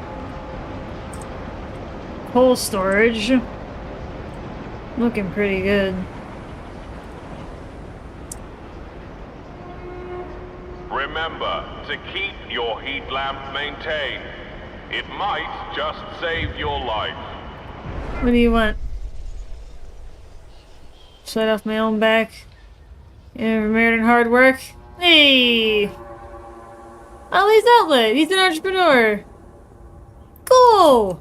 coal storage. Looking pretty good. Remember to keep your heat lamp maintained. It might just save your life. What do you want? Sweat off my own back. Ever merit in hard work? Hey! Ollie's Outlet! He's an entrepreneur! Cool!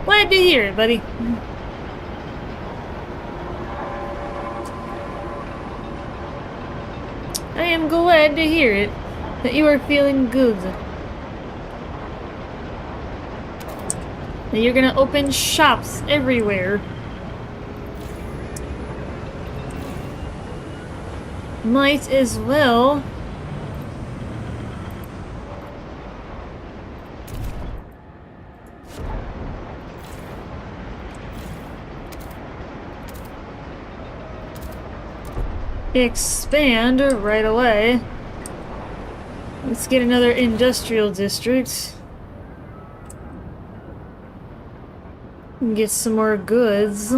Glad to hear it, buddy. I am glad to hear it. That you are feeling good. That you're gonna open shops everywhere. Might as well. Expand right away. Let's get another industrial district. And get some more goods.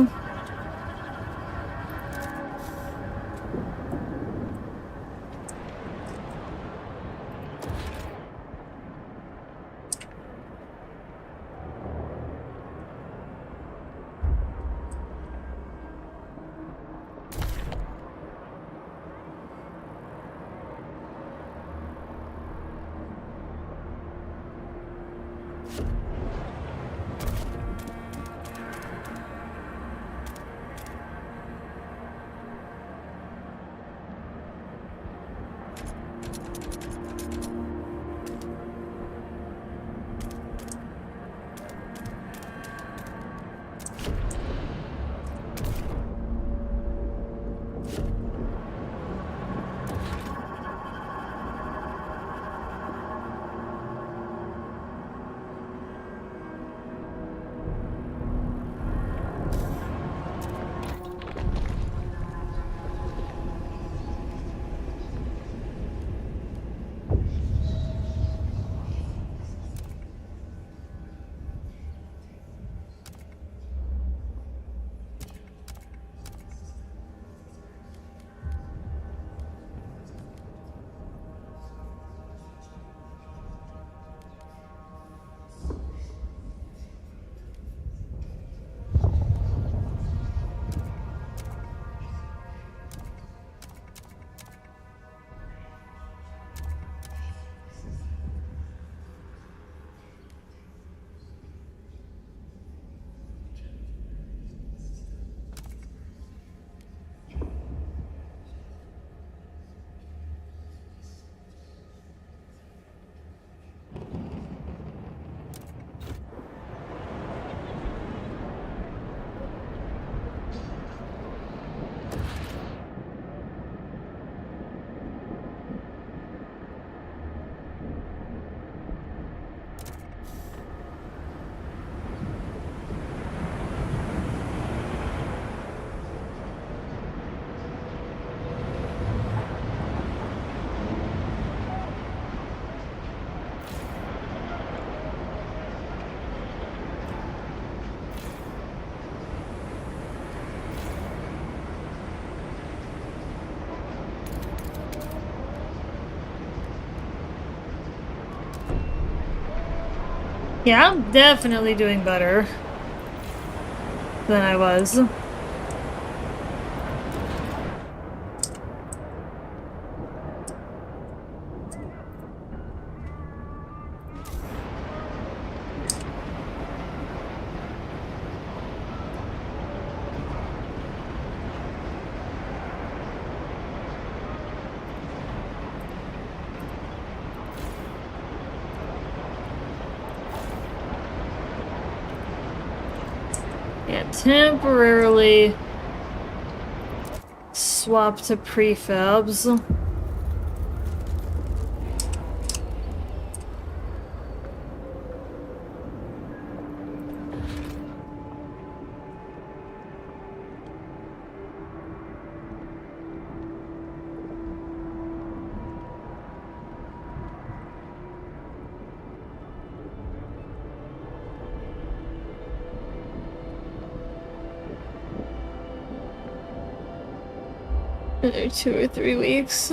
Yeah, I'm definitely doing better than I was. Yeah, temporarily swap to prefabs. Another 2 or 3 weeks.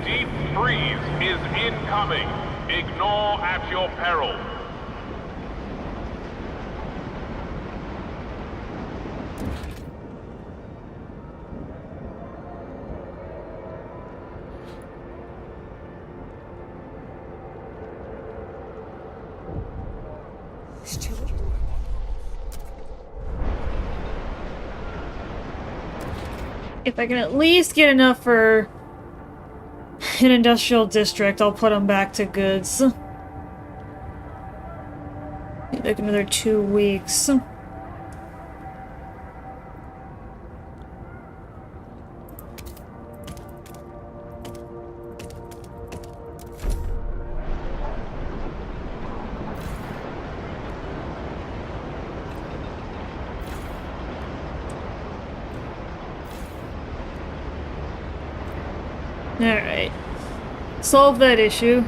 deep freeze is incoming. Ignore at your peril. His children? If I can at least get enough for an industrial district, I'll put them back to goods. Like another 2 weeks. Alright. Solve that issue.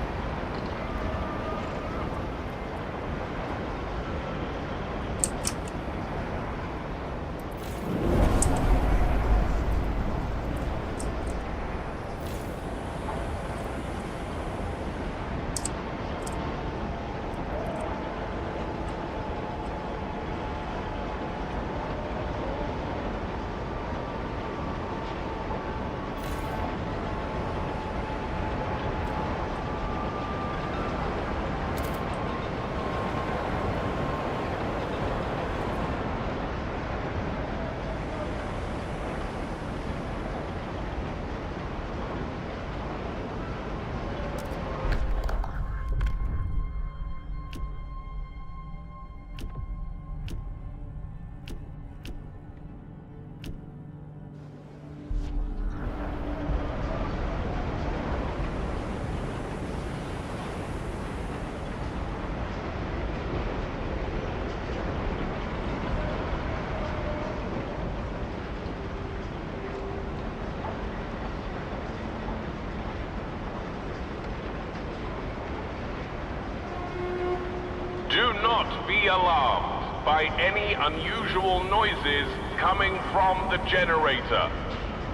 Do not be alarmed by any unusual noises coming from the generator.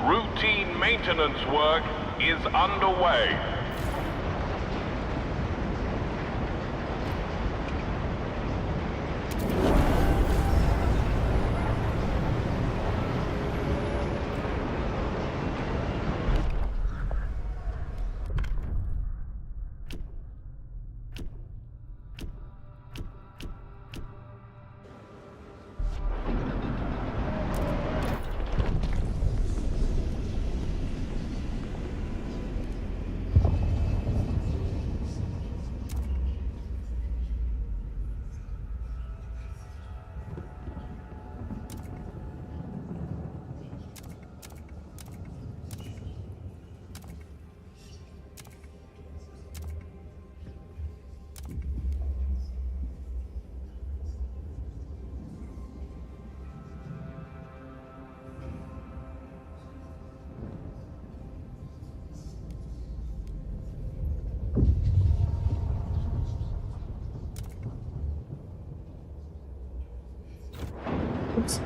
Routine maintenance work is underway. Oops.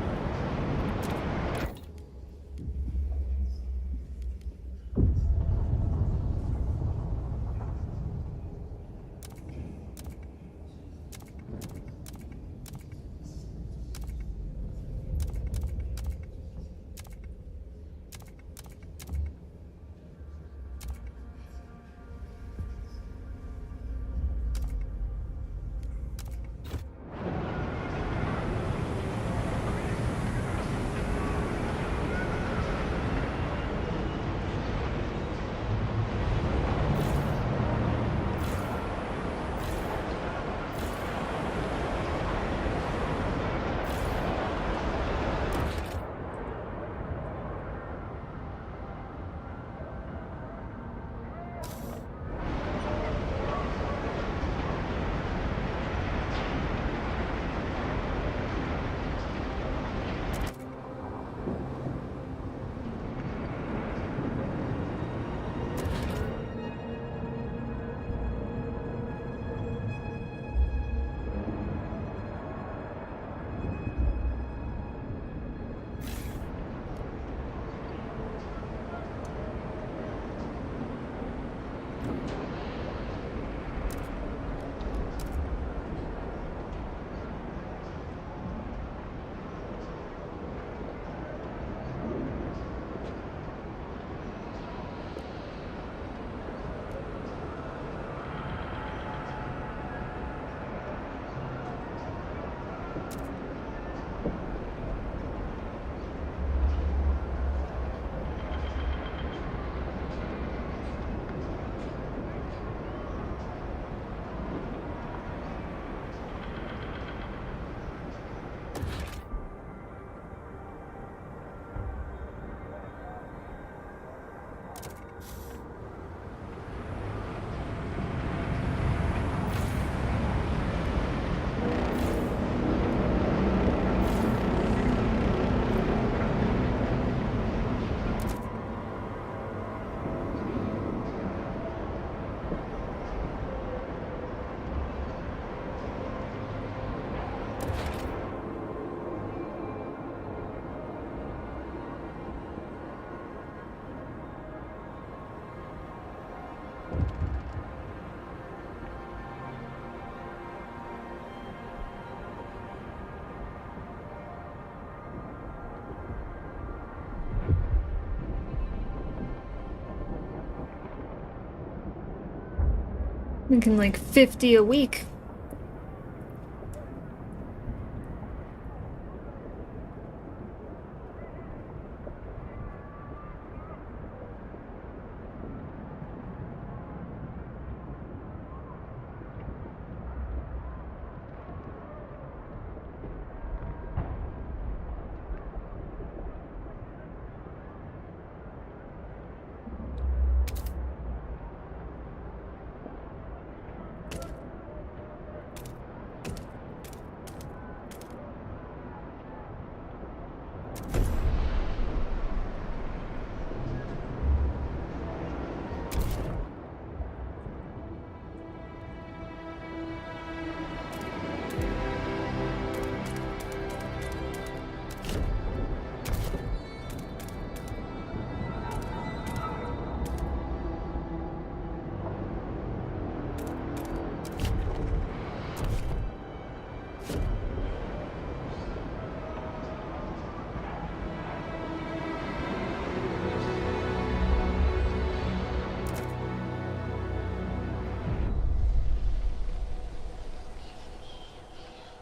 Thinking like 50 a week.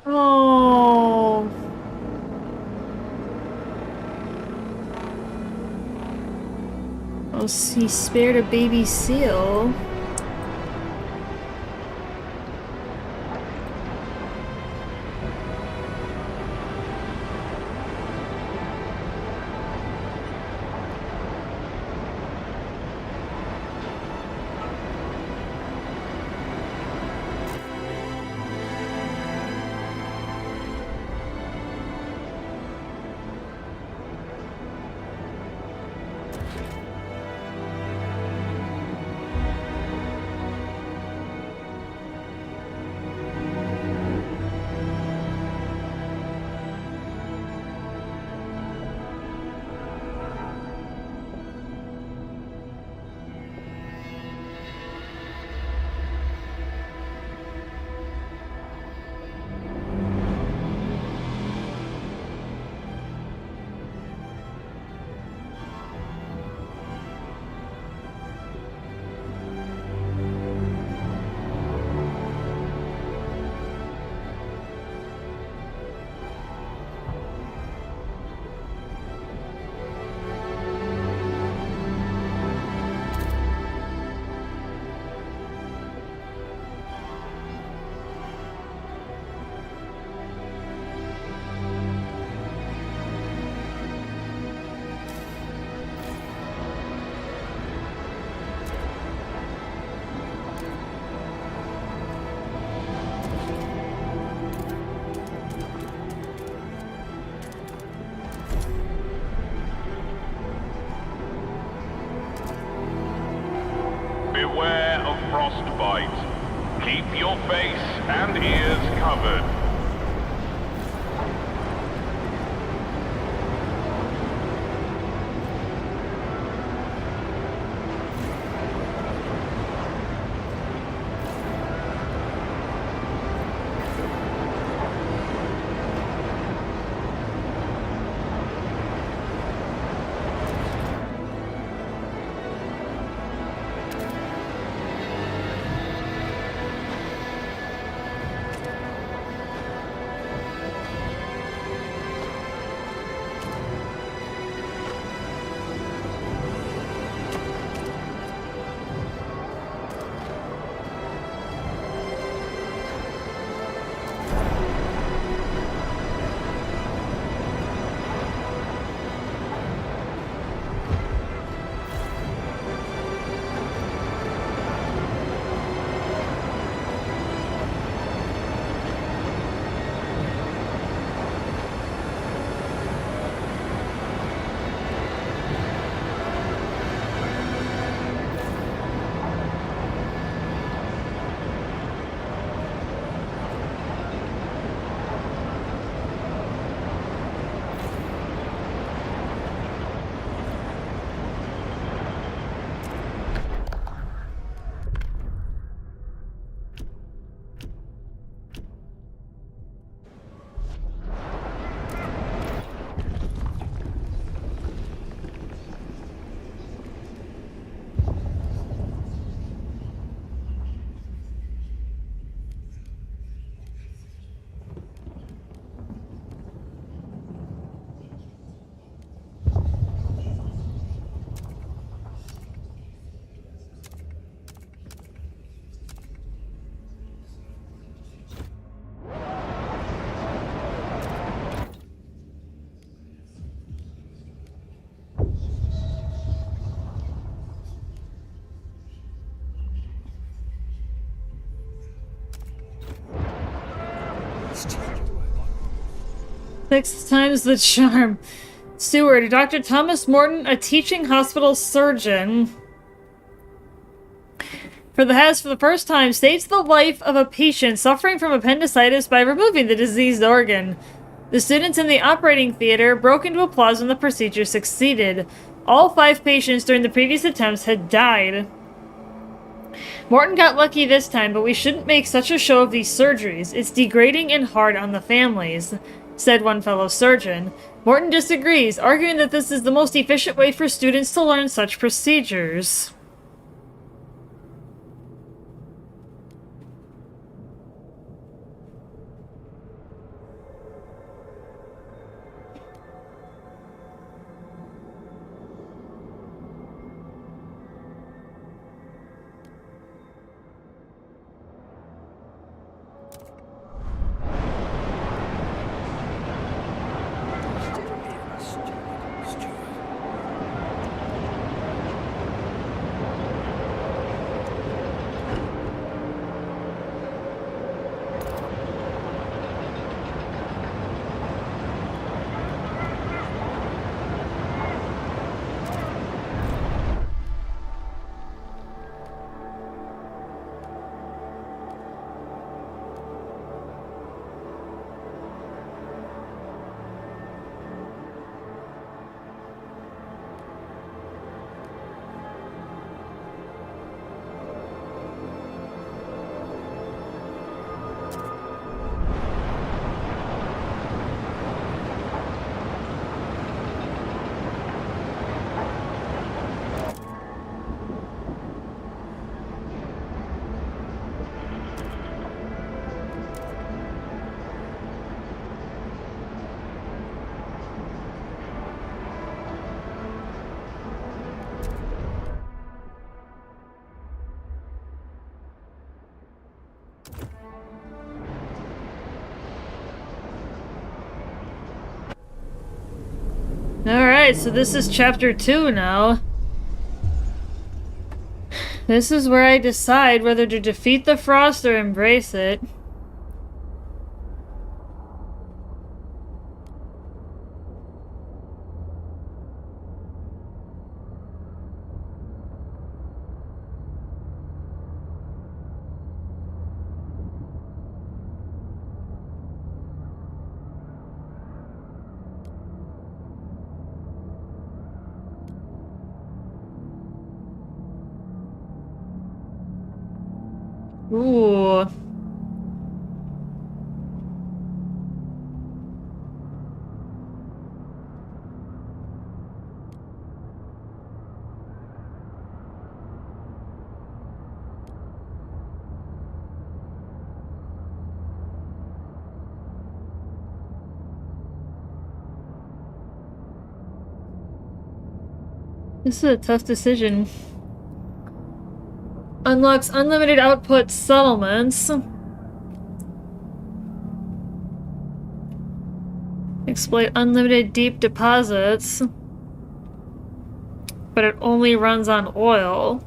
Oh. Oh, he spared a baby seal. Beware of frostbite. Keep your face and ears covered. 6 times the charm. Steward, Dr. Thomas Morton, a teaching hospital surgeon, for the first time saves the life of a patient suffering from appendicitis by removing the diseased organ. The students in the operating theater broke into applause when the procedure succeeded. All 5 patients during the previous attempts had died. Morton got lucky this time, but we shouldn't make such a show of these surgeries. It's degrading and hard on the families, said one fellow surgeon. Morton disagrees, arguing that this is the most efficient way for students to learn such procedures. Alright, so this is chapter 2 now. This is where I decide whether to defeat the Frost or embrace it. Ooh. This is a tough decision. Unlocks unlimited output settlements. Exploit unlimited deep deposits. But it only runs on oil.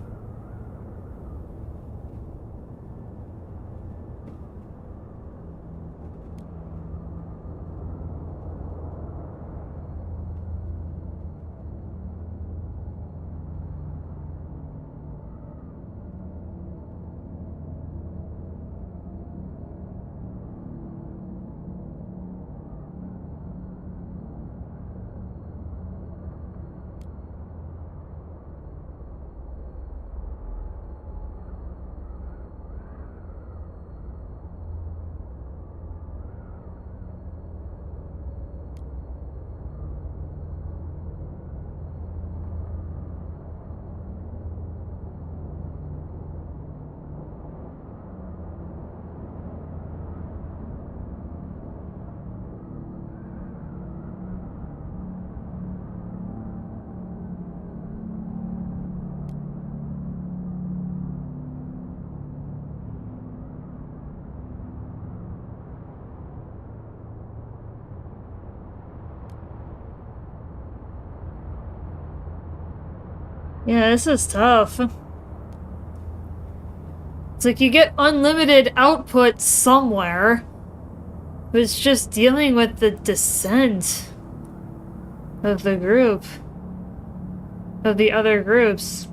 Yeah, this is tough. It's like you get unlimited output somewhere, was just dealing with the dissent of the group, of the other groups.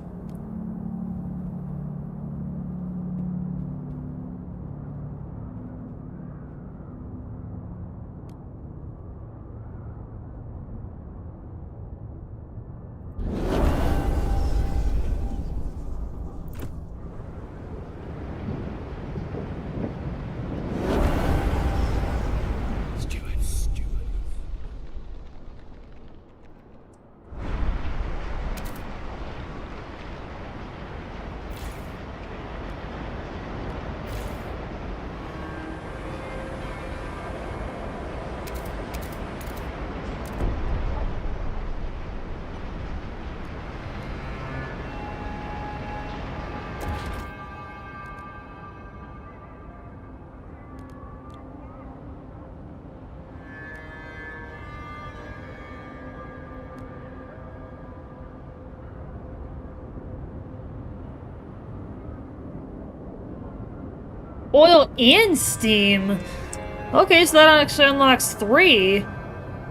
Oil and steam! Okay, so that actually unlocks 3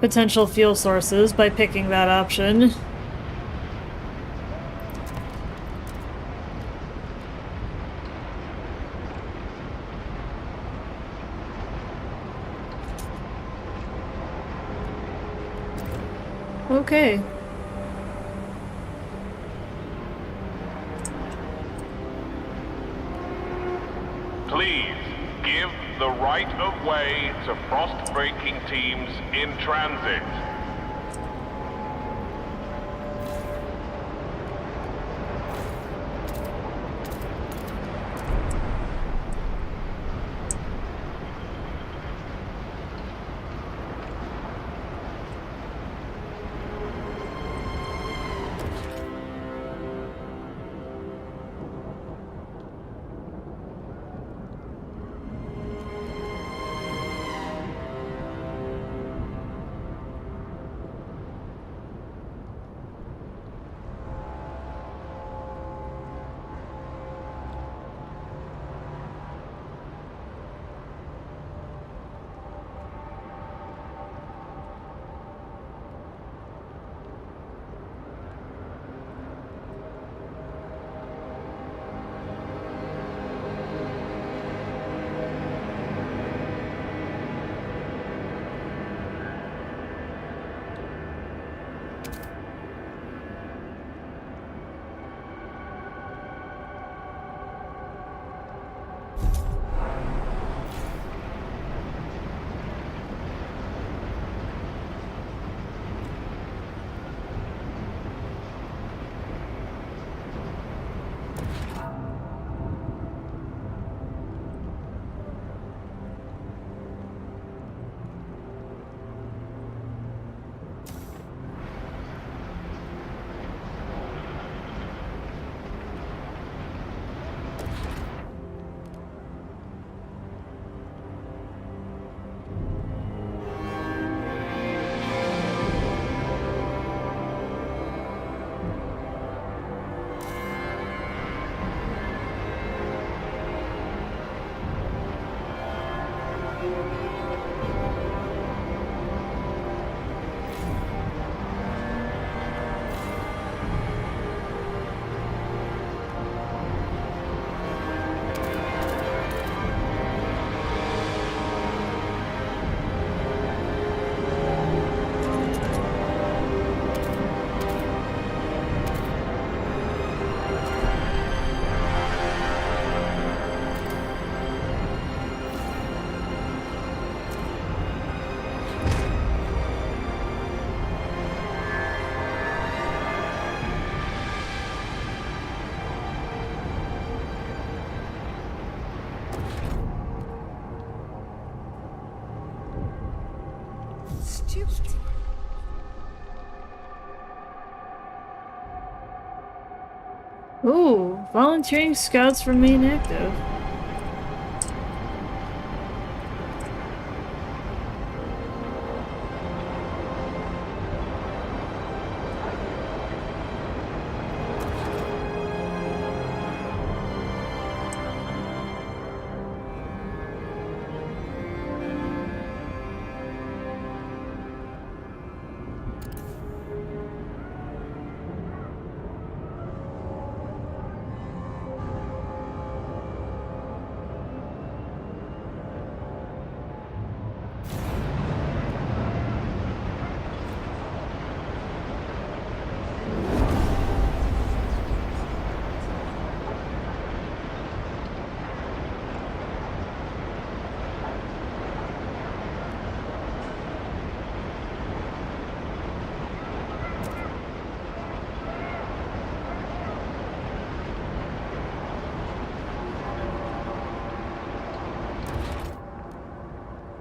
potential fuel sources by picking that option. Okay. Please give the right of way to frost-breaking teams in transit. Ooh, volunteering scouts remain active.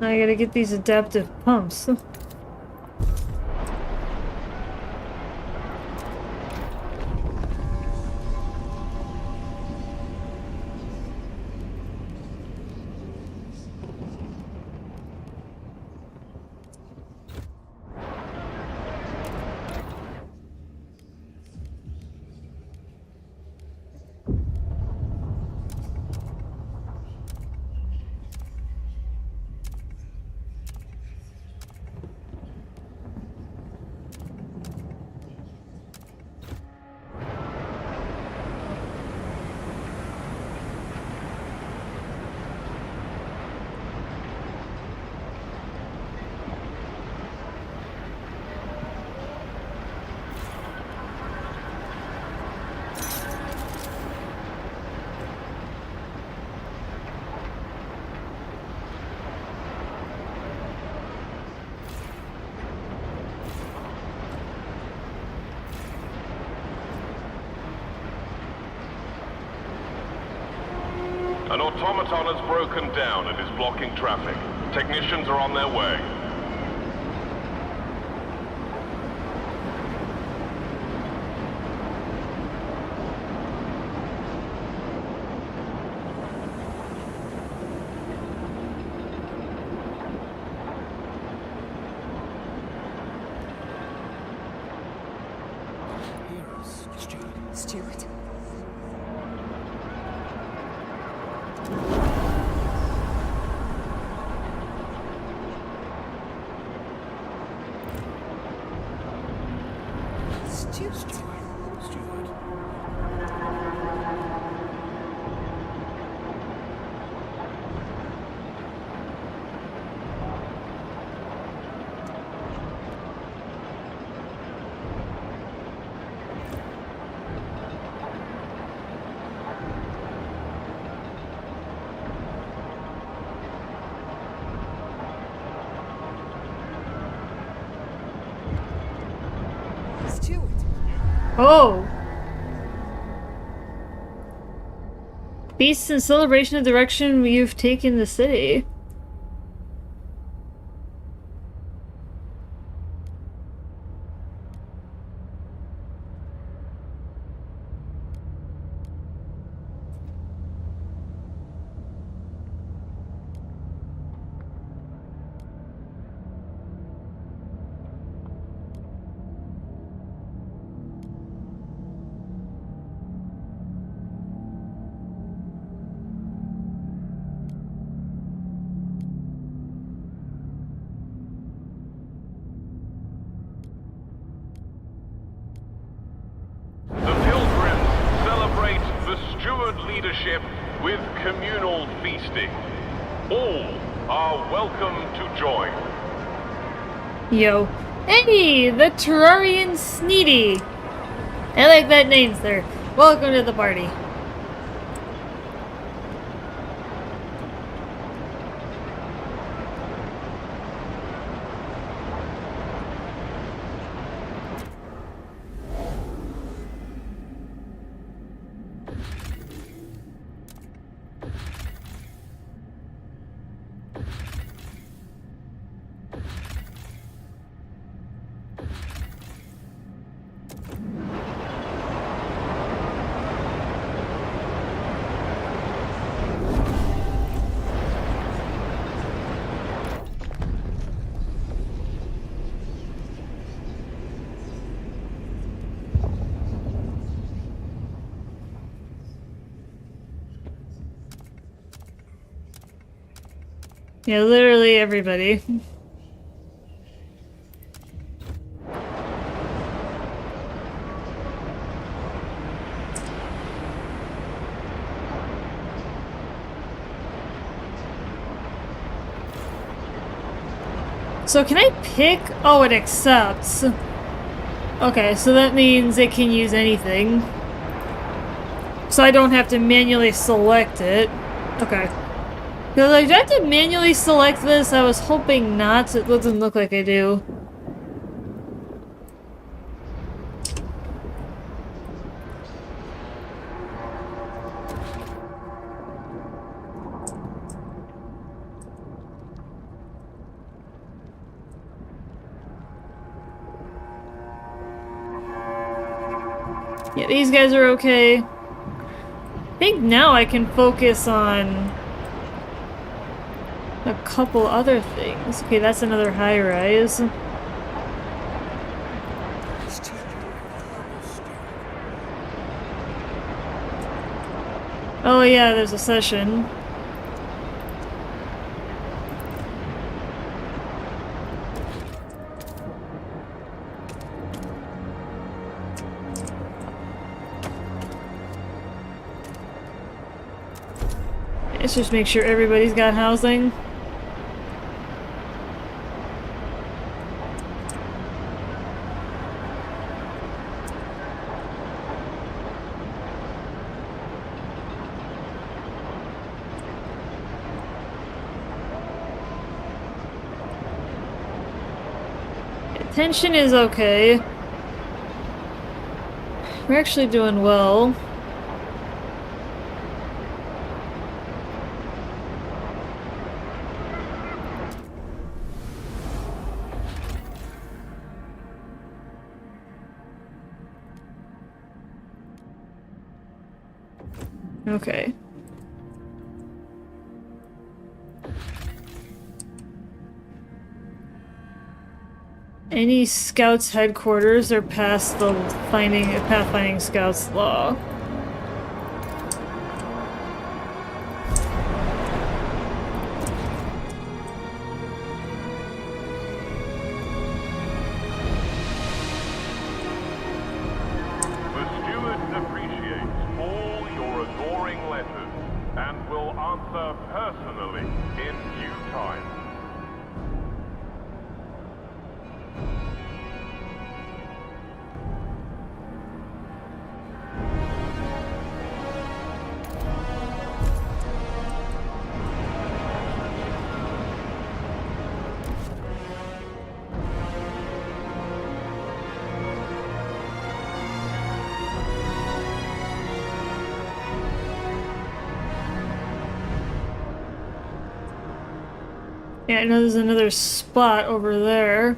Now I gotta get these adaptive pumps. An automaton has broken down and is blocking traffic. Technicians are on their way. Stuart. Oh! Feast in celebration of the direction you've taken the city. Leadership with communal feasting. All are welcome to join. Yo. Hey, the Terrarian Sneedy. I like that name, sir. Welcome to the party. Yeah, literally everybody. So can I pick? Oh, it accepts. Okay, so that means it can use anything. So I don't have to manually select it. Okay. Because I have to manually select this. I was hoping not. It doesn't look like I do. Yeah, these guys are okay. I think now I can focus on a couple other things. Okay, that's another high-rise. Oh yeah, there's a session. Let's just make sure everybody's got housing. Tension is okay. We're actually doing well. Okay. Any scouts headquarters are past the pathfinding scouts law. The steward appreciates all your adoring letters and will answer personally in due time. Yeah, I know there's another spot over there.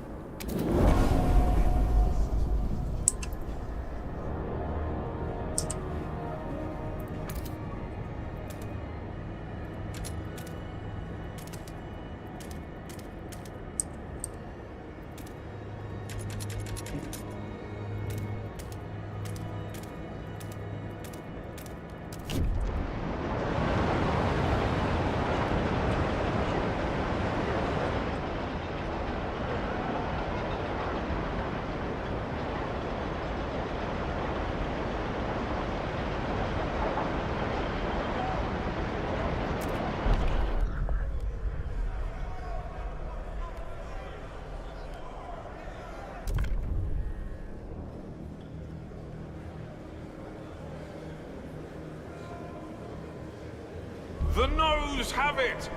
The noes have it!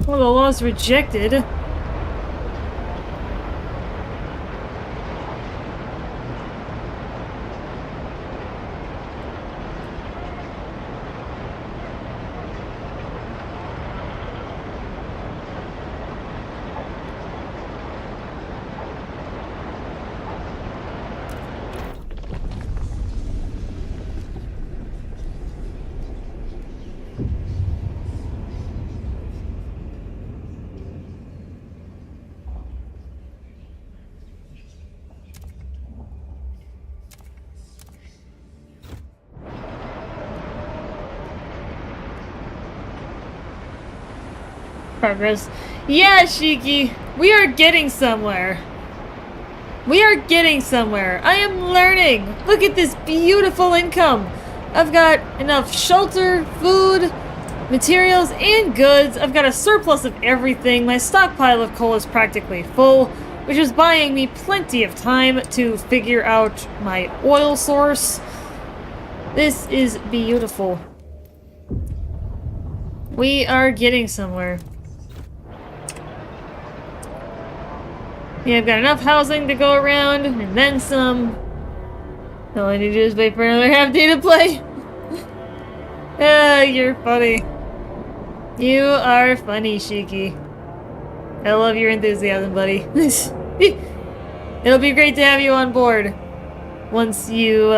Well, the law's rejected. Progress. Yeah, Shiki, we are getting somewhere. We are getting somewhere. I am learning. Look at this beautiful income. I've got enough shelter, food, materials, and goods. I've got a surplus of everything. My stockpile of coal is practically full, which is buying me plenty of time to figure out my oil source. This is beautiful. We are getting somewhere. Yeah, I've got enough housing to go around, and then some. All I need to do is wait for another half day to play. Ah, you're funny. You are funny, Shiki. I love your enthusiasm, buddy. It'll be great to have you on board. once you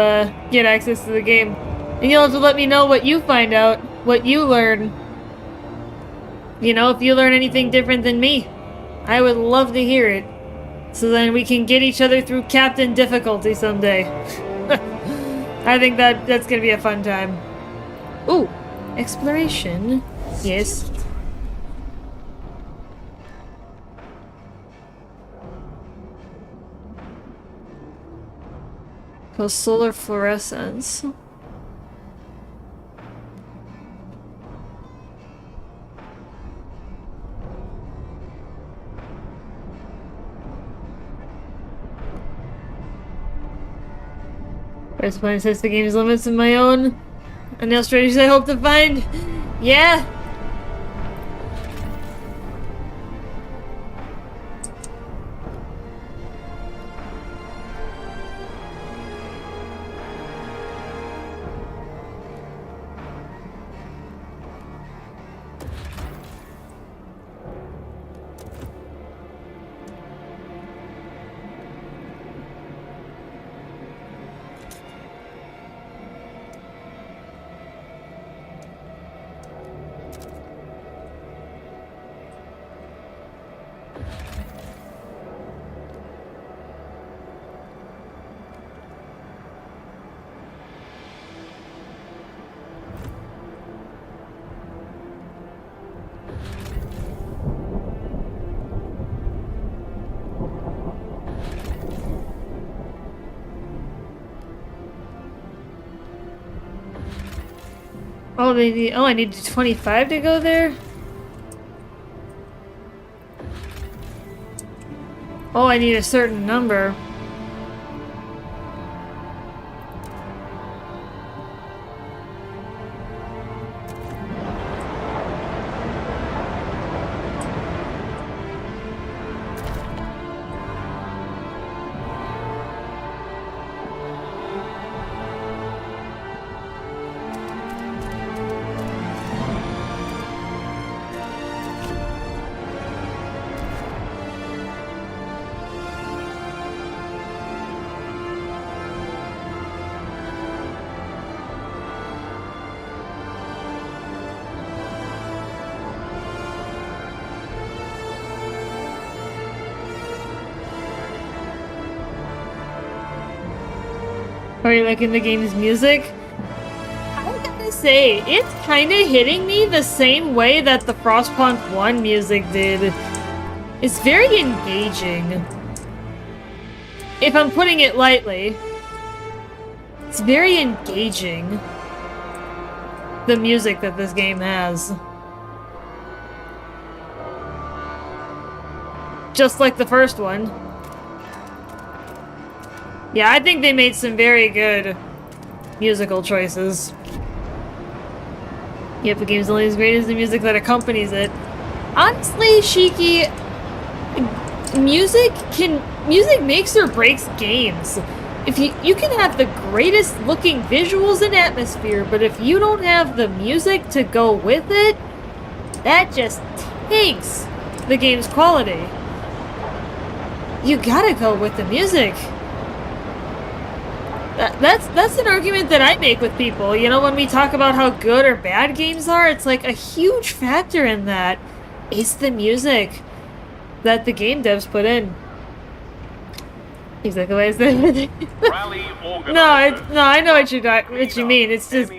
get access to the game. And you'll have to let me know what you find out, what you learn. You know, if you learn anything different than me, I would love to hear it. So then we can get each other through Captain Difficulty someday. I think that's gonna be a fun time. Ooh, exploration. Yes. Oh, solar fluorescence. First plan sets the game's limits of my own. And the strategies I hope to find. Yeah. Oh, I need 25 to go there? Oh, I need a certain number. Are you liking the game's music? I gotta say, it's kinda hitting me the same way that the Frostpunk 1 music did. It's very engaging. If I'm putting it lightly. It's very engaging. The music that this game has. Just like the first one. Yeah, I think they made some very good musical choices. Yep, the game's only as great as the music that accompanies it. Honestly, Shiki, music makes or breaks games. If you can have the greatest looking visuals and atmosphere, but if you don't have the music to go with it, that just takes the game's quality. You gotta go with the music. That's an argument that I make with people. You know, when we talk about how good or bad games are, it's like a huge factor in that is the music that the game devs put in. Exactly what I said. No, I know what you mean. It's just,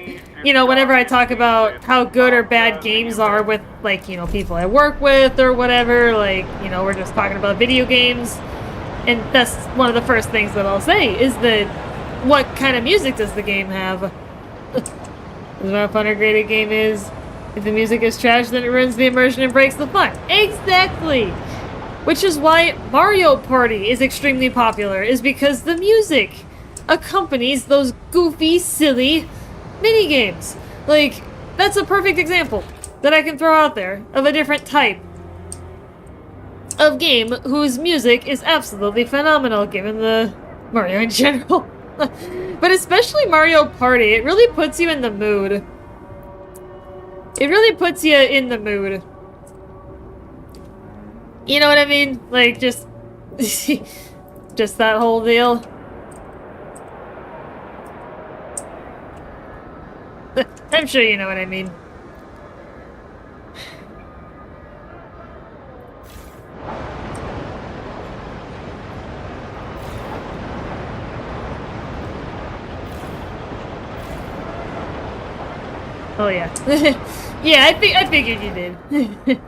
you know, whenever I talk about how good or bad games are with, like, you know, people I work with or whatever, like, you know, we're just talking about video games, and that's one of the first things that I'll say is that what kind of music does the game have? Doesn't matter how fun or great a game is. If the music is trash, then it ruins the immersion and breaks the fun. Exactly! Which is why Mario Party is extremely popular, is because the music accompanies those goofy, silly minigames. Like, that's a perfect example that I can throw out there of a different type of game whose music is absolutely phenomenal given the Mario in general. But especially Mario Party, it really puts you in the mood. It really puts you in the mood. You know what I mean? Like, just... just that whole deal. I'm sure you know what I mean. Oh yeah. Yeah, I figured you did.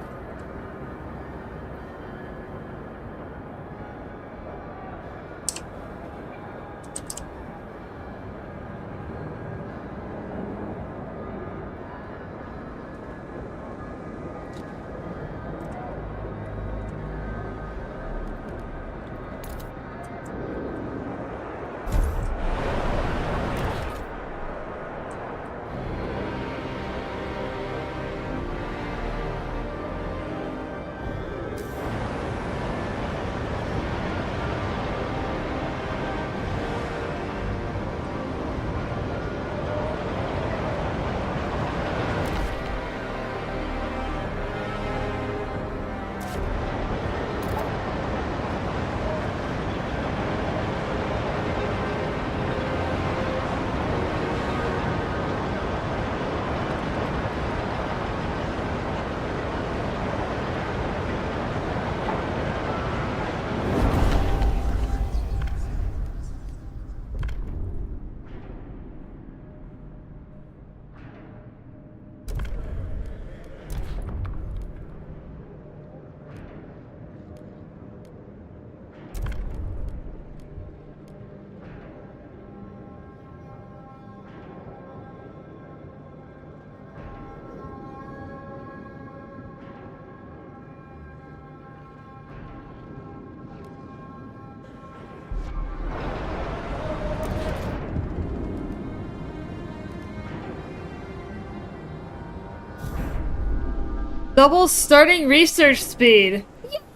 Double starting research speed.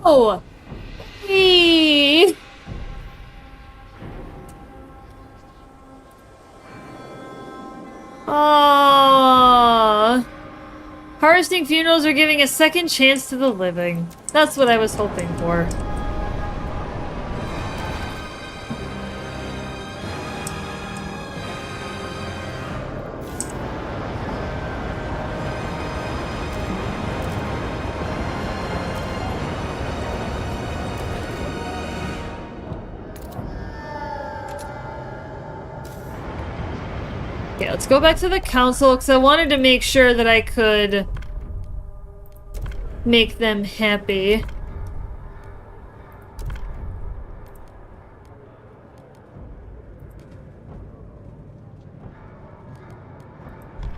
Yo! Hey! Aww. Harvesting funerals are giving a second chance to the living. That's what I was hoping for. Okay, let's go back to the council because I wanted to make sure that I could make them happy.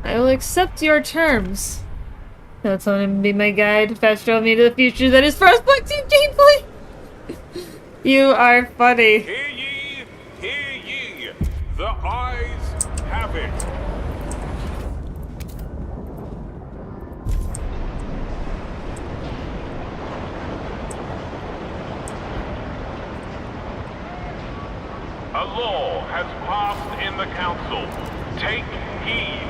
I will accept your terms. That's going to be my guide. Fast travel me to the future that is Frostpunk Team gameplay. You are funny. Hear ye, hear ye. The eyes have it. A law has passed in the council. Take heed.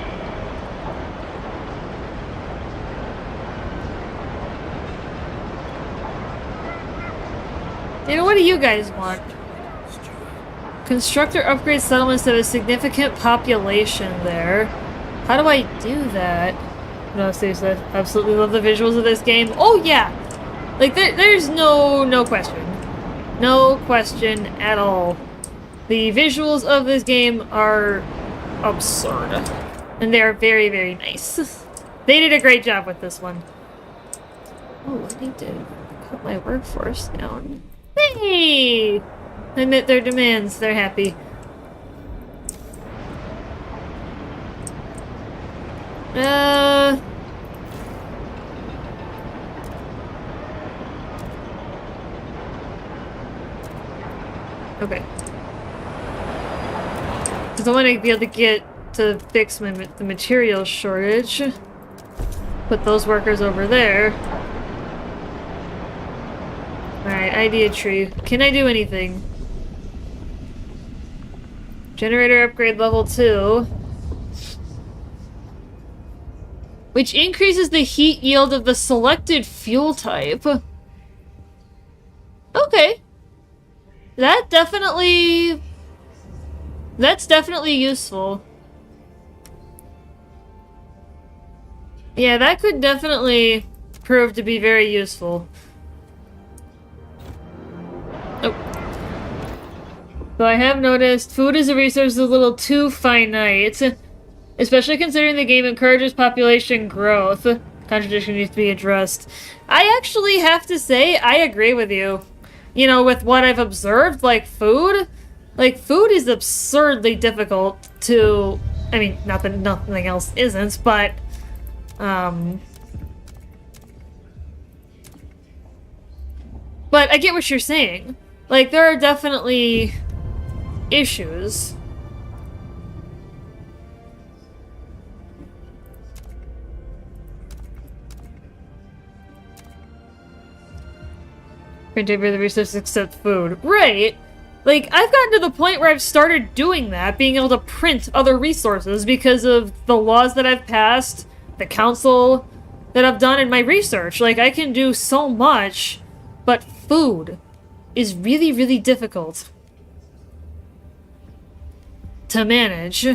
You know, what do you guys want? Construct or upgrade settlements that have a significant population there. How do I do that? No, seriously, I absolutely love the visuals of this game. Oh yeah! Like, there's no question. No question at all. The visuals of this game are absurd. And they are very, very nice. They did a great job with this one. Oh, I need to cut my workforce down. Hey! I met their demands. They're happy. Okay. Because I want to be able to get to fix the material shortage. Put those workers over there. Alright, idea tree. Can I do anything? Generator upgrade level 2. Which increases the heat yield of the selected fuel type. Okay. That's definitely useful. Yeah, that could definitely prove to be very useful. Oh. So I have noticed food as a resource is a little too finite, especially considering the game encourages population growth. Contradiction needs to be addressed. I actually have to say, I agree with you. You know, with what I've observed, like food is absurdly difficult to, I mean, not that nothing else isn't, but, but I get what you're saying. Like, there are definitely issues. Print over the resources except food. Right! Like, I've gotten to the point where I've started doing that, being able to print other resources because of the laws that I've passed, the council that I've done in my research. Like, I can do so much, but food is really, really difficult to manage.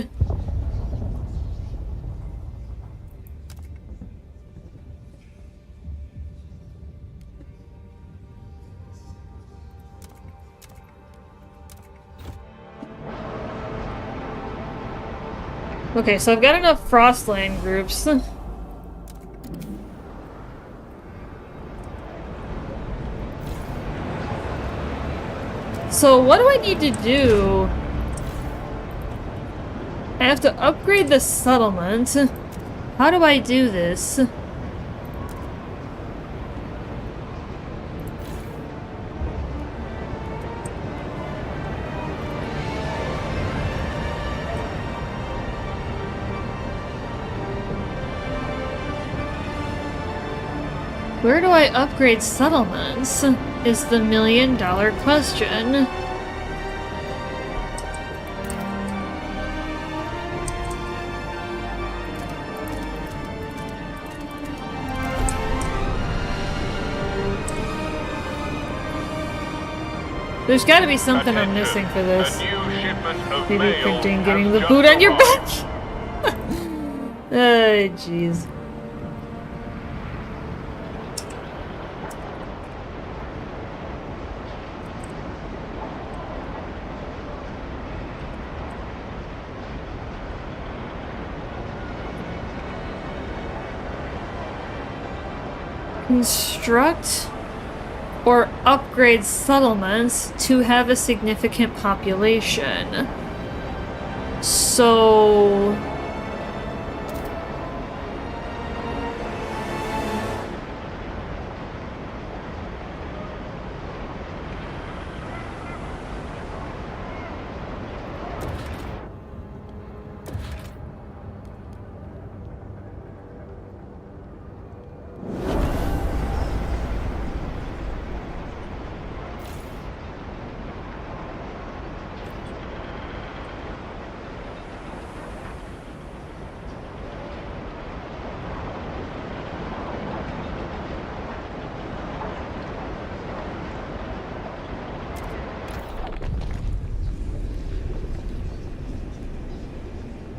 Okay, so I've got enough Frostland groups. So what do I need to do? I have to upgrade the settlement. How do I do this? Where do I upgrade settlements? Is the million-dollar question. There's gotta be something I'm missing for this. Maybe printing, getting the boot on your back! Oh, jeez. Construct or upgrade settlements to have a significant population. So...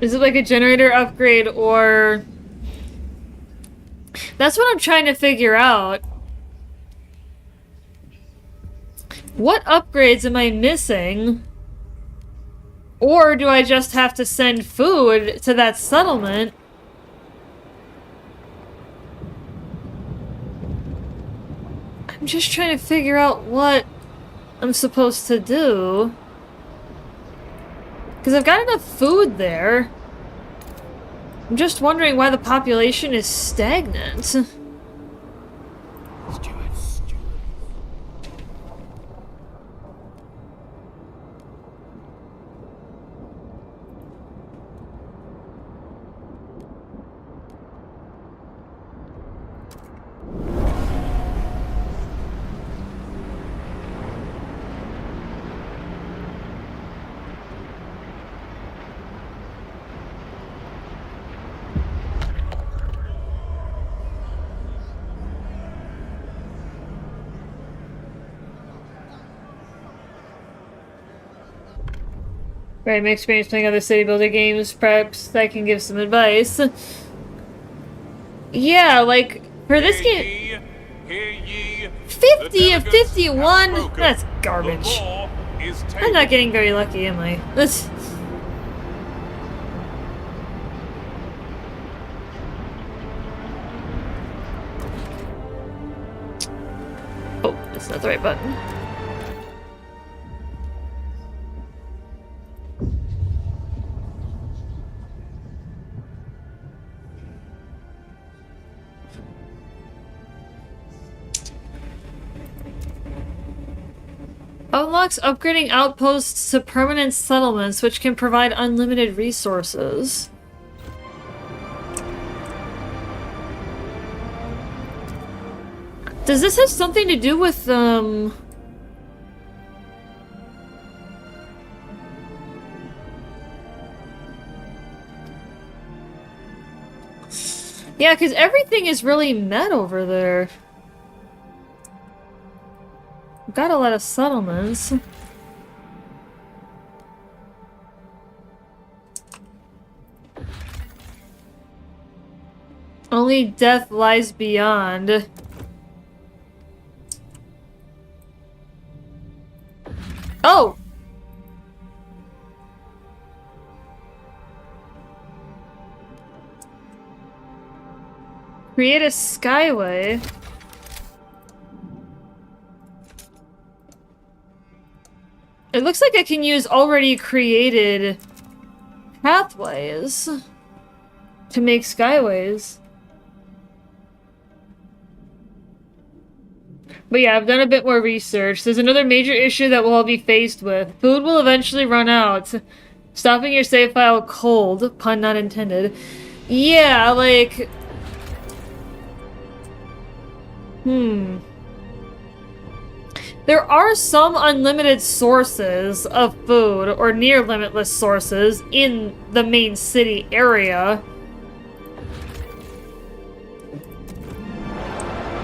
is it like a generator upgrade or... That's what I'm trying to figure out. What upgrades am I missing? Or do I just have to send food to that settlement? I'm just trying to figure out what I'm supposed to do. Because I've got enough food there. I'm just wondering why the population is stagnant. Right, my experience playing other city builder games, perhaps I can give some advice. Yeah, like, for this game... Hear ye, 50 of the delegates 51? have spoken. That's The garbage. law is I'm not taken. getting very lucky, am I? Let's... Oh, that's not the right button. Unlocks upgrading outposts to permanent settlements, which can provide unlimited resources. Does this have something to do with, Yeah, because everything is really met over there. We've got a lot of settlements. Only death lies beyond. Oh! Create a skyway. It looks like I can use already created pathways to make skyways. But yeah, I've done a bit more research. There's another major issue that we'll all be faced with. Food will eventually run out. Stopping your save file cold, pun not intended. Yeah, like... There are some unlimited sources of food, or near limitless sources, in the main city area.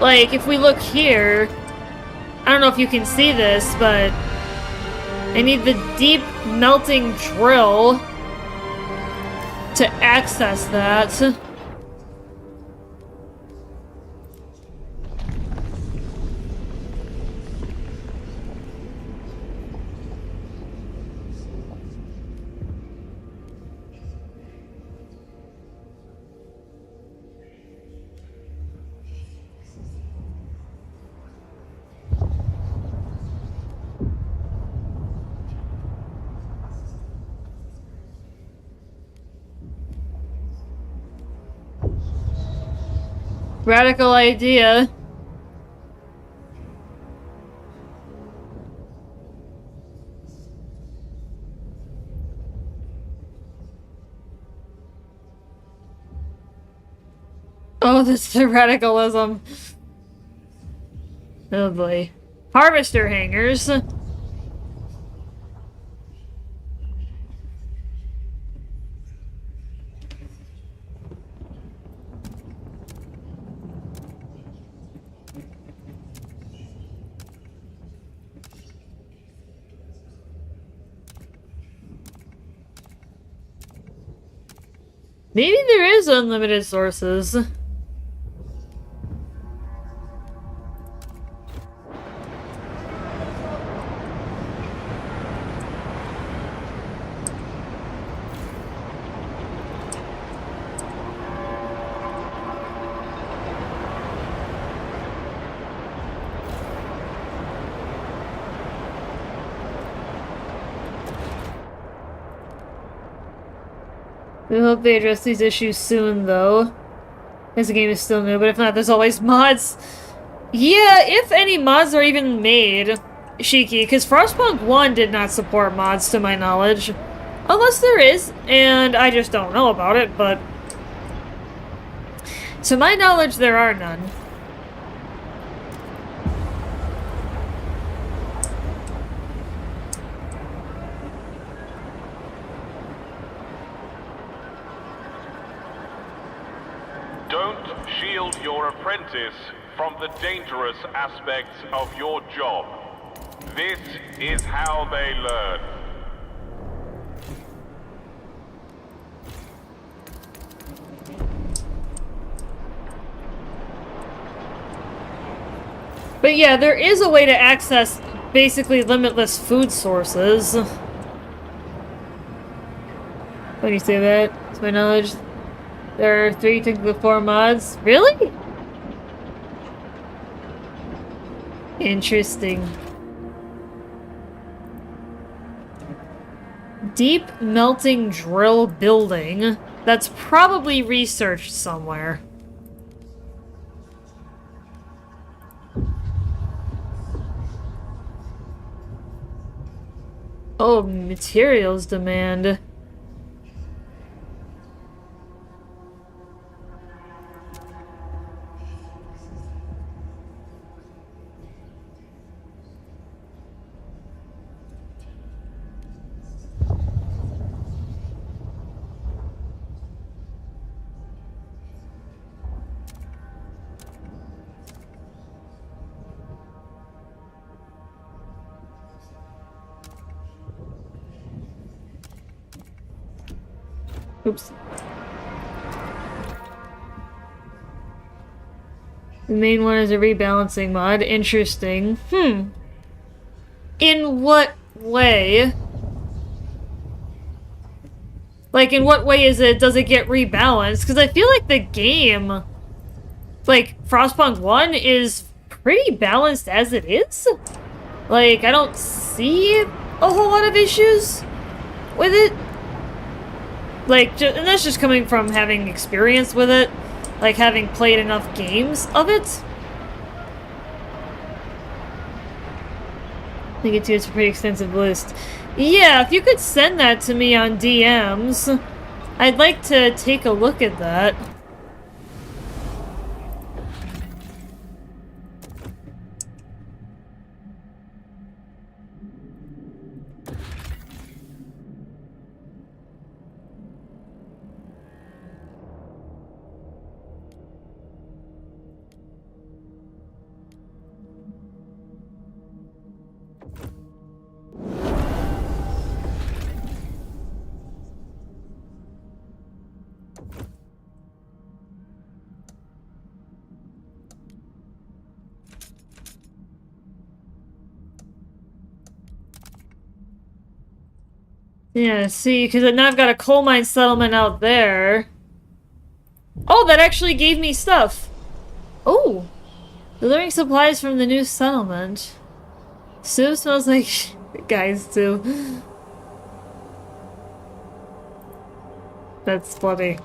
Like, if we look here, I don't know if you can see this, but I need the deep melting drill to access that. Radical idea. Oh, that's the radicalism. Oh boy. Harvester hangers. Maybe there is unlimited sources. We hope they address these issues soon, though. Because the game is still new, but if not, there's always mods. Yeah, if any mods are even made, Shiki, because Frostpunk 1 did not support mods, to my knowledge. Unless there is, and I just don't know about it, but... To my knowledge, there are none. Don't shield your apprentice from the dangerous aspects of your job. This is how they learn. But yeah, there is a way to access basically limitless food sources. When you say that, to my knowledge, there are 3 technical 4 mods. Really? Interesting. Deep melting drill building. That's probably researched somewhere. Oh, materials demand. Oops. The main one is a rebalancing mod. Interesting. In what way? Like, in what way does it get rebalanced? Because I feel like the game, like, Frostpunk 1 is pretty balanced as it is. Like, I don't see a whole lot of issues with it. Like, and that's just coming from having experience with it. Like, having played enough games of it. I think it's a pretty extensive list. Yeah, if you could send that to me on DMs, I'd like to take a look at that. Yeah, see, because now I've got a coal mine settlement out there. Oh, that actually gave me stuff. Oh, delivering supplies from the new settlement. Soup smells like guys too. That's funny.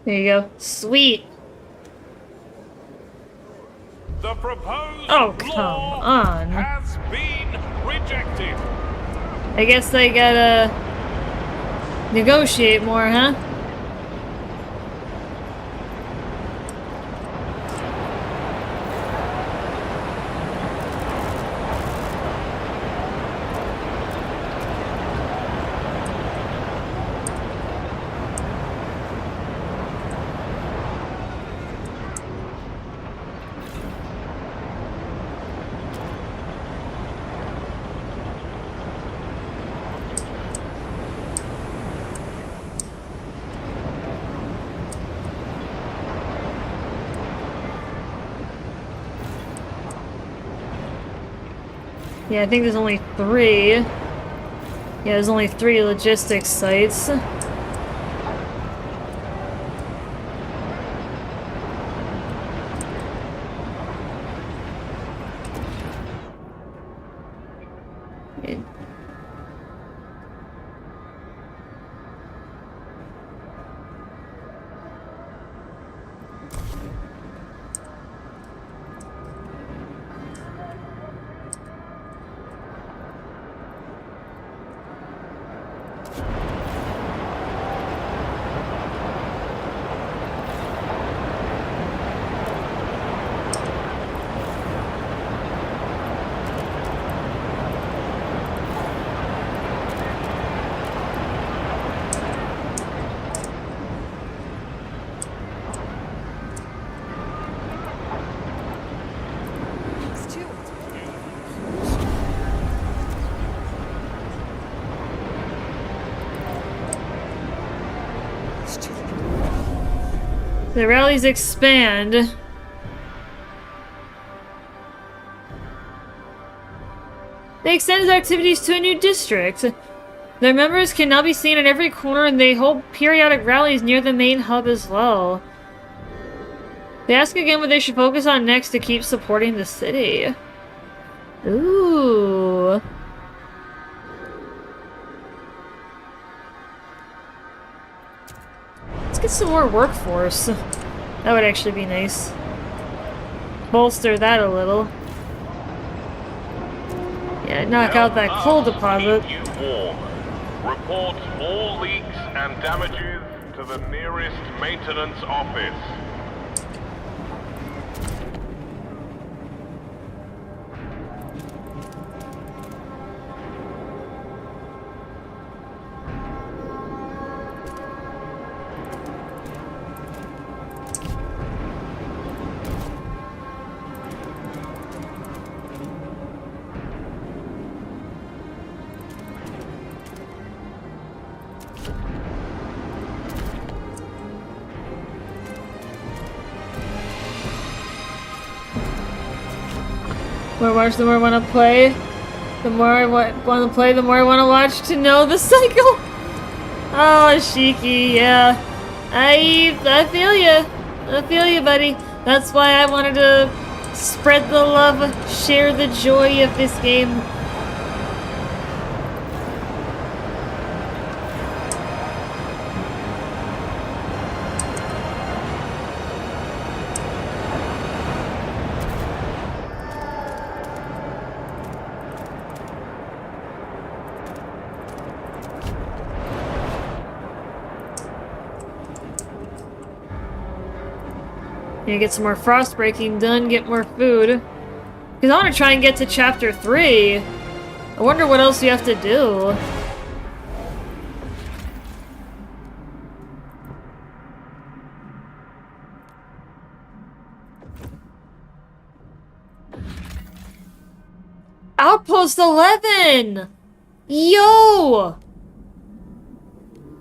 There you go. Sweet. The proposed Come law on. has been rejected. I guess I gotta negotiate more, huh? Yeah, I think there's only 3. Yeah, there's only 3 logistics sites. It's two. It's two. The rallies expand. They extended activities to a new district. Their members can now be seen at every corner, and they hold periodic rallies near the main hub as well. They ask again what they should focus on next to keep supporting the city. Ooh. Let's get some more workforce. That would actually be nice. Bolster that a little. Yeah, knock out that coal deposit. Keep you warm. Report all leaks and damages to the nearest maintenance office. The more I watch, the more I want to play. The more I want to play, the more I want to watch to know the cycle. Oh, Shiki, yeah. I feel you. I feel you, buddy. That's why I wanted to spread the love, share the joy of this game. Need to get some more frost breaking done, get more food. Because I want to try and get to chapter 3. I wonder what else you have to do. Outpost 11! Yo!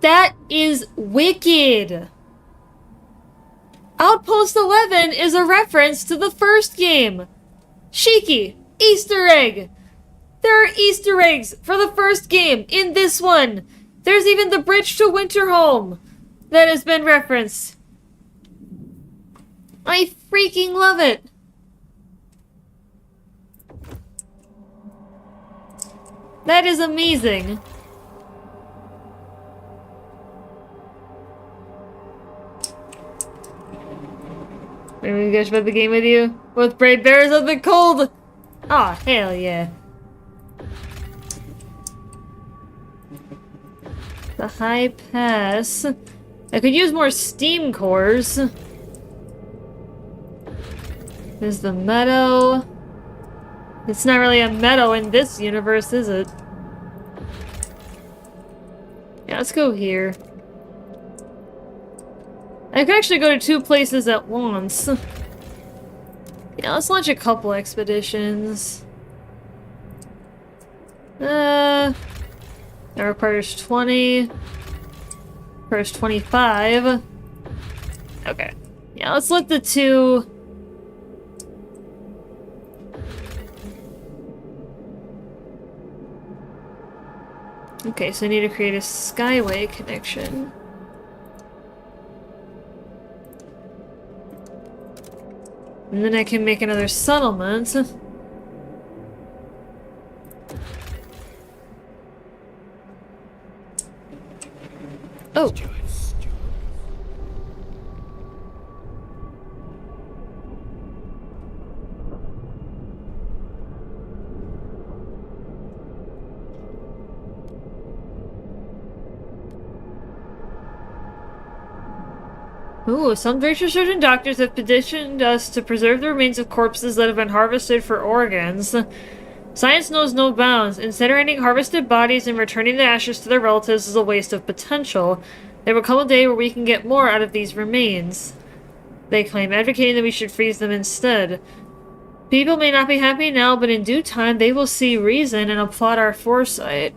That is wicked! Outpost 11 is a reference to the first game. Shiki, Easter egg. There are Easter eggs for the first game in this one. There's even the bridge to Winterhome that has been referenced. I freaking love it. That is amazing. Maybe we guys play the game with you? Both brave bears of the cold! Aw, oh, hell yeah. The high pass. I could use more steam cores. There's the meadow. It's not really a meadow in this universe, is it? Yeah, let's go here. I could actually go to 2 places at once. Yeah, let's launch a couple expeditions. That requires 20. Requires 25. Okay. Yeah, let's let the 2... Okay, so I need to create a skyway connection. And then I can make another settlement. Oh. Ooh, some researchers and doctors have petitioned us to preserve the remains of corpses that have been harvested for organs. Science knows no bounds. Incinerating harvested bodies and returning the ashes to their relatives is a waste of potential. There will come a day where we can get more out of these remains, they claim, advocating that we should freeze them instead. People may not be happy now, but in due time they will see reason and applaud our foresight.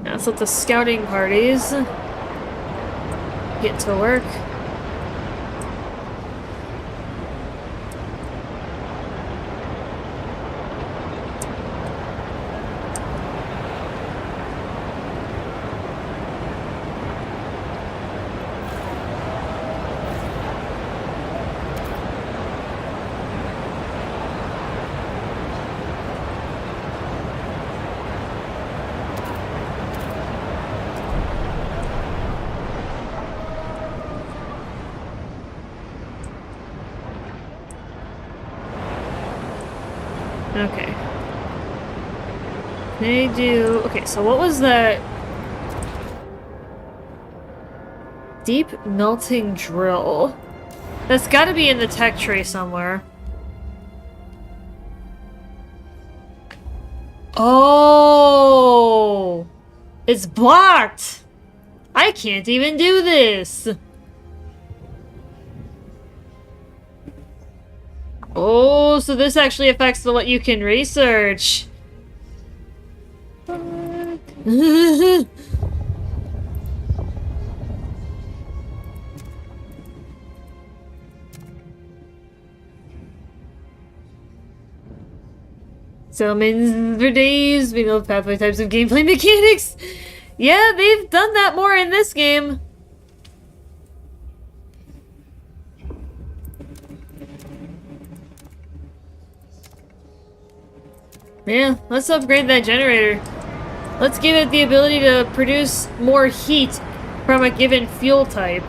Let's let the scouting parties get to work. Okay. They do... Okay, so what was that? Deep melting drill. That's gotta be in the tech tray somewhere. Oh! It's blocked! I can't even do this! Oh, so this actually affects what you can research. Summons for days, we know pathway types of gameplay mechanics. Yeah, they've done that more in this game. Yeah, let's upgrade that generator. Let's give it the ability to produce more heat from a given fuel type.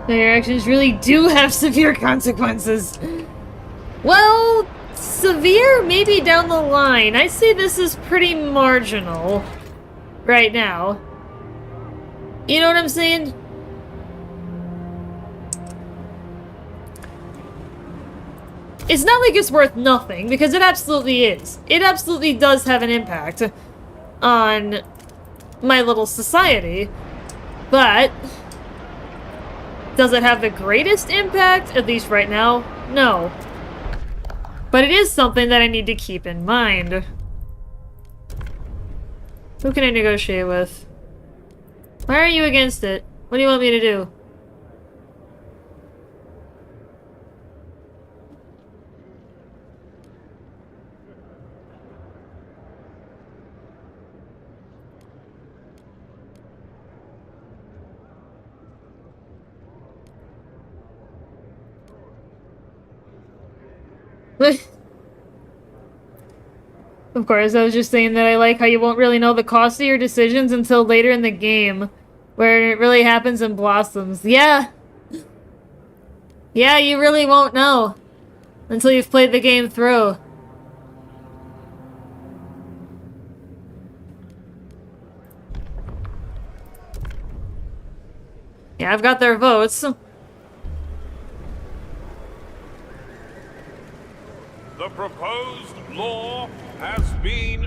Their actions really do have severe consequences. Well, severe maybe down the line. I'd say this is pretty marginal right now. You know what I'm saying? It's not like it's worth nothing, because it absolutely is. It absolutely does have an impact on my little society, but does it have the greatest impact, at least right now? No. But it is something that I need to keep in mind. Who can I negotiate with? Why are you against it? What do you want me to do? Of course, I was just saying that I like how you won't really know the cost of your decisions until later in the game, where it really happens and blossoms. Yeah. Yeah, you really won't know until you've played the game through. Yeah, I've got their votes. The proposed law has been...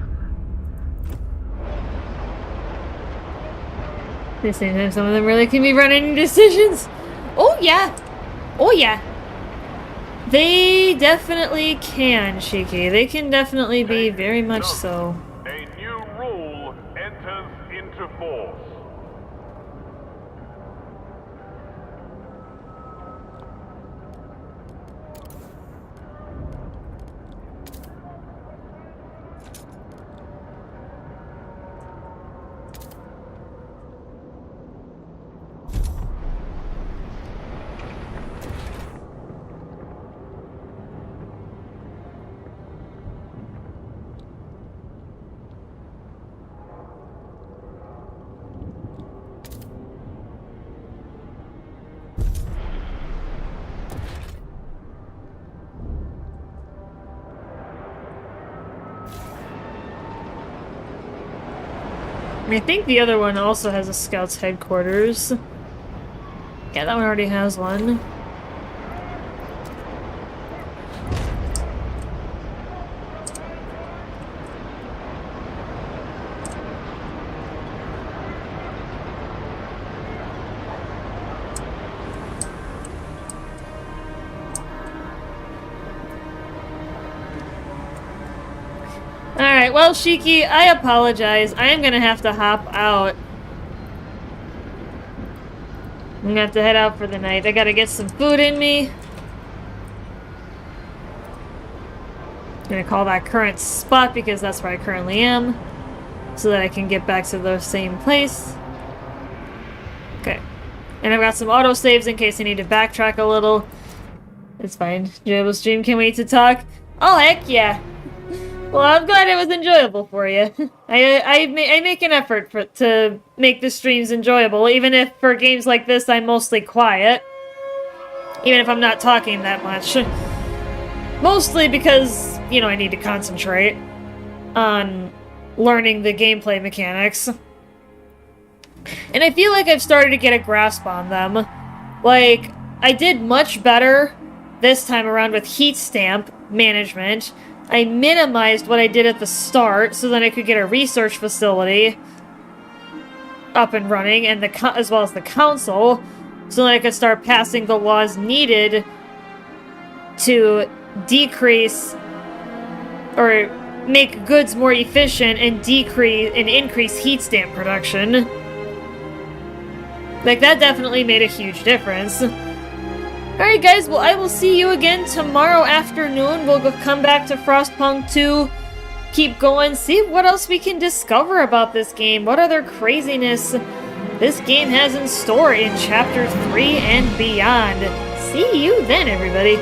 At the same time, some of them really can be running into decisions. Oh, yeah. Oh, yeah. They definitely can, Shiki. They can definitely be very much so. A new rule enters into force. I think the other one also has a scout's headquarters. Yeah, that one already has one. Alright, well, Shiki, I apologize. I am gonna have to hop out. I'm gonna have to head out for the night. I gotta get some food in me. I'm gonna call that current spot because that's where I currently am, so that I can get back to the same place. Okay. And I've got some autosaves in case I need to backtrack a little. It's fine. Enjoyable stream, can't wait to talk. Oh, heck yeah. Well, I'm glad it was enjoyable for you. I make an effort to make the streams enjoyable, even if for games like this I'm mostly quiet. Even if I'm not talking that much. Mostly because, you know, I need to concentrate on learning the gameplay mechanics. And I feel like I've started to get a grasp on them. Like, I did much better this time around with heat stamp management. I minimized what I did at the start so that I could get a research facility up and running, and as well as the council, so that I could start passing the laws needed to decrease or make goods more efficient and increase heat stamp production. Like, that definitely made a huge difference. Alright guys, well I will see you again tomorrow afternoon. We'll come back to Frostpunk 2, keep going, see what else we can discover about this game, what other craziness this game has in store in Chapter 3 and beyond. See you then, everybody.